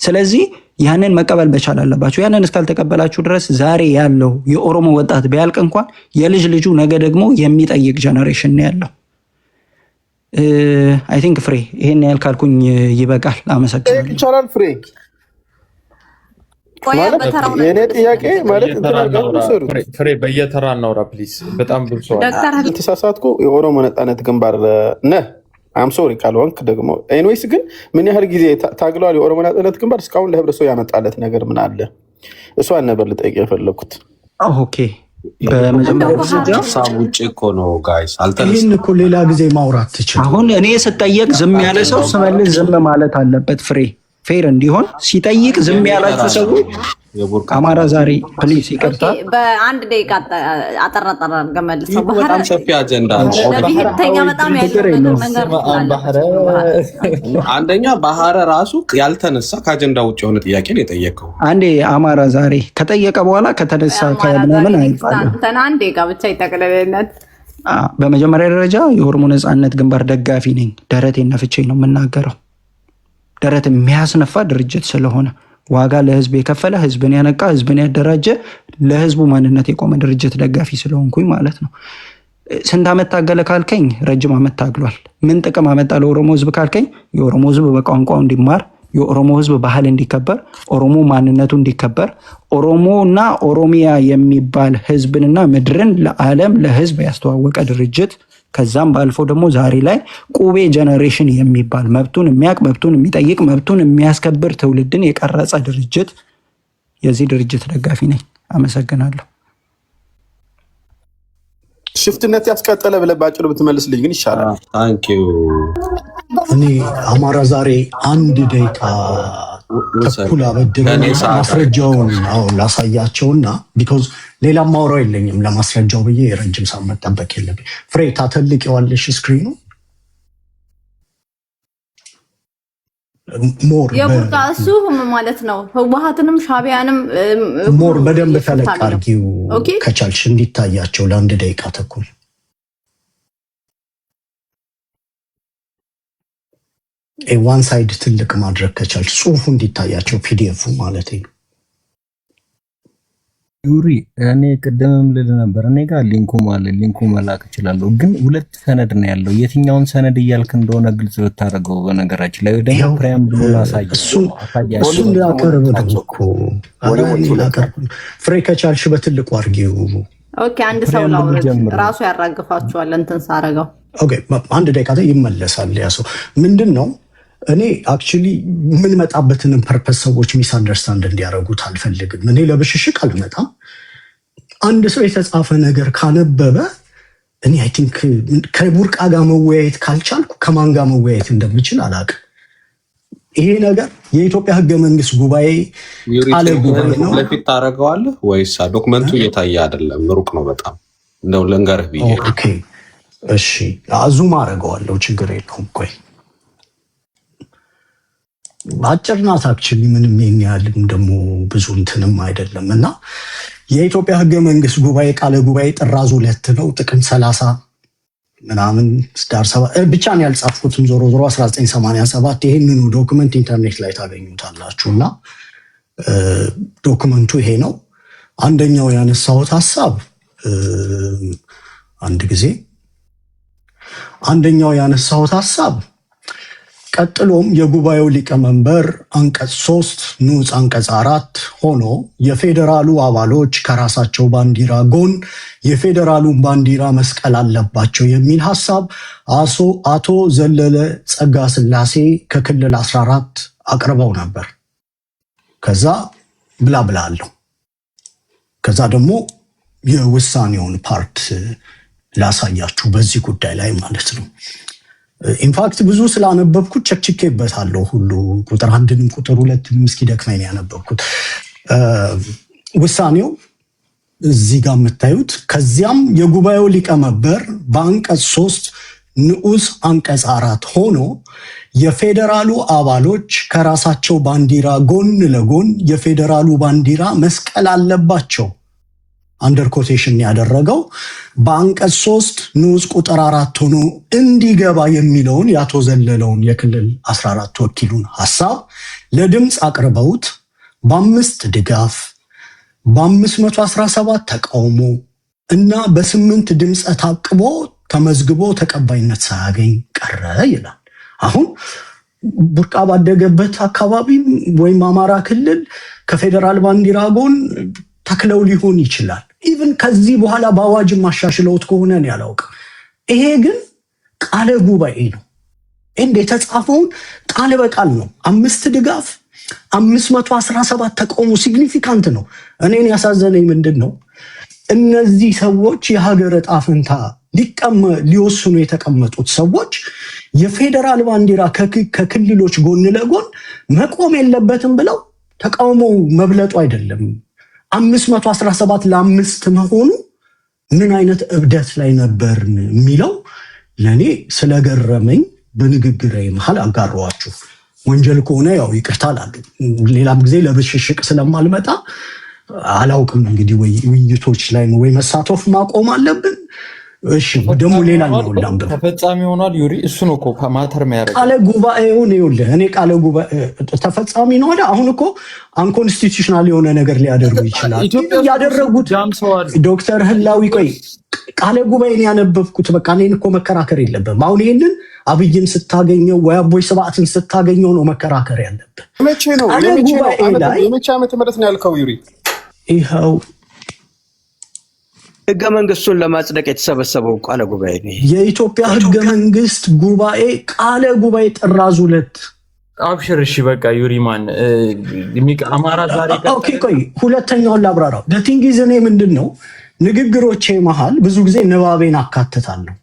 ስለዚህ ያንን መቀበል መቻል አለባችሁ። ያንን እስካልተቀበላችሁ ድረስ ዛሬ ያለው የኦሮሞ ወጣት ቢያልቅ እንኳን የልጅ ልጁ ነገ ደግሞ የሚጠይቅ ጀነሬሽን ያለው። አይ ቲንክ ፍሬ ይሄን ያህል ካልኩኝ ይበቃል። አመሰግናለሁ። ይቻላል ፍሬ የኔ ጥያቄ ማለት ፍሬ በየተራ እናውራ ፕሊዝ። በጣም ብዙ ሰው ተሳሳትኩ። የኦሮሞ ነፃነት ግንባር ነህ አም ሶሪ ካልሆንክ ደግሞ ኤኒዌይስ፣ ግን ምን ያህል ጊዜ ታግለዋል የኦሮሞ ነፃነት ግንባር? እስካሁን ለህብረተሰቡ ያመጣለት ነገር ምን አለ? እሷን ነበር ልጠይቅ የፈለኩት። ኦኬ በመጀመሪያ ደረጃ ውጭ እኮ ነው ጋይስ፣ ይህን እኮ ሌላ ጊዜ ማውራት ትችል። አሁን እኔ ስጠየቅ ዝም ያለ ሰው ስመልስ ዝም ማለት አለበት። ፍሬ ፌር እንዲሆን ሲጠይቅ ዝም ያላችሁ ሰዎች አማራ ዛሬ ፕሊስ ይቅርታ፣ በአንድ ደቂቃ አጠራጠራ ገመልሰው በጣም ሰፊ አጀንዳ ነው። አንደኛ ባህረ ራሱ ያልተነሳ ከአጀንዳ ውጭ የሆነ ጥያቄ ነው የጠየቀው። አንዴ አማራ ዛሬ ከጠየቀ በኋላ ከተነሳ ከምናምን አይባልም። አንድ ደቂቃ ብቻ ይጠቅልልነት። በመጀመሪያ ደረጃ የኦሮሞ ነፃነት ግንባር ደጋፊ ነኝ። ደረቴን ነፍቼ ነው የምናገረው። ደረት የሚያስነፋ ድርጅት ስለሆነ ዋጋ ለህዝብ የከፈለ ህዝብን ያነቃ ህዝብን ያደራጀ ለህዝቡ ማንነት የቆመ ድርጅት ደጋፊ ስለሆንኩኝ ማለት ነው። ስንት ዓመት ታገለ ካልከኝ ረጅም ዓመት ታግሏል። ምን ጥቅም አመጣ ለኦሮሞ ህዝብ ካልከኝ የኦሮሞ ህዝብ በቋንቋው እንዲማር፣ የኦሮሞ ህዝብ ባህል እንዲከበር፣ ኦሮሞ ማንነቱ እንዲከበር፣ ኦሮሞና ኦሮሚያ የሚባል ህዝብንና ምድርን ለዓለም ለህዝብ ያስተዋወቀ ድርጅት። ከዛም ባልፎ ደግሞ ዛሬ ላይ ቁቤ ጀነሬሽን የሚባል መብቱን የሚያውቅ መብቱን የሚጠይቅ መብቱን የሚያስከብር ትውልድን የቀረጸ ድርጅት። የዚህ ድርጅት ደጋፊ ነኝ። አመሰግናለሁ። ሽፍትነት ያስቀጠለ ብለህ ባጭሩ ብትመልስልኝ ግን ይሻላል። ታንኪዩ። እኔ አማራ ዛሬ አንድ ደቂቃ ተኩል አበድረን ማስረጃውን ላሳያቸውና ቢኮዝ ሌላ ማውራው የለኝም ለማስረጃው ብዬ የረጅም ሰዓት መጠበቅ የለብኝ። ፍሬ ታተልቂዋለሽ ስክሪኑ ሞር የቡርቃ እሱ ማለት ነው። ህወሓትንም ሻቢያንም ሞር በደንብ ተለቅ አድርጊው ከቻልሽ እንዲታያቸው ለአንድ ደቂቃ ተኩል። ዋን ሳይድ ትልቅ ማድረግ ከቻልሽ ጽሁፉ እንዲታያቸው ፒዲኤፉ ማለት ነው። ዩሪ እኔ ቅድምም ልል ነበር፣ እኔ ጋር ሊንኩም አለ፣ ሊንኩ መላክ እችላለሁ። ግን ሁለት ሰነድ ነው ያለው። የትኛውን ሰነድ እያልክ እንደሆነ ግልጽ ብታደርገው። በነገራችን ላይ ደግሞ ፕሪያምብሉ ላሳያቸው ፍሬ ከቻልሽ በትልቁ አድርጊው። ኦኬ አንድ ሰው ነው ራሱ ያራግፋችኋል እንትን ሳረገው። ኦኬ አንድ ደቂቃ ይመለሳል። ያ ሰው ምንድን ነው? እኔ አክቹሊ የምንመጣበትንም ፐርፐስ ሰዎች ሚስ አንደርስታንድ እንዲያደርጉት አልፈልግም። እኔ ለብሽሽቅ አልመጣም። አንድ ሰው የተጻፈ ነገር ካነበበ እኔ አይ ቲንክ ከቡርቃ ጋር መወያየት ካልቻልኩ ከማን ጋር መወያየት እንደምችል አላውቅም። ይሄ ነገር የኢትዮጵያ ሕገ መንግስት ጉባኤ ቃለ ጉባኤ ነው። ለፊት ታደርገዋለህ ወይስ ዶክመንቱ እየታየ አይደለም? ሩቅ ነው በጣም እንደው ልንገርህ ብዬ። ኦኬ እሺ፣ ዙም አደርገዋለሁ፣ ችግር የለውም። ቆይ አጭር ናት አክቹሊ፣ ምንም ይሄን ያህልም ደግሞ ብዙ እንትንም አይደለም። እና የኢትዮጵያ ህገ መንግስት ጉባኤ ቃለ ጉባኤ ጥራዝ 2 ነው ጥቅምት 30 ምናምን ስዳር 7 ብቻ ነው ያልጻፍኩትም። ዞሮ ዞሮ 1987 ይሄንኑ ዶክመንት ኢንተርኔት ላይ ታገኙታላችሁ። እና ዶክመንቱ ይሄ ነው። አንደኛው ያነሳሁት ሀሳብ አንደኛው ያነሳሁት ሀሳብ ቀጥሎም የጉባኤው ሊቀመንበር አንቀጽ 3 ንዑስ አንቀጽ 4 ሆኖ የፌዴራሉ አባሎች ከራሳቸው ባንዲራ ጎን የፌዴራሉን ባንዲራ መስቀል አለባቸው የሚል ሀሳብ አቶ ዘለለ ጸጋ ስላሴ ከክልል 14 አቅርበው ነበር። ከዛ ብላ አለው። ከዛ ደግሞ የውሳኔውን ፓርት ላሳያችሁ በዚህ ጉዳይ ላይ ማለት ነው። ኢንፋክት ብዙ ስላነበብኩት ቸክችኬበታለሁ ሁሉ ቁጥር 1ንም ቁጥር 2ንም እስኪደክመኝ ያነበብኩት። ውሳኔው እዚህ ጋር የምታዩት ከዚያም የጉባኤው ሊቀመንበር በአንቀጽ 3 ንዑስ አንቀጽ 4 ሆኖ የፌዴራሉ አባሎች ከራሳቸው ባንዲራ ጎን ለጎን የፌዴራሉ ባንዲራ መስቀል አለባቸው። አንደር ኮቴሽን ያደረገው በአንቀጽ 3 ንዑስ ቁጥር 4 ሆኖ እንዲገባ የሚለውን ያቶ ዘለለውን የክልል 14 ወኪሉን ሐሳብ ለድምፅ አቅርበውት በ5 ድጋፍ በ517 ተቃውሞ እና በ8 ድምፅ ታቅቦ ተመዝግቦ ተቀባይነት ሳያገኝ ቀረ ይላል። አሁን ቡርቃ ባደገበት አካባቢ ወይም አማራ ክልል ከፌዴራል ባንዲራ ጎን ተክለው ሊሆን ይችላል። ኢቭን ከዚህ በኋላ በአዋጅ ማሻሽለውት ከሆነ ነው ያላውቅም። ይሄ ግን ቃለ ጉባኤ ነው። እንደ የተጻፈውን ቃል በቃል ነው። 5 ድጋፍ 517 ተቃውሞ ሲግኒፊካንት ነው። እኔን ያሳዘነኝ ምንድን ነው እነዚህ ሰዎች የሀገር ዕጣ ፈንታ ሊወስኑ የተቀመጡት ሰዎች የፌዴራል ባንዲራ ከክልሎች ጎን ለጎን መቆም የለበትም ብለው ተቃውሞው መብለጡ አይደለም 517 ለ5 መሆኑ ምን አይነት እብደት ላይ ነበር የሚለው ለኔ ስለገረመኝ በንግግሬ መሃል አጋራዋችሁ። ወንጀል ከሆነ ያው ይቅርታ አላለሁ። ሌላም ጊዜ ለብሽሽቅ ስለማልመጣ አላውቅም። እንግዲህ ወይ ውይይቶች ላይ ወይ መሳተፍ ማቆም አለብን። እሺ ደግሞ ሌላኛው ላምበው ተፈጻሚ ሆኗል። ዩሪ እሱ ነው እኮ ማተር የሚያደርገው ቃለ ጉባኤውን ይኸውልህ፣ እኔ ቃለ ጉባኤ ተፈጻሚ ነው አይደል? አሁን እኮ አንኮንስቲቱሽናል የሆነ ነገር ሊያደርጉ ይችላል። ያደረጉት ዶክተር ህላዊ ቆይ ቃለ ጉባኤን ያነበብኩት በቃ እኔን እኮ መከራከር የለብም። አሁን ይሄንን አብይን ስታገኘው ወይ አቦይ ስብዓትን ስታገኘው ነው መከራከር ያለብን። መቼ ነው የመቼ ዓመተ ምህረት ነው ያልከው ዩሪ? ይኸው ህገ መንግስቱን ለማጽደቅ የተሰበሰበው ቃለ ጉባኤ ነው። የኢትዮጵያ ህገ መንግስት ጉባኤ ቃለ ጉባኤ ጥራዝ 2 አብሽር። እሺ በቃ ዩሪማን አማራ ዛሬ ኦኬ ቆይ ሁለተኛውን ላብራራው። ለቲንጊዝ እኔ ምንድን ነው ንግግሮቼ መሃል ብዙ ጊዜ ንባቤን አካትታለሁ።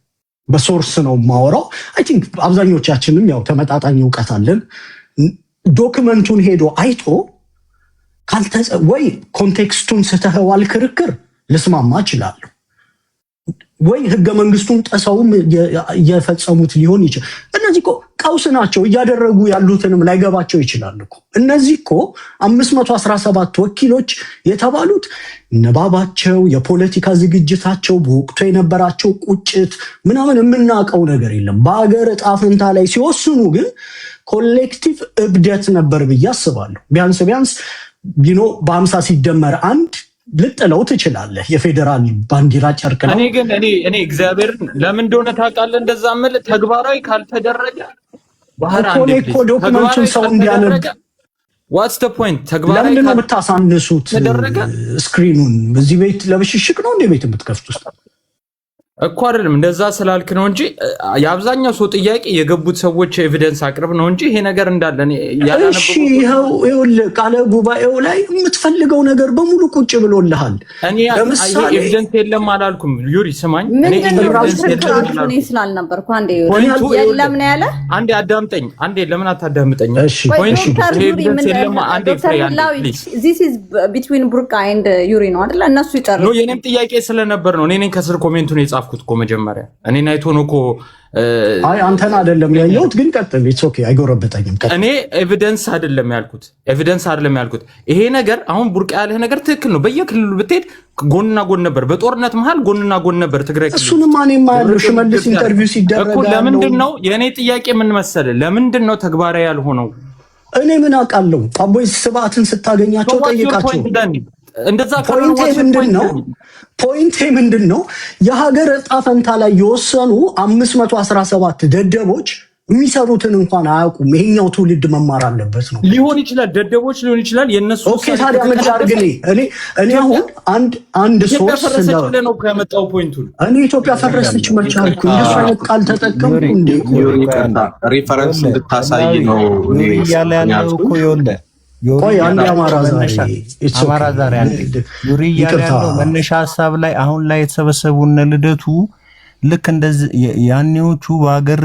በሶርስ ነው የማወራው። አይ ቲንክ አብዛኞቻችንም ያው ተመጣጣኝ እውቀት አለን። ዶክመንቱን ሄዶ አይቶ ወይ ኮንቴክስቱን ስተህዋል ክርክር ልስማማ እችላለሁ። ወይ ህገ መንግስቱን ጥሰውም የፈጸሙት ሊሆን ይችላል። እነዚህ እኮ ቀውስ ናቸው። እያደረጉ ያሉትንም ላይገባቸው ይችላል እኮ። እነዚህ እኮ 517 ወኪሎች የተባሉት ንባባቸው፣ የፖለቲካ ዝግጅታቸው፣ በወቅቱ የነበራቸው ቁጭት ምናምን የምናውቀው ነገር የለም። በሀገር ዕጣ ፈንታ ላይ ሲወስኑ ግን ኮሌክቲቭ እብደት ነበር ብዬ አስባለሁ። ቢያንስ በ50 ሲደመር 1 ልጥለው ትችላለህ። የፌዴራል ባንዲራ ጨርቅ ነው። እኔ እግዚአብሔርን ለምን እንደሆነ ታውቃለህ? እንደዛ ምል ተግባራዊ ካልተደረገ ባህር እኮ ዶክመንቱን ሰው እንዲያነብ ዋትስ ዘ ፖይንት? ተግባራዊ ለምንድን ነው የምታሳንሱት? ስክሪኑን በዚህ ቤት ለብሽሽቅ ነው እንደ ቤት የምትከፍቱት እኮ አይደለም። እንደዛ ስላልክ ነው እንጂ የአብዛኛው ሰው ጥያቄ የገቡት ሰዎች ኤቪደንስ አቅርብ ነው እንጂ ይሄ ነገር እንዳለ እሺ፣ ይኸውልህ ቃለ ጉባኤው ላይ የምትፈልገው ነገር በሙሉ ቁጭ ብሎልሃል። ለምሳሌ ኤቪደንስ የለም አላልኩም። ዩሪ ስማኝ፣ እኔ ስላልነበርኩ አንዴ የለም ነው ያለ። አንዴ አዳምጠኝ። አንዴ ለምን አታዳምጠኝ? እሺ ቢትዊን ቡርቃ ኤንድ ዩሪ ነው አይደል? እነሱ ይጨርሱ ነው። የኔም ጥያቄ ስለነበር ነው። እኔ ከስር ኮሜንቱን የጻፍኩት እኮ መጀመሪያ እኔን አይቶ ነው እኮ። አይ አንተን አይደለም ያየሁት፣ ግን ቀጥል። ኢትስ ኦኬ፣ አይጎረበጠኝም። እኔ ኤቪደንስ አይደለም ያልኩት። ይሄ ነገር አሁን ቡርቃ ያለህ ነገር ትክክል ነው። በየክልሉ ብትሄድ ጎንና ጎን ነበር፣ በጦርነት መሃል ጎንና ጎን ነበር ትግራይ ክልል። እሱንም እኔማ ያለው ሽመልስ ኢንተርቪው ሲደረግ እኮ ለምንድን ነው የኔ ጥያቄ ምን መሰለህ? ለምንድን ነው ተግባራዊ ያልሆነው? እኔ ምን አውቃለሁ? አቦይ ስብዓትን ስታገኛቸው ጠይቃቸው። እንደዛ ፖይንቴ ምንድን ነው? የሀገር ዕጣ ፈንታ ላይ የወሰኑ 517 ደደቦች የሚሰሩትን እንኳን አያውቁም። ይሄኛው ትውልድ መማር አለበት ነው። ሊሆን ይችላል፣ ደደቦች ሊሆን ይችላል። የነሱ ኦኬ፣ ታዲያ ምን ላድርግ? እኔ አሁን አንድ ሶርስ ነው ያመጣው ፖይንቱን። እኔ ኢትዮጵያ ፈረሰች መቻልኩ እንደሱ አይነት ቃል ተጠቀምኩ እንዴ? ሪፈረንስ እንድታሳይ ነው እያለ ያለው እኮ ይኸውልህ። ቆይ አንድ አማራ ዛሬ ዩሪ እያለ ያለው መነሻ ሀሳብ ላይ አሁን ላይ የተሰበሰቡን ልደቱ ልክ እንደዚህ ያኔዎቹ በሀገር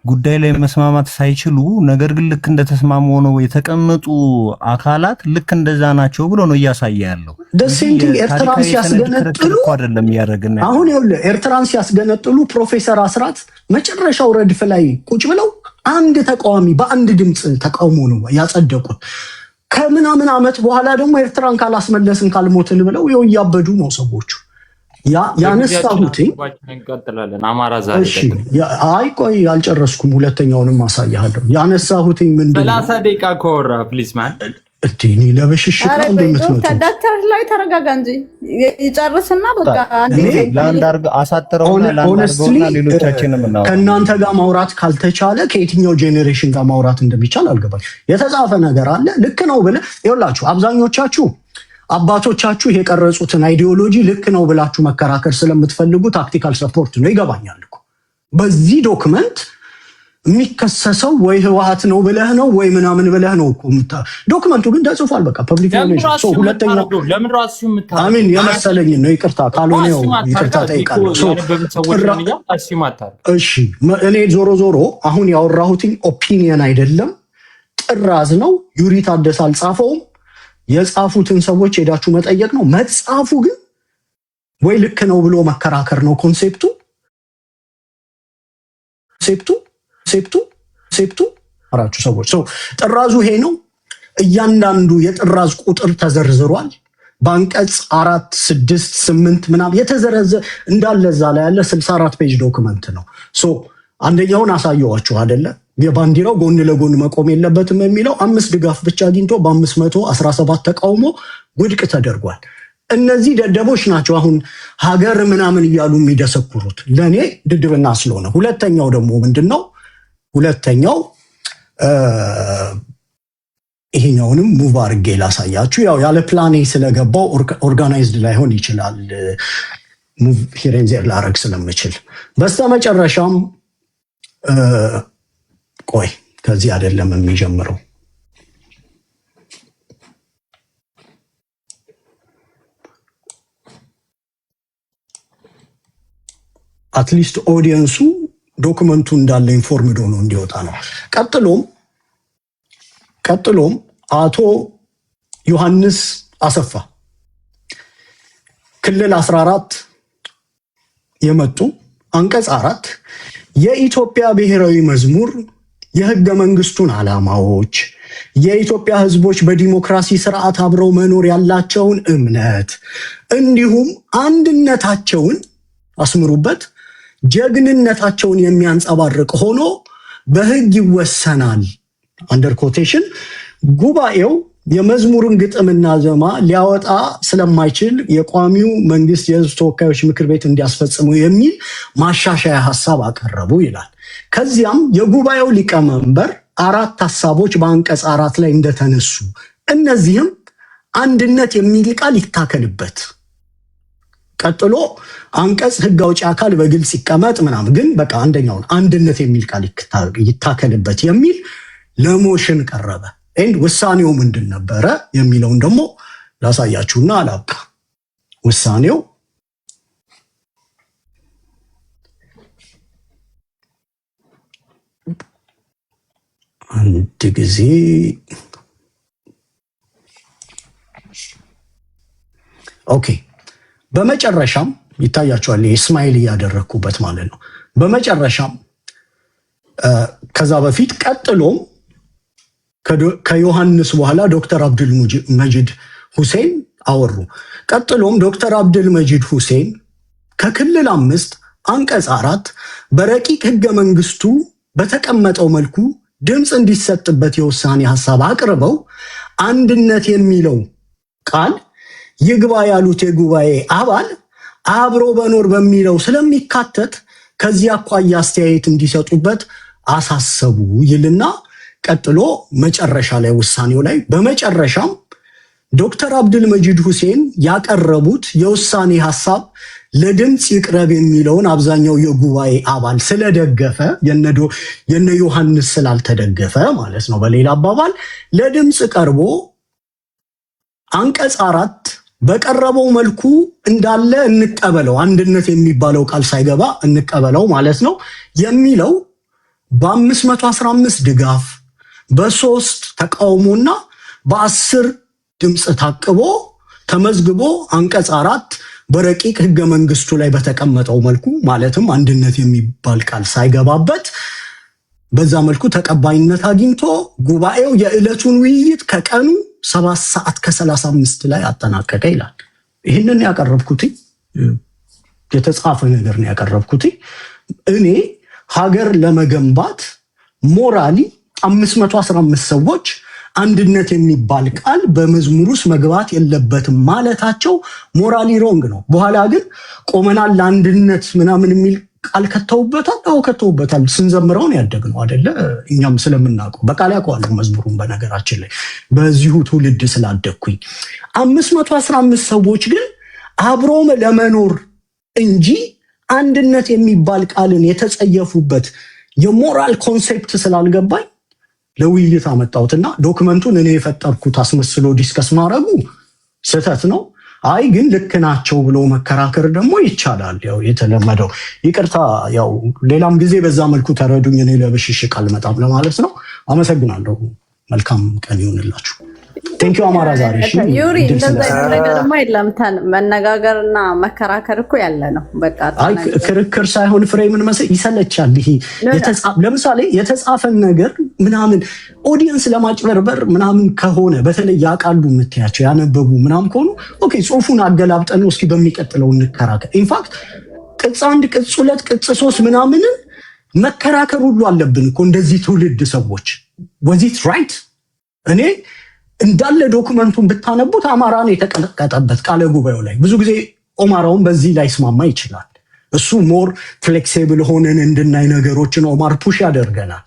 ጉዳይ ላይ መስማማት ሳይችሉ ነገር ግን ልክ እንደተስማሙ ሆነው የተቀመጡ አካላት ልክ እንደዛ ናቸው ብሎ ነው እያሳየ ያለው። ደሴንቲንግ ኤርትራን ሲያስገነጥሉ አይደለም ያደረግና አሁን ይኸውልህ ኤርትራን ሲያስገነጥሉ ፕሮፌሰር አስራት መጨረሻው ረድፍ ላይ ቁጭ ብለው አንድ ተቃዋሚ በአንድ ድምፅ ተቃውሞ ነው ያጸደቁት። ከምናምን ዓመት በኋላ ደግሞ ኤርትራን ካላስመለስን ካልሞትን ብለው ይኸው እያበዱ ነው ሰዎቹ። ያነሳሁት እንቀጥላለን። አማራ ዛሬ አይ ቆይ አልጨረስኩም፣ ሁለተኛውንም አሳያለሁ። ያነሳሁት ምንድነው 30 ደቂቃ ኮራ ፕሊዝ ማን እዲኒ ለበሽሽት ነው እንደምትመጡ ዳክተር ላይ ተረጋጋ እንጂ ይጨርስና በቃ አንዴ ላንድ አርግ አሳጥረውና ላንድ አርገውና ሌሎቻችንም ነው ከእናንተ ጋር ማውራት ካልተቻለ ከየትኛው ጄኔሬሽን ጋር ማውራት እንደሚቻል አልገባኝ። የተጻፈ ነገር አለ ልክ ነው ብለህ ይኸውላችሁ አብዛኞቻችሁ አባቶቻችሁ የቀረጹትን አይዲዮሎጂ ልክ ነው ብላችሁ መከራከር ስለምትፈልጉ ታክቲካል ሰፖርት ነው ይገባኛል እኮ። በዚህ ዶክመንት የሚከሰሰው ወይ ህወሓት ነው ብለህ ነው ወይ ምናምን ብለህ ነው እኮ። ዶክመንቱ ግን ተጽፏል በቃ ፐብሊክ ሪሌሽን ሶ ሁለተኛው ለምን ራሱ የምታረው አሚን የመሰለኝ ነው። ይቅርታ ካልሆነ ይቅርታ ጠይቃለሁ። እሺ እኔ ዞሮ አሁን ያወራሁትኝ ኦፒኒየን አይደለም ጥራዝ ነው። ዩሪ ታደሰ አልጻፈውም። የጻፉትን ሰዎች ሄዳችሁ መጠየቅ ነው። መጻፉ ግን ወይ ልክ ነው ብሎ መከራከር ነው ኮንሴፕቱ አራችሁ ሰዎች ጥራዙ ይሄ ነው። እያንዳንዱ የጥራዝ ቁጥር ተዘርዝሯል። በአንቀጽ 4 6 8 ምናምን የተዘረዘ እንዳለ እዛ ላይ ያለ 64 ፔጅ ዶክመንት ነው። አንደኛውን አሳየዋችሁ አይደለ? የባንዲራው ጎን ለጎን መቆም የለበትም የሚለው 5 ድጋፍ ብቻ አግኝቶ በ517 ተቃውሞ ውድቅ ተደርጓል። እነዚህ ደደቦች ናቸው አሁን ሀገር ምናምን እያሉ የሚደሰኩሩት። ለኔ ድድብና ስለሆነ ሁለተኛው ደግሞ ምንድነው? ሁለተኛው ይሄኛውንም ሙቭ አድርጌ ላሳያችሁ። ያው ያለ ፕላኔ ስለገባው ኦርጋናይዝድ ላይሆን ይችላል ሙቭ ሂሬንዘር ላረግ ስለምችል በስተመጨረሻም ቆይ ከዚህ አይደለም የሚጀምረው። አትሊስት ኦዲየንሱ ዶክመንቱ እንዳለ ኢንፎርምድ ሆኖ እንዲወጣ ነው። ቀጥሎም አቶ ዮሐንስ አሰፋ ክልል 14 የመጡ አንቀጽ 4 የኢትዮጵያ ብሔራዊ መዝሙር የህገ መንግስቱን ዓላማዎች የኢትዮጵያ ህዝቦች በዲሞክራሲ ስርዓት አብረው መኖር ያላቸውን እምነት እንዲሁም አንድነታቸውን አስምሩበት ጀግንነታቸውን የሚያንጸባርቅ ሆኖ በህግ ይወሰናል። አንደር ኮቴሽን ጉባኤው የመዝሙርን ግጥምና ዜማ ሊያወጣ ስለማይችል የቋሚው መንግስት የህዝብ ተወካዮች ምክር ቤት እንዲያስፈጽሙ የሚል ማሻሻያ ሐሳብ አቀረቡ ይላል። ከዚያም የጉባኤው ሊቀመንበር 4 ሐሳቦች በአንቀጽ 4 ላይ እንደተነሱ እነዚህም አንድነት የሚል ቃል ይታከልበት። ቀጥሎ አንቀጽ ህግ አውጪ አካል በግልጽ ይቀመጥ ምናምን፣ ግን በቃ አንደኛው አንድነት የሚል ቃል ይታከልበት የሚል ለሞሽን ቀረበ። ኤንድ ውሳኔው ምንድን ነበረ የሚለውን ደግሞ ላሳያችሁና አላብቃ። ውሳኔው አንድ ጊዜ ኦኬ። በመጨረሻም ይታያችኋል ስማይል እያደረግኩበት ማለት ነው። በመጨረሻም ከዛ በፊት ቀጥሎም ከዮሐንስ በኋላ ዶክተር አብዱል መጂድ ሁሴን አወሩ። ቀጥሎም ዶክተር አብዱል መጂድ ሁሴን ከክልል 5 አንቀጽ 4 በረቂቅ ህገ መንግስቱ በተቀመጠው መልኩ ድምፅ እንዲሰጥበት የውሳኔ ሐሳብ አቅርበው አንድነት የሚለው ቃል ይግባ ያሉት የጉባኤ አባል አብሮ በኖር በሚለው ስለሚካተት ከዚህ አኳያ አስተያየት እንዲሰጡበት አሳሰቡ ይልና ቀጥሎ መጨረሻ ላይ ውሳኔው ላይ በመጨረሻም ዶክተር አብዱል መጂድ ሁሴን ያቀረቡት የውሳኔ ሐሳብ ለድምፅ ይቅረብ የሚለውን አብዛኛው የጉባኤ አባል ስለደገፈ የነ ዮሐንስ ስላልተደገፈ ማለት ነው። በሌላ አባባል ለድምፅ ቀርቦ አንቀጽ 4 በቀረበው መልኩ እንዳለ እንቀበለው፣ አንድነት የሚባለው ቃል ሳይገባ እንቀበለው ማለት ነው የሚለው በ515 ድጋፍ በ3 ተቃውሞና በ10 ድምፅ ታቅቦ ተመዝግቦ አንቀጽ 4 በረቂቅ ህገ መንግስቱ ላይ በተቀመጠው መልኩ ማለትም አንድነት የሚባል ቃል ሳይገባበት በዛ መልኩ ተቀባይነት አግኝቶ ጉባኤው የዕለቱን ውይይት ከቀኑ 7:35 ላይ አጠናቀቀ ይላል። ይህንን ያቀረብኩት የተጻፈ ነገር ነው ያቀረብኩት። እኔ ሀገር ለመገንባት ሞራሊ 515 ሰዎች አንድነት የሚባል ቃል በመዝሙር ውስጥ መግባት የለበትም ማለታቸው ሞራሊ ሮንግ ነው። በኋላ ግን ቆመናል ለአንድነት ምናምን የሚል ቃል ከተውበታል። አዎ ከተውበታል። ስንዘምረውን ያደግነው አይደለ? እኛም ስለምናውቀው በቃል ያውቀዋለሁ መዝሙሩን። በነገራችን ላይ በዚሁ ትውልድ ስላደግኩኝ 515 ሰዎች ግን አብሮ ለመኖር እንጂ አንድነት የሚባል ቃልን የተጸየፉበት የሞራል ኮንሴፕት ስላልገባኝ ለውይይት አመጣሁትና ዶክመንቱን እኔ የፈጠርኩት አስመስሎ ዲስከስ ማድረጉ ስህተት ነው። አይ ግን ልክ ናቸው ብሎ መከራከር ደግሞ ይቻላል። ያው የተለመደው ይቅርታ፣ ያው ሌላም ጊዜ በዛ መልኩ ተረዱኝ። እኔ ለብሽሽቅ አልመጣም ለማለት ነው። አመሰግናለሁ። መልካም ቀን ይሁንላችሁ። ቴንክ ዩ አማራ። ዛሬ ዩሪ እንደዛ ነገር ደግሞ የለም። መነጋገርና መከራከር እኮ ያለ ነው። በቃ አይ ክርክር ሳይሆን ፍሬ ምን መሰለኝ ይሰለቻል። ይሄ ለምሳሌ የተጻፈን ነገር ምናምን ኦዲየንስ ለማጭበርበር ምናምን ከሆነ በተለይ ያውቃሉ የምትያቸው ያነበቡ ምናምን ከሆኑ ኦኬ፣ ጽሁፉን አገላብጠን እስኪ በሚቀጥለው እንከራከር። ኢንፋክት ቅጽ 1 ቅጽ 2 ቅጽ 3 ምናምንን መከራከር ሁሉ አለብን እኮ እንደዚህ ትውልድ ሰዎች። ወዚት ራይት እኔ እንዳለ ዶክመንቱን ብታነቡት አማራን የተቀጠቀጠበት ቃለ ጉባኤው ላይ ብዙ ጊዜ ኦማራውን በዚህ ላይ ስማማ ይችላል። እሱ ሞር ፍሌክሲብል ሆነን እንድናይ ነገሮችን ኦማር ፑሽ ያደርገናል።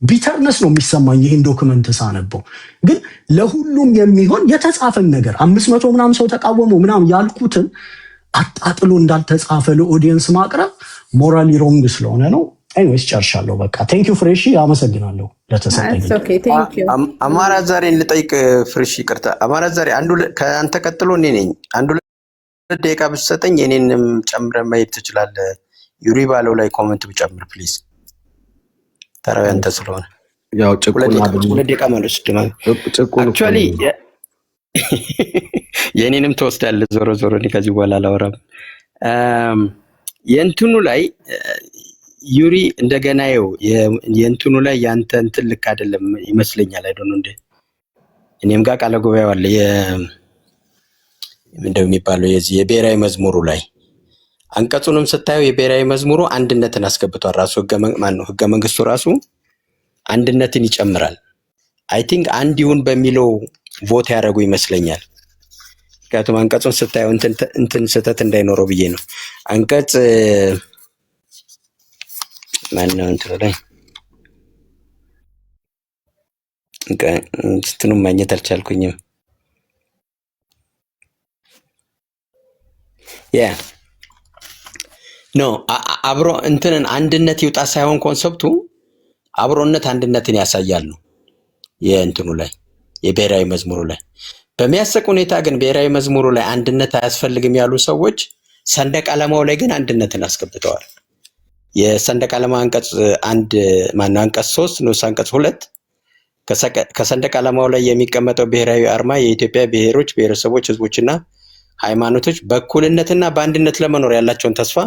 ቢተርነስ ነው የሚሰማኝ ይህን ዶክመንት ሳነበው። ግን ለሁሉም የሚሆን የተጻፈን ነገር 500 ምናምን ሰው ተቃወመው ምናምን ያልኩትን አጣጥሎ እንዳልተጻፈ ለኦዲየንስ ማቅረብ ሞራሊ ሮንግ ስለሆነ ነው። ኤኒዌይስ ጨርሻለሁ። በቃ ቴንክ ዩ ፍሬሺ፣ አመሰግናለሁ ለተሰጠኝ። አማራ ዛሬ ልጠይቅ ፍሬሺ፣ ይቅርታ አማራ ዛሬ ከአንተ ቀጥሎ እኔ ነኝ። 1-2 ደቂቃ ብትሰጠኝ እኔንም ጨምረ ማየት ትችላለህ። ዩሪ ባለው ላይ ኮመንት ብጨምር ፕሊዝ። ተራው ያንተ ስለሆነ ያው ጭቁና 2 ደቂቃ ማለት አክቹአሊ የኔንም ተወስዳለህ። ዞሮ ዞሮ ከዚህ በኋላ አላወራም። የእንትኑ ላይ ዩሪ እንደገና የእንትኑ ላይ ያንተ እንትን ልክ አይደለም ይመስለኛል። አይዶን እንደ እኔም ጋር ቃለ ጉባኤው አለ ምንድነው የሚባለው የብሔራዊ መዝሙሩ ላይ አንቀጹንም ስታየው የብሔራዊ መዝሙሩ አንድነትን አስገብቷል። ራሱ ህገ መንግስቱ ራሱ አንድነትን ይጨምራል። አይ ቲንክ አንድ ይሁን በሚለው ቮት ያደረጉ ይመስለኛል። ምክንያቱም አንቀጹን ስታየው እንትን ስህተት እንዳይኖረው ብዬ ነው። አንቀጽ ማነው እንትን ላይ እንትኑን ማግኘት አልቻልኩኝም። ኖ አብሮ እንትንን አንድነት ይውጣ ሳይሆን ኮንሰፕቱ አብሮነት አንድነትን ያሳያል ነው የእንትኑ ላይ የብሔራዊ መዝሙሩ ላይ። በሚያስቅ ሁኔታ ግን ብሔራዊ መዝሙሩ ላይ አንድነት አያስፈልግም ያሉ ሰዎች ሰንደቅ ዓላማው ላይ ግን አንድነትን አስገብተዋል። የሰንደቅ ዓላማ አንቀጽ 3 ንዑስ አንቀጽ 2 ከሰንደቅ ዓላማው ላይ የሚቀመጠው ብሔራዊ አርማ የኢትዮጵያ ብሔሮች፣ ብሔረሰቦች፣ ህዝቦችና ሃይማኖቶች በእኩልነትና በአንድነት ለመኖር ያላቸውን ተስፋ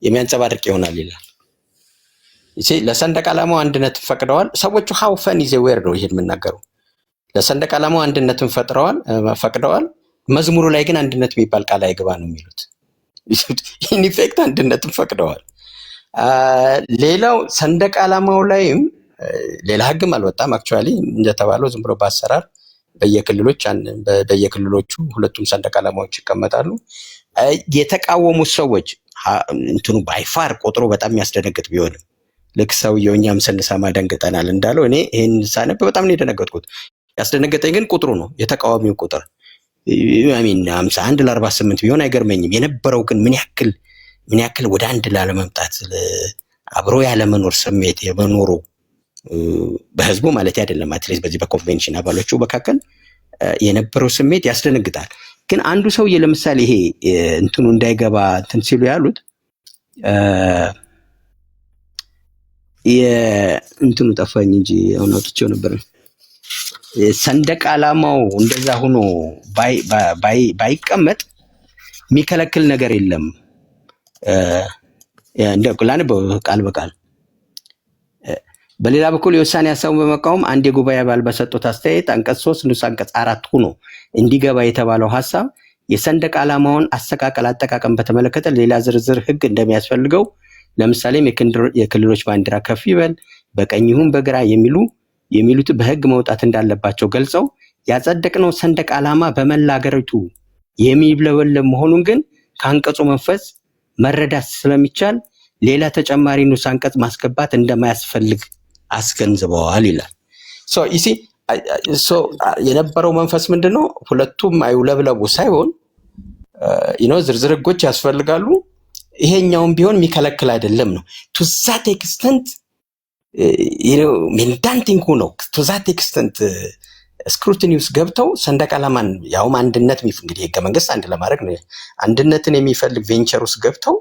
የሚያንጸባርቅ ይሆናል ይላል። ለሰንደቅ ዓላማው አንድነትን ፈቅደዋል ሰዎቹ። ሃው ፈን ኢዝ ዌር ነው ይሄን የምናገረው። ለሰንደቅ ዓላማው አንድነትን ፈቅደዋል። መዝሙሩ ላይ ግን አንድነት የሚባል ቃል አይገባ ነው የሚሉት። ኢን ኢፌክት አንድነትን ፈቅደዋል። ሌላው ሰንደቅ ዓላማው ላይም ሌላ ህግም አልወጣም። አክቹአሊ እንደተባለው ዝም ብሎ በአሰራር በየክልሎቹ ሁለቱም ሰንደቅ ዓላማዎች ይቀመጣሉ። የተቃወሙት ሰዎች እንትኑ ባይፋር ቁጥሩ በጣም የሚያስደነግጥ ቢሆንም ልክ ሰውየው እኛም ስንሰማ ደንግጠናል እንዳለው እኔ ይህን ሳነብ በጣም ነው የደነገጥኩት። ያስደነገጠኝ ግን ቁጥሩ ነው፣ የተቃዋሚው ቁጥር 51 ለ48 ቢሆን አይገርመኝም። የነበረው ግን ምን ያክል ወደ አንድ ላለመምጣት አብሮ ያለመኖር ስሜት የመኖሩ በህዝቡ ማለት አይደለም፣ አትሊስት በዚህ በኮንቬንሽን አባሎቹ መካከል የነበረው ስሜት ያስደነግጣል። ግን አንዱ ሰውዬ ለምሳሌ ይሄ እንትኑ እንዳይገባ እንትን ሲሉ ያሉት የእንትኑ ጠፋኝ እንጂ አሁን አውጥቼው ነበር። ሰንደቅ ዓላማው እንደዛ ሆኖ ባይቀመጥ የሚከለክል ነገር የለም። ላንበው ቃል በቃል። በሌላ በኩል የውሳኔ ሀሳቡን በመቃወም አንድ የጉባኤ አባል በሰጡት አስተያየት አንቀጽ 3 ንዑስ አንቀጽ 4 ሆኖ እንዲገባ የተባለው ሀሳብ የሰንደቅ ዓላማውን አሰቃቀል አጠቃቀም በተመለከተ ሌላ ዝርዝር ህግ እንደሚያስፈልገው፣ ለምሳሌም የክልሎች ባንዲራ ከፍ ይበል፣ በቀኝ ይሁን በግራ የሚሉት በህግ መውጣት እንዳለባቸው ገልጸው ያጸደቅነው ሰንደቅ ዓላማ በመላ ሀገሪቱ የሚውለበለብ መሆኑን ግን ከአንቀጹ መንፈስ መረዳት ስለሚቻል ሌላ ተጨማሪ ንዑስ አንቀጽ ማስገባት እንደማያስፈልግ አስገንዝበዋል ይላል። የነበረው መንፈስ ምንድነው? ሁለቱም አይውለብለቡ ሳይሆን ዝርዝር ህጎች ያስፈልጋሉ። ይሄኛውም ቢሆን የሚከለክል አይደለም ነው። ቱ ዛት ኤክስተንት ሜንዳንቲንግ ሆነው ቱ ዛት ኤክስተንት ስክሩቲኒ ውስጥ ገብተው ሰንደቅ ዓላማን ያውም አንድነት እንግዲህ ህገ መንግስት አንድ ለማድረግ ነው አንድነትን የሚፈልግ ቬንቸር ውስጥ ገብተው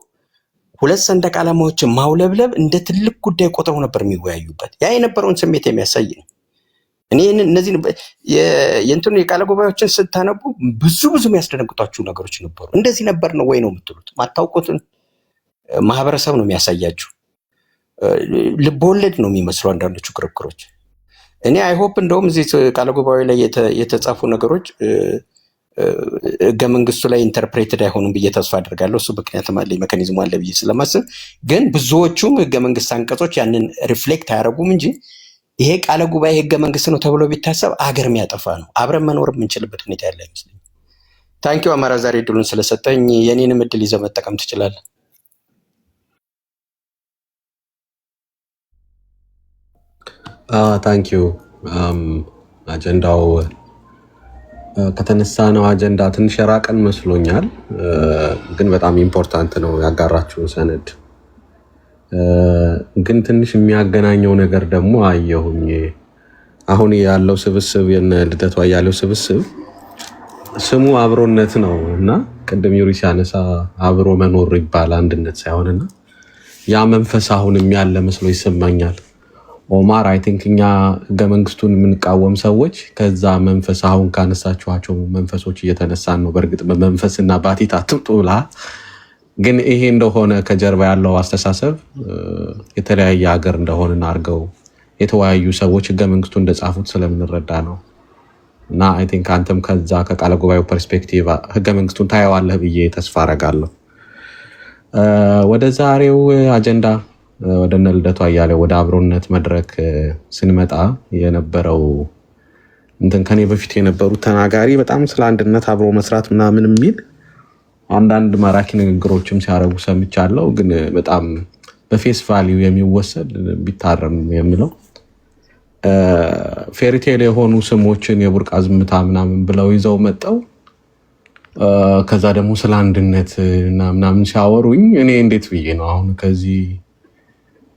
ሁለት ሰንደቅ ዓላማዎችን ማውለብለብ እንደ ትልቅ ጉዳይ ቆጥረው ነበር የሚወያዩበት። ያ የነበረውን ስሜት የሚያሳይ ነው። እኔ እነዚህ የእንትኑ የቃለ ጉባኤዎችን ስታነቡ ብዙ የሚያስደነግጧችሁ ነገሮች ነበሩ። እንደዚህ ነበር ነው ወይ ነው የምትሉት? ማታውቁትን ማህበረሰብ ነው የሚያሳያችሁ። ልቦለድ ነው የሚመስሉ አንዳንዶቹ ክርክሮች። እኔ አይሆፕ እንደውም እዚህ ቃለ ጉባኤ ላይ የተጻፉ ነገሮች ህገ መንግስቱ ላይ ኢንተርፕሬትድ አይሆኑም ብዬ ተስፋ አድርጋለሁ። እሱ ምክንያቱም አለ ሜካኒዝሙ አለ ብዬ ስለማስብ፣ ግን ብዙዎቹም ህገ መንግስት አንቀጾች ያንን ሪፍሌክት አያደርጉም እንጂ ይሄ ቃለ ጉባኤ ህገ መንግስት ነው ተብሎ ቢታሰብ አገር የሚያጠፋ ነው። አብረን መኖር የምንችልበት ሁኔታ ያለ አይመስለኝም። ታንኪዩ አማራ፣ ዛሬ እድሉን ስለሰጠኝ። የኔንም እድል ይዘህ መጠቀም ትችላለህ። ታንኪዩ። አጀንዳው ከተነሳ ነው አጀንዳ ትንሽ የራቀን መስሎኛል፣ ግን በጣም ኢምፖርታንት ነው ያጋራችሁን ሰነድ። ግን ትንሽ የሚያገናኘው ነገር ደግሞ አየሁኝ። አሁን ያለው ስብስብ የነ ልደቱ አያሌው ስብስብ ስሙ አብሮነት ነው እና ቅድም ዩሪ ሲያነሳ አብሮ መኖር ይባል አንድነት ሳይሆንና ያ መንፈስ አሁንም ያለ መስሎ ይሰማኛል። ኦማር አይ ቲንክ እኛ ህገ መንግስቱን የምንቃወም ሰዎች ከዛ መንፈስ አሁን ካነሳችኋቸው መንፈሶች እየተነሳን ነው። በእርግጥ በመንፈስና ባቲት አትምጡ ብላ፣ ግን ይሄ እንደሆነ ከጀርባ ያለው አስተሳሰብ የተለያየ ሀገር እንደሆነን አድርገው የተወያዩ ሰዎች ህገ መንግስቱ እንደጻፉት ስለምንረዳ ነው። እና አይ ቲንክ አንተም ከዛ ከቃለ ጉባኤው ፐርስፔክቲቭ ህገ መንግስቱን ታየዋለህ ብዬ ተስፋ አረጋለሁ። ወደ ዛሬው አጀንዳ ወደ እነ ልደቱ አያሌው ወደ አብሮነት መድረክ ስንመጣ የነበረው ከኔ በፊት የነበሩት ተናጋሪ በጣም ስለ አንድነት አብሮ መስራት ምናምን የሚል አንዳንድ ማራኪ ንግግሮችም ሲያረጉ ሰምቻለሁ። ግን በጣም በፌስ ቫሊዩ የሚወሰድ ቢታረም የሚለው ፌሪቴል የሆኑ ስሞችን የቡርቃ ዝምታ ምናምን ብለው ይዘው መጠው ከዛ ደግሞ ስለ አንድነት እና ምናምን ሲያወሩኝ እኔ እንዴት ብዬ ነው አሁን ከዚህ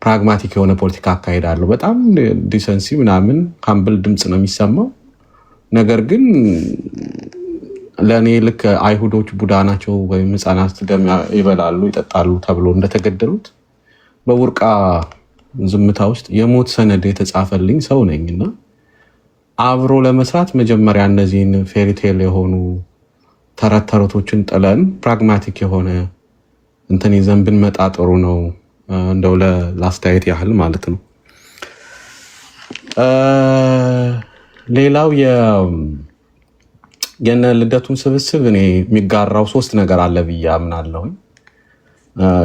ፕራግማቲክ የሆነ ፖለቲካ አካሄዳለሁ። በጣም ዲሰንሲ ምናምን ካምብል ድምፅ ነው የሚሰማው። ነገር ግን ለእኔ ልክ አይሁዶች ቡዳ ናቸው ወይም ህፃናት ደም ይበላሉ ይጠጣሉ ተብሎ እንደተገደሉት በቡርቃ ዝምታ ውስጥ የሞት ሰነድ የተጻፈልኝ ሰው ነኝና አብሮ ለመስራት መጀመሪያ እነዚህን ፌሪቴል የሆኑ ተረት ተረቶችን ጥለን ፕራግማቲክ የሆነ ይዘን ብንመጣ ጥሩ ነው። እንደው ለአስተያየት ያህል ማለት ነው። ሌላው የነ ልደቱን ስብስብ እኔ የሚጋራው 3 ነገር አለ ብዬ አምናለሁ።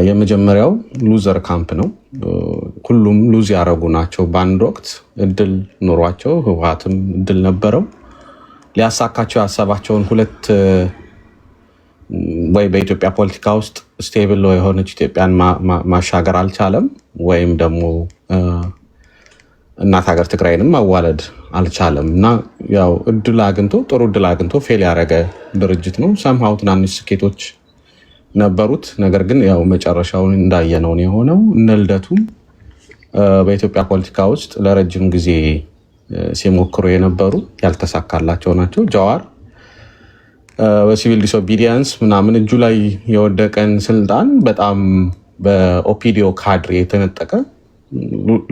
የመጀመሪያው ሉዘር ካምፕ ነው። ሁሉም ሉዝ ያረጉ ናቸው። በአንድ ወቅት እድል ኑሯቸው ህወሓትም እድል ነበረው ሊያሳካቸው ያሰባቸውን 2 ወይ በኢትዮጵያ ፖለቲካ ውስጥ ስቴብል የሆነች ኢትዮጵያን ማሻገር አልቻለም፣ ወይም ደግሞ እናት ሀገር ትግራይንም ማዋለድ አልቻለም እና ያው እድል አግኝቶ ጥሩ እድል አግኝቶ ፌል ያደረገ ድርጅት ነው። ሰምሃው ትናንሽ ስኬቶች ነበሩት። ነገር ግን ያው መጨረሻውን እንዳየነው ነው የሆነው። እነ ልደቱም በኢትዮጵያ ፖለቲካ ውስጥ ለረጅም ጊዜ ሲሞክሩ የነበሩ ያልተሳካላቸው ናቸው። ጀዋር በሲቪል ዲስኦቢዲየንስ ምናምን እጁ ላይ የወደቀን ስልጣን በጣም በኦፒዲዮ ካድሬ የተነጠቀ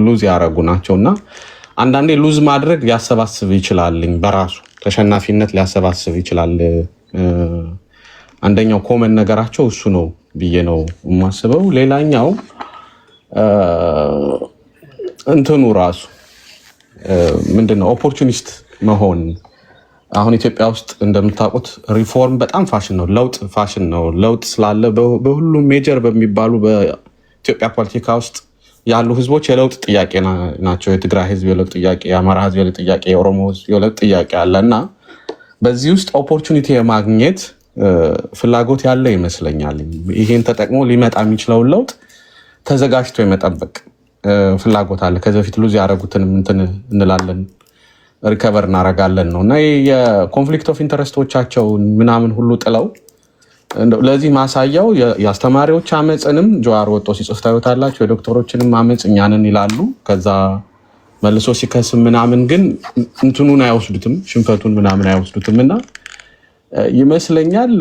ሉዝ ያደረጉ ናቸው እና አንዳንዴ ሉዝ ማድረግ ሊያሰባስብ ይችላልኝ በራሱ ተሸናፊነት ሊያሰባስብ ይችላል። አንደኛው ኮመን ነገራቸው እሱ ነው ብዬ ነው የማስበው። ሌላኛው እንትኑ ራሱ ምንድነው ኦፖርቹኒስት መሆን። አሁን ኢትዮጵያ ውስጥ እንደምታውቁት ሪፎርም በጣም ፋሽን ነው፣ ለውጥ ፋሽን ነው። ለውጥ ስላለ በሁሉም ሜጀር በሚባሉ በኢትዮጵያ ፖለቲካ ውስጥ ያሉ ህዝቦች የለውጥ ጥያቄ ናቸው። የትግራይ ህዝብ የለውጥ ጥያቄ፣ የአማራ ህዝብ የለውጥ ጥያቄ፣ የኦሮሞ ህዝብ የለውጥ ጥያቄ አለ እና በዚህ ውስጥ ኦፖርቹኒቲ የማግኘት ፍላጎት ያለ ይመስለኛል። ይሄን ተጠቅሞ ሊመጣ የሚችለውን ለውጥ ተዘጋጅቶ የመጠበቅ ፍላጎት አለ። ከዚህ በፊት ሉዝ ያደረጉትንም እንትን እንላለን ሪከቨር እናደርጋለን ነው እና የኮንፍሊክት ኦፍ ኢንተረስቶቻቸውን ምናምን ሁሉ ጥለው ለዚህ ማሳያው የአስተማሪዎች አመፅንም ጀዋር ወጥቶ ሲጽፍ ታዩታላችሁ። የዶክተሮችንም አመፅ እኛንን ይላሉ። ከዛ መልሶ ሲከስም ምናምን ግን እንትኑን አይወስዱትም፣ ሽንፈቱን ምናምን አይወስዱትም እና ይመስለኛል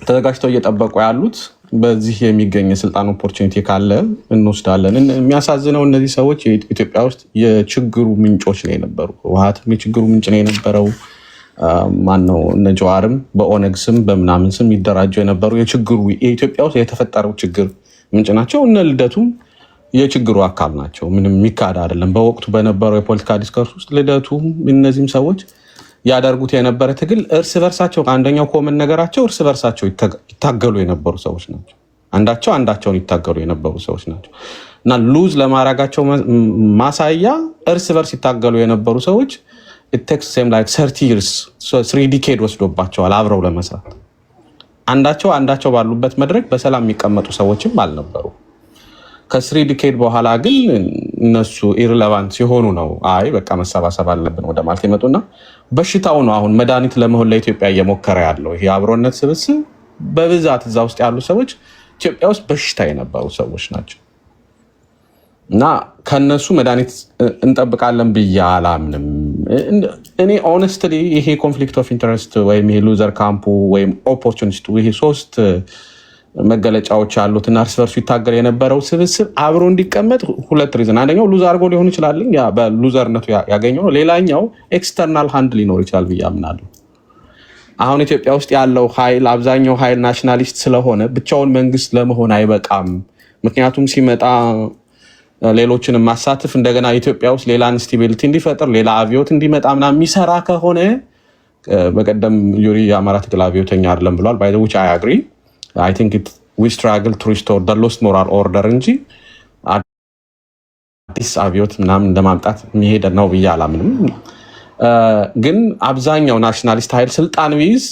ተዘጋጅተው እየጠበቁ ያሉት በዚህ የሚገኝ የስልጣን ኦፖርቹኒቲ ካለ እንወስዳለን። የሚያሳዝነው እነዚህ ሰዎች ኢትዮጵያ ውስጥ የችግሩ ምንጮች ነው የነበሩ። ህወሓትም የችግሩ ምንጭ ነው የነበረው። ማነው እነ ጀዋርም በኦነግ ስም በምናምን ስም ይደራጁ የነበሩ የችግሩ የኢትዮጵያ ውስጥ የተፈጠረው ችግር ምንጭ ናቸው። እነ ልደቱም የችግሩ አካል ናቸው። ምንም የሚካድ አይደለም። በወቅቱ በነበረው የፖለቲካ ዲስከርስ ውስጥ ልደቱም እነዚህም ሰዎች ያደርጉት የነበረ ትግል እርስ በርሳቸው አንደኛው ኮመን ነገራቸው እርስ በርሳቸው ይታገሉ የነበሩ ሰዎች ናቸው። አንዳቸውን ይታገሉ የነበሩ ሰዎች ናቸው እና ሉዝ ለማድረጋቸው ማሳያ እርስ በርስ ይታገሉ የነበሩ ሰዎች it takes them like 30 years 3 decade ወስዶባቸዋል አብረው ለመስራት። አንዳቸው ባሉበት መድረክ በሰላም የሚቀመጡ ሰዎችም አልነበሩ። ከ3 ዲኬድ በኋላ ግን እነሱ ኢሪሌቫንት ሲሆኑ ነው አይ በቃ መሰባሰብ አለብን ወደ ማለት የመጡና በሽታው ነው አሁን መድኃኒት ለመሆን ለኢትዮጵያ እየሞከረ ያለው ይሄ አብሮነት ስብስብ። በብዛት እዛ ውስጥ ያሉ ሰዎች ኢትዮጵያ ውስጥ በሽታ የነበሩ ሰዎች ናቸው እና ከነሱ መድኃኒት እንጠብቃለን ብዬ አላምንም። እኔ ኦነስትሊ ይሄ ኮንፍሊክት ኦፍ ኢንተረስት ወይም ይሄ ሉዘር ካምፑ ወይም ኦፖርቹኒስቱ ይሄ 3 መገለጫዎች ያሉትና እርስ በርሱ ይታገል የነበረው ስብስብ አብሮ እንዲቀመጥ 2 ሪዝን። አንደኛው ሉዝ አድርጎ ሊሆን ይችላል፣ ያ በሉዘርነቱ ያገኘው ነው። ሌላኛው ኤክስተርናል ሃንድ ሊኖር ይችላል ብዬ አምናለሁ። አሁን ኢትዮጵያ ውስጥ ያለው ኃይል አብዛኛው ኃይል ናሽናሊስት ስለሆነ ብቻውን መንግስት ለመሆን አይበቃም። ምክንያቱም ሲመጣ ሌሎችንም ማሳተፍ እንደገና ኢትዮጵያ ውስጥ ሌላ ኢንስቲቢሊቲ እንዲፈጠር ሌላ አብዮት እንዲመጣ ምናምን የሚሰራ ከሆነ በቀደም ዩሪ የአማራ ትግል አብዮተኛ አይደለም ብሏል። ባይ ዘ ዊች አይ አግሪ I think we struggle to restore the lost moral order እንጂ አዲስ አብዮት ምናምን እንደማምጣት የሚሄድ ነው ብዬ አላምንም። ግን አብዛኛው ናሽናሊስት ኃይል ስልጣን ቢይዝ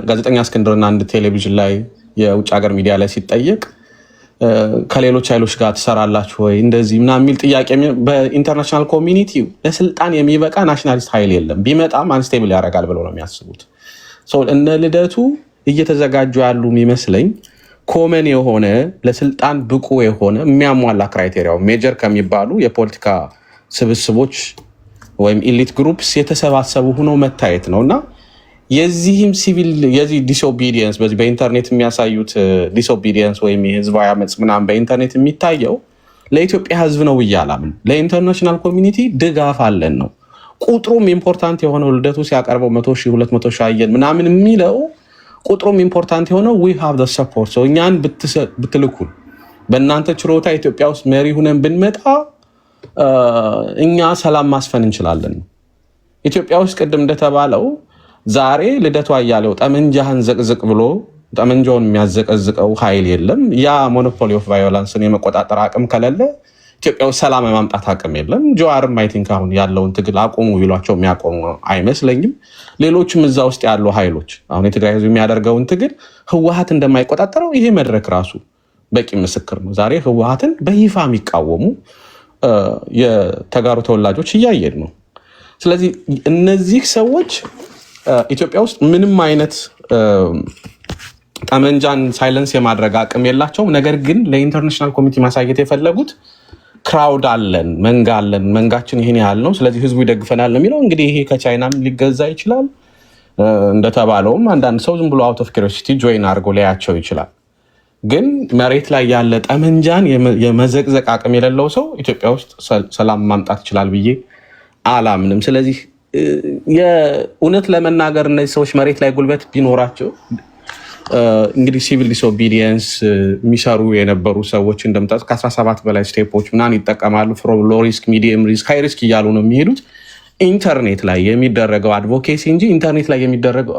ጋዜጠኛ እስክንድርና አንድ ቴሌቪዥን ላይ የውጭ ሀገር ሚዲያ ላይ ሲጠየቅ ከሌሎች ኃይሎች ጋር ትሰራላችሁ ወይ እንደዚህ ምናምን የሚል ጥያቄ በኢንተርናሽናል ኮሚኒቲ ለስልጣን የሚበቃ ናሽናሊስት ኃይል የለም፣ ቢመጣም አንስቴብል ያደርጋል ብለው ነው የሚያስቡት። እነ ልደቱ እየተዘጋጁ ያሉ የሚመስለኝ ኮመን የሆነ ለስልጣን ብቁ የሆነ የሚያሟላ ክራይቴሪያው ሜጀር ከሚባሉ የፖለቲካ ስብስቦች ወይም ኢሊት ግሩፕስ የተሰባሰቡ ሆኖ መታየት ነው እና የዚህም ሲቪል የዚህ ዲስኦቢዲየንስ በኢንተርኔት የሚያሳዩት ዲስኦቢዲየንስ ወይም የህዝባዊ አመፅ ምናምን በኢንተርኔት የሚታየው ለኢትዮጵያ ህዝብ ነው ብዬ አላምንም። ለኢንተርናሽናል ኮሚኒቲ ድጋፍ አለን ነው። ቁጥሩም ኢምፖርታንት የሆነው ልደቱ ሲያቀርበው 100,000 200,000 አየን ምናምን የሚለው ቁጥሩም ኢምፖርታንት የሆነው we have the support so እኛን ብትልኩን በእናንተ ችሮታ ኢትዮጵያ ውስጥ መሪ ሁነን ብንመጣ እኛ ሰላም ማስፈን እንችላለን። ኢትዮጵያ ውስጥ ቅድም እንደተባለው ዛሬ ልደቱ አያሌው ጠመንጃህን ዘቅዝቅ ብሎ ጠመንጃውን የሚያዘቀዝቀው ኃይል የለም። ያ ሞኖፖሊ ኦፍ ቫዮለንስን የመቆጣጠር አቅም ከሌለ ኢትዮጵያ ውስጥ ሰላም የማምጣት አቅም የለም። ጀዋርም አይ ቲንክ አሁን ያለውን ትግል አቆሙ ቢሏቸው የሚያቆሙ አይመስለኝም። ሌሎችም እዛ ውስጥ ያሉ ኃይሎች አሁን የትግራይ ህዝብ የሚያደርገውን ትግል ህወሓት እንደማይቆጣጠረው ይሄ መድረክ ራሱ በቂ ምስክር ነው። ዛሬ ህወሓትን በይፋ የሚቃወሙ የተጋሩ ተወላጆች እያየን ነው። ስለዚህ እነዚህ ሰዎች ኢትዮጵያ ውስጥ ምንም አይነት ጠመንጃን ሳይለንስ የማድረግ አቅም የላቸውም። ነገር ግን ለኢንተርናሽናል ኮሚኒቲ ማሳየት የፈለጉት ክራውድ አለን፣ መንጋ አለን፣ መንጋችን ይሄን ያህል ነው፣ ስለዚህ ህዝቡ ይደግፈናል የሚለው እንግዲህ ይሄ ከቻይናም ሊገዛ ይችላል። እንደተባለውም አንዳንድ ሰው ዝም ብሎ አውት ኦፍ ኪሪዮሲቲ ጆይን አድርጎ ሊያቸው ይችላል። ግን መሬት ላይ ያለ ጠመንጃን የመዘቅዘቅ አቅም የሌለው ሰው ኢትዮጵያ ውስጥ ሰላም ማምጣት ይችላል ብዬ አላምንም። ስለዚህ የእውነት ለመናገር እነዚህ ሰዎች መሬት ላይ ጉልበት ቢኖራቸው እንግዲህ ሲቪል ዲስኦቢዲየንስ የሚሰሩ የነበሩ ሰዎች እንደምታውቁት ከ17 በላይ ስቴፖች ምናምን ይጠቀማሉ። ፍሮም ሎ ሪስክ፣ ሚዲየም ሪስክ፣ ሃይ ሪስክ እያሉ ነው የሚሄዱት። ኢንተርኔት ላይ የሚደረገው አድቮኬሲ እንጂ ኢንተርኔት ላይ የሚደረገው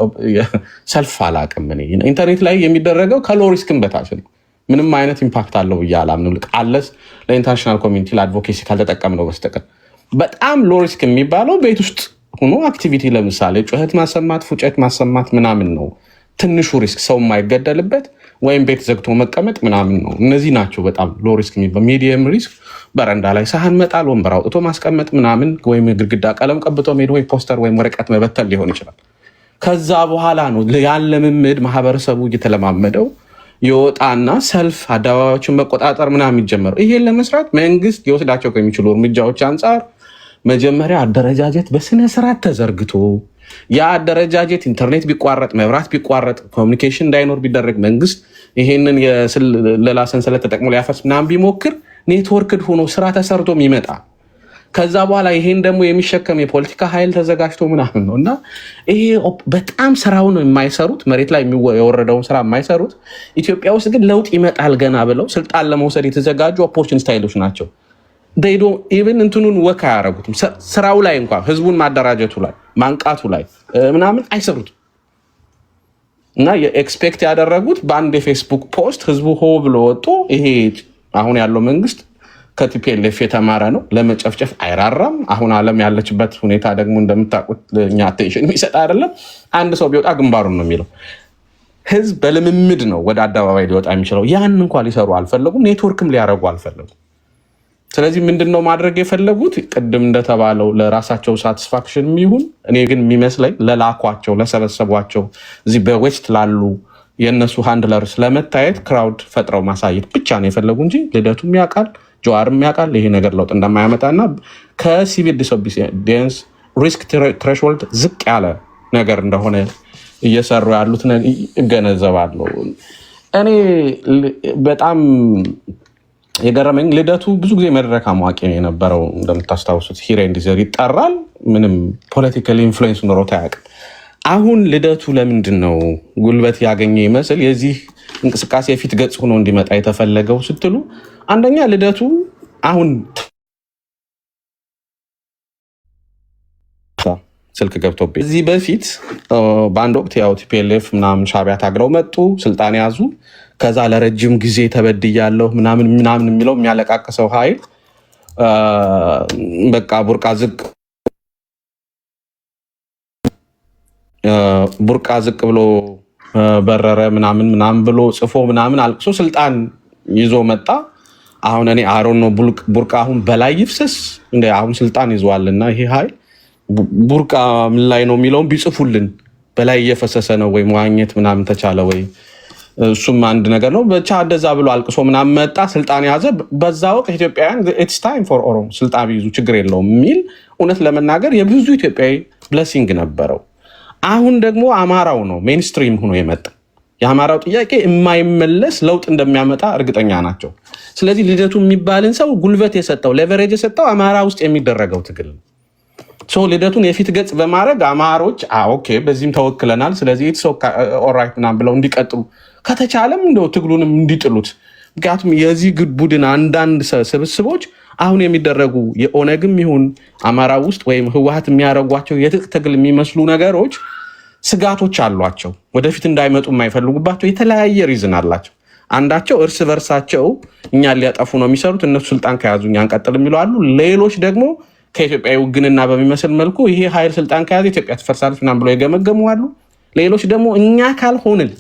ሰልፍ አላውቅም። ኢንተርኔት ላይ የሚደረገው ከሎ ሪስክም በታች ነው። ምንም አይነት ኢምፓክት አለው ብዬ አላምንም። አለስ ለኢንተርናሽናል ኮሚኒቲ ለአድቮኬሲ ካልተጠቀምነው በስተቀር በጣም ሎ ሪስክ የሚባለው ቤት ውስጥ ሆኖ አክቲቪቲ፣ ለምሳሌ ጩኸት ማሰማት፣ ፉጨት ማሰማት ምናምን ነው ትንሹ ሪስክ። ሰው የማይገደልበት ወይም ቤት ዘግቶ መቀመጥ ምናምን ነው። እነዚህ ናቸው በጣም ሎ ሪስክ የሚባለው። ሚዲየም ሪስክ በረንዳ ላይ ሳህን መጣል፣ ወንበር አውጥቶ ማስቀመጥ ምናምን፣ ወይም ግድግዳ ቀለም ቀብቶ ሄድ፣ ወይ ፖስተር ወይም ወረቀት መበተል ሊሆን ይችላል። ከዛ በኋላ ነው ያን ልምምድ ማህበረሰቡ እየተለማመደው የወጣና ሰልፍ አደባባዮችን መቆጣጠር ምናምን የሚጀመረው። ይሄን ለመስራት መንግስት ሊወስዳቸው ከሚችሉ እርምጃዎች አንጻር መጀመሪያ አደረጃጀት በስነስርዓት ተዘርግቶ ያ አደረጃጀት ኢንተርኔት ቢቋረጥ፣ መብራት ቢቋረጥ፣ ኮሚኒኬሽን እንዳይኖር ቢደረግ፣ መንግስት ይሄንን የስለላ ሰንሰለት ተጠቅሞ ሊያፈርስ ምናምን ቢሞክር ኔትወርክድ ሆኖ ስራ ተሰርቶም ይመጣ። ከዛ በኋላ ይሄን ደግሞ የሚሸከም የፖለቲካ ኃይል ተዘጋጅቶ ምናምን ነው እና ይሄ በጣም ስራውን የማይሰሩት መሬት ላይ የወረደውን ስራ የማይሰሩት ኢትዮጵያ ውስጥ ግን ለውጥ ይመጣል ገና ብለው ስልጣን ለመውሰድ የተዘጋጁ ኦፖርቹኒስት ኃይሎች ናቸው። ዴዶ ኢቭን እንትኑን ወካ ያደረጉትም ስራው ላይ እንኳን ህዝቡን ማደራጀቱ ላይ ማንቃቱ ላይ ምናምን አይሰሩትም እና የኤክስፔክት ያደረጉት በአንድ የፌስቡክ ፖስት ህዝቡ ሆ ብሎ ወጦ ይሄ አሁን ያለው መንግስት ከቲፒኤልኤፍ የተማረ ነው፣ ለመጨፍጨፍ አይራራም። አሁን ዓለም ያለችበት ሁኔታ ደግሞ እንደምታውቁት እኛ አቴንሽን የሚሰጥ አይደለም። አንድ ሰው ቢወጣ ግንባሩን ነው የሚለው። ህዝብ በልምምድ ነው ወደ አደባባይ ሊወጣ የሚችለው። ያን እንኳን ሊሰሩ አልፈለጉም፣ ኔትወርክም ሊያደርጉ አልፈለጉም። ስለዚህ ምንድነው ማድረግ የፈለጉት? ቅድም እንደተባለው ለራሳቸው ሳቲስፋክሽን የሚሆን እኔ ግን የሚመስለኝ ለላኳቸው ለሰበሰቧቸው እዚህ በዌስት ላሉ የእነሱ ሃንድለርስ ለመታየት ክራውድ ፈጥረው ማሳየት ብቻ ነው የፈለጉ እንጂ ልደቱም ያውቃል፣ ጀዋርም ያውቃል ይሄ ነገር ለውጥ እንደማያመጣና ከሲቪል ዲስኦቢዲየንስ ሪስክ ትሬሽሆልድ ዝቅ ያለ ነገር እንደሆነ እየሰሩ ያሉት እገነዘባለሁ። እኔ በጣም የገረመኝ ልደቱ ብዙ ጊዜ መድረክ አሟቂ የነበረው እንደምታስታውሱት ሂር ኤንድ ዜር ይጠራል። ምንም ፖለቲካል ኢንፍሉዌንስ ኖሮት አያውቅም። አሁን ልደቱ ለምንድን ነው ጉልበት ያገኘ ይመስል የዚህ እንቅስቃሴ የፊት ገጽ ሆኖ እንዲመጣ የተፈለገው ስትሉ፣ አንደኛ ልደቱ አሁን ስልክ ገብቶብኝ እዚህ በፊት በአንድ ወቅት ያው ቲፒኤልኤፍ ምናምን ሻዕቢያ ታግረው መጡ፣ ስልጣን ያዙ። ከዛ ለረጅም ጊዜ ተበድያለሁ ምናምን የሚለው የሚያለቃቅሰው ኃይል በቃ ቡርቃ ዝቅ ብሎ በረረ ምናምን ብሎ ጽፎ ምናምን አልቅሶ ስልጣን ይዞ መጣ። አሁን እኔ አሮን ነው ቡርቃ አሁን በላይ ይፍሰስ እንደ አሁን ስልጣን ይዟልና ይሄ ኃይል ቡርቃ ምን ላይ ነው የሚለውን ቢጽፉልን፣ በላይ እየፈሰሰ ነው ወይ መዋኘት ምናምን ተቻለ ወይ? እሱም አንድ ነገር ነው። ብቻ እንደዛ ብሎ አልቅሶ ምናምን መጣ፣ ስልጣን ያዘ። በዛ ወቅት ኢትዮጵያውያን ኢትስ ታይም ፎር ኦሮሞ ስልጣን ቢይዙ ችግር የለውም የሚል እውነት ለመናገር የብዙ ኢትዮጵያዊ ብለሲንግ ነበረው። አሁን ደግሞ አማራው ነው ሜንስትሪም ሆኖ የመጣ። የአማራው ጥያቄ የማይመለስ ለውጥ እንደሚያመጣ እርግጠኛ ናቸው። ስለዚህ ልደቱ የሚባልን ሰው ጉልበት የሰጠው ሌቨሬጅ የሰጠው አማራ ውስጥ የሚደረገው ትግል ነው። ልደቱን የፊት ገጽ በማድረግ አማሮች ኦኬ በዚህም ተወክለናል፣ ስለዚህ ኦራይት ምናምን ብለው እንዲቀጥሉ ከተቻለም እንደው ትግሉንም እንዲጥሉት። ምክንያቱም የዚህ ቡድን አንዳንድ ስብስቦች አሁን የሚደረጉ የኦነግም ይሁን አማራ ውስጥ ወይም ህወሓት የሚያደርጓቸው የትጥቅ ትግል የሚመስሉ ነገሮች ስጋቶች አሏቸው። ወደፊት እንዳይመጡ የማይፈልጉባቸው የተለያየ ሪዝን አላቸው። አንዳቸው እርስ በርሳቸው እኛን ሊያጠፉ ነው የሚሰሩት፣ እነሱ ስልጣን ከያዙ እኛ እንቀጥል የሚሉ አሉ። ሌሎች ደግሞ ከኢትዮጵያዊ ውግንና በሚመስል መልኩ ይሄ ኃይል ስልጣን ከያዘ ኢትዮጵያ ትፈርሳለች ምናምን ብለው የገመገሙ አሉ። ሌሎች ደግሞ እኛ ካልሆንን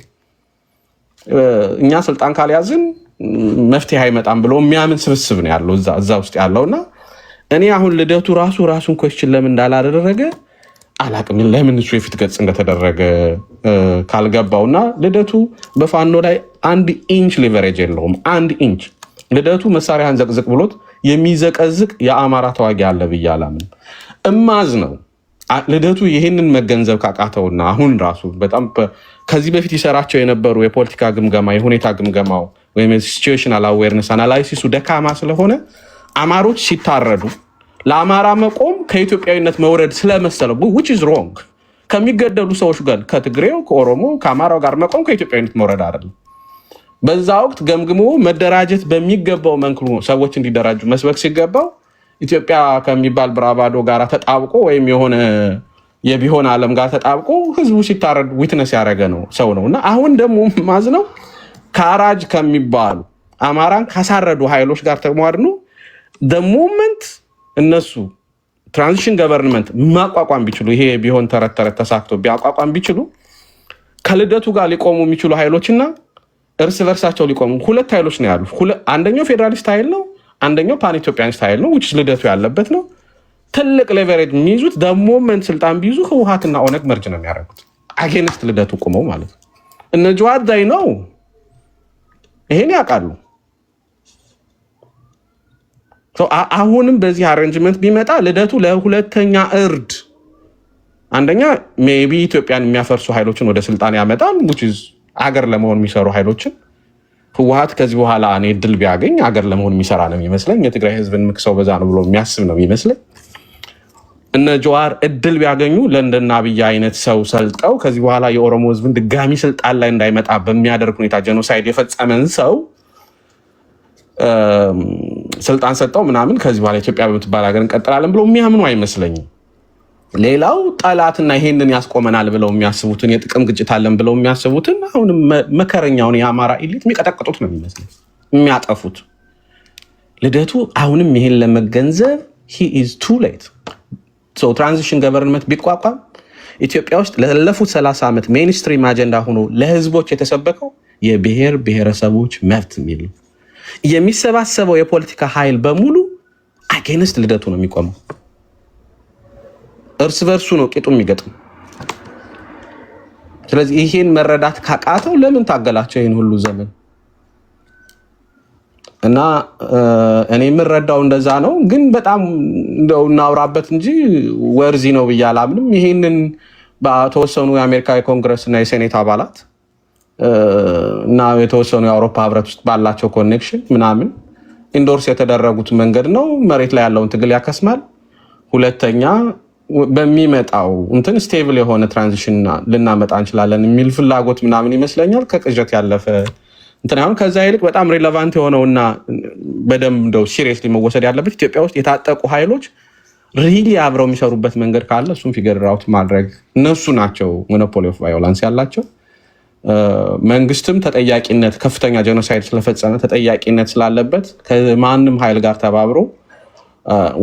እኛ ስልጣን ካልያዝን መፍትሄ አይመጣም ብሎ የሚያምን ስብስብ ነው ያለው እዛ ውስጥ ያለውና እኔ አሁን ልደቱ ራሱን ኮስችን ለምን እንዳላደረገ አላቅም። ለምን እሱ የፊት ገጽ እንደተደረገ ካልገባውና ልደቱ በፋኖ ላይ 1 ኢንች ሊቨሬጅ የለውም። 1 ኢንች ልደቱ መሳሪያን ዘቅዝቅ ብሎት የሚዘቀዝቅ የአማራ ተዋጊ አለ ብዬ አላምንም። እማዝ ነው ልደቱ ይህንን መገንዘብ ካቃተውና አሁን ራሱ በጣም ከዚህ በፊት ይሰራቸው የነበሩ የፖለቲካ ግምገማ የሁኔታ ግምገማው ወይም ሲቹዌሽናል አዌርነስ አናላይሲሱ ደካማ ስለሆነ አማሮች ሲታረዱ ለአማራ መቆም ከኢትዮጵያዊነት መውረድ ስለመሰለው which is wrong ከሚገደሉ ሰዎች ጋር ከትግሬው ከኦሮሞ ከአማራው ጋር መቆም ከኢትዮጵያዊነት መውረድ አይደለም። በዛ ወቅት ገምግሞ መደራጀት በሚገባው መንኩ ሰዎች እንዲደራጁ መስበክ ሲገባው ኢትዮጵያ ከሚባል ብራባዶ ጋር ተጣብቆ ወይም የሆነ የቢሆን ዓለም ጋር ተጣብቆ ህዝቡ ሲታረድ ዊትነስ ያደረገ ነው ሰው ነውና አሁን ደግሞ ማዝነው ካራጅ ከሚባሉ አማራን ካሳረዱ ኃይሎች ጋር ተሟድኑ the moment እነሱ ትራንዚሽን ገቨርንመንት ማቋቋም ቢችሉ ይሄ ቢሆን ተረት ተሳክቶ ቢያቋቋም ቢችሉ ከልደቱ ጋር ሊቆሙ የሚችሉ ኃይሎችና እርስ በርሳቸው ሊቆሙ ሁለት ኃይሎች ነው ያሉት። አንደኛው ፌደራሊስት ኃይል ነው፣ አንደኛው ፓን ኢትዮጵያኒስት ኃይል ነው which ልደቱ ያለበት ነው። ትልቅ ሌቨሬጅ የሚይዙት the moment ስልጣን ቢይዙ ህወሓትና ኦነግ መርጅ ነው የሚያደርጉት አጌንስት ልደቱ ቆመው ማለት ነው። እነ ጀዋር ዳይ ነው ይሄን ያውቃሉ። አሁንም በዚህ አሬንጅመንት ቢመጣ ልደቱ ለሁለተኛ እርድ አንደኛ ሜቢ ኢትዮጵያን የሚያፈርሱ ኃይሎችን ወደ ስልጣን ያመጣል which is አገር ለመሆን የሚሰሩ ኃይሎችን ህወሓት ከዚህ በኋላ እኔ ድል ቢያገኝ አገር ለመሆን የሚሰራ ነው የሚመስለኝ። የትግራይ ህዝብን ምክሰው በዛ ነው ብሎ የሚያስብ ነው የሚመስለኝ። እነ ጀዋር እድል ቢያገኙ ለንደን አብይ አይነት ሰው ሰልጠው ከዚህ በኋላ የኦሮሞ ህዝብን ድጋሚ ስልጣን ላይ እንዳይመጣ በሚያደርግ ሁኔታ ጄኖሳይድ የፈጸመን ሰው ስልጣን ሰጠው ምናምን ከዚህ በኋላ ኢትዮጵያ በምትባል ሀገር እንቀጥላለን ብለው የሚያምኑ አይመስለኝም። ሌላው ጠላትና ይሄንን ያስቆመናል ብለው የሚያስቡትን የጥቅም ግጭት አለን ብለው የሚያስቡትን አሁንም መከረኛውን የአማራ ኢሊት የሚቀጠቅጡት ነው የሚመስለው የሚያጠፉት። ልደቱ አሁንም ይሄን ለመገንዘብ he is too late so ትራንዚሽን ገቨርንመንት ቢቋቋም ኢትዮጵያ ውስጥ ለለፉት 30 ዓመት ሜይንስትሪም አጀንዳ ሆኖ ለህዝቦች የተሰበከው የብሔር ብሔረሰቦች መብት የሚል ነው። የሚሰባሰበው የፖለቲካ ኃይል በሙሉ አጌንስት ልደቱ ነው የሚቆመው። እርስ በርሱ ነው ቂጡ የሚገጥም። ስለዚህ ይሄን መረዳት ካቃተው ለምን ታገላቸው ይሄን ሁሉ ዘመን? እና እኔ የምረዳው እንደዛ ነው። ግን በጣም እንደው እናውራበት እንጂ ወርዚ ነው ብዬ አላምንም። ይሄንን በተወሰኑ የአሜሪካ የኮንግረስ እና የሴኔት አባላት እና የተወሰኑ የአውሮፓ ህብረት ውስጥ ባላቸው ኮኔክሽን ምናምን ኢንዶርስ የተደረጉት መንገድ ነው። መሬት ላይ ያለውን ትግል ያከስማል። ሁለተኛ በሚመጣው እንትን ስቴብል የሆነ ትራንዚሽን ልናመጣ እንችላለን የሚል ፍላጎት ምናምን ይመስለኛል። ከቅዠት ያለፈ እንትን አሁን ከዛ ይልቅ በጣም ሪሌቫንት የሆነውና በደንብ እንደው ሲሪየስሊ መወሰድ ያለበት ኢትዮጵያ ውስጥ የታጠቁ ኃይሎች ሪሊ አብረው የሚሰሩበት መንገድ ካለ እሱም ፊገር አውት ማድረግ እነሱ ናቸው ሞኖፖሊ ኦፍ ቫዮለንስ ያላቸው። መንግስትም ተጠያቂነት ከፍተኛ ጄኖሳይድ ስለፈጸመ ተጠያቂነት ስላለበት ከማንም ኃይል ጋር ተባብሮ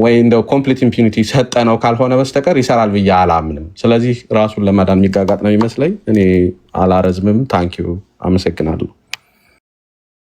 ወይ እንደው ኮምፕሊት ኢምፒዩኒቲ ሰጠ ነው ካልሆነ በስተቀር ይሰራል ብዬ አላምንም። ስለዚህ ራሱን ለማዳን የሚጋጋጥ ነው ይመስለኝ። እኔ አላረዝምም። ታንኪዩ፣ አመሰግናለሁ።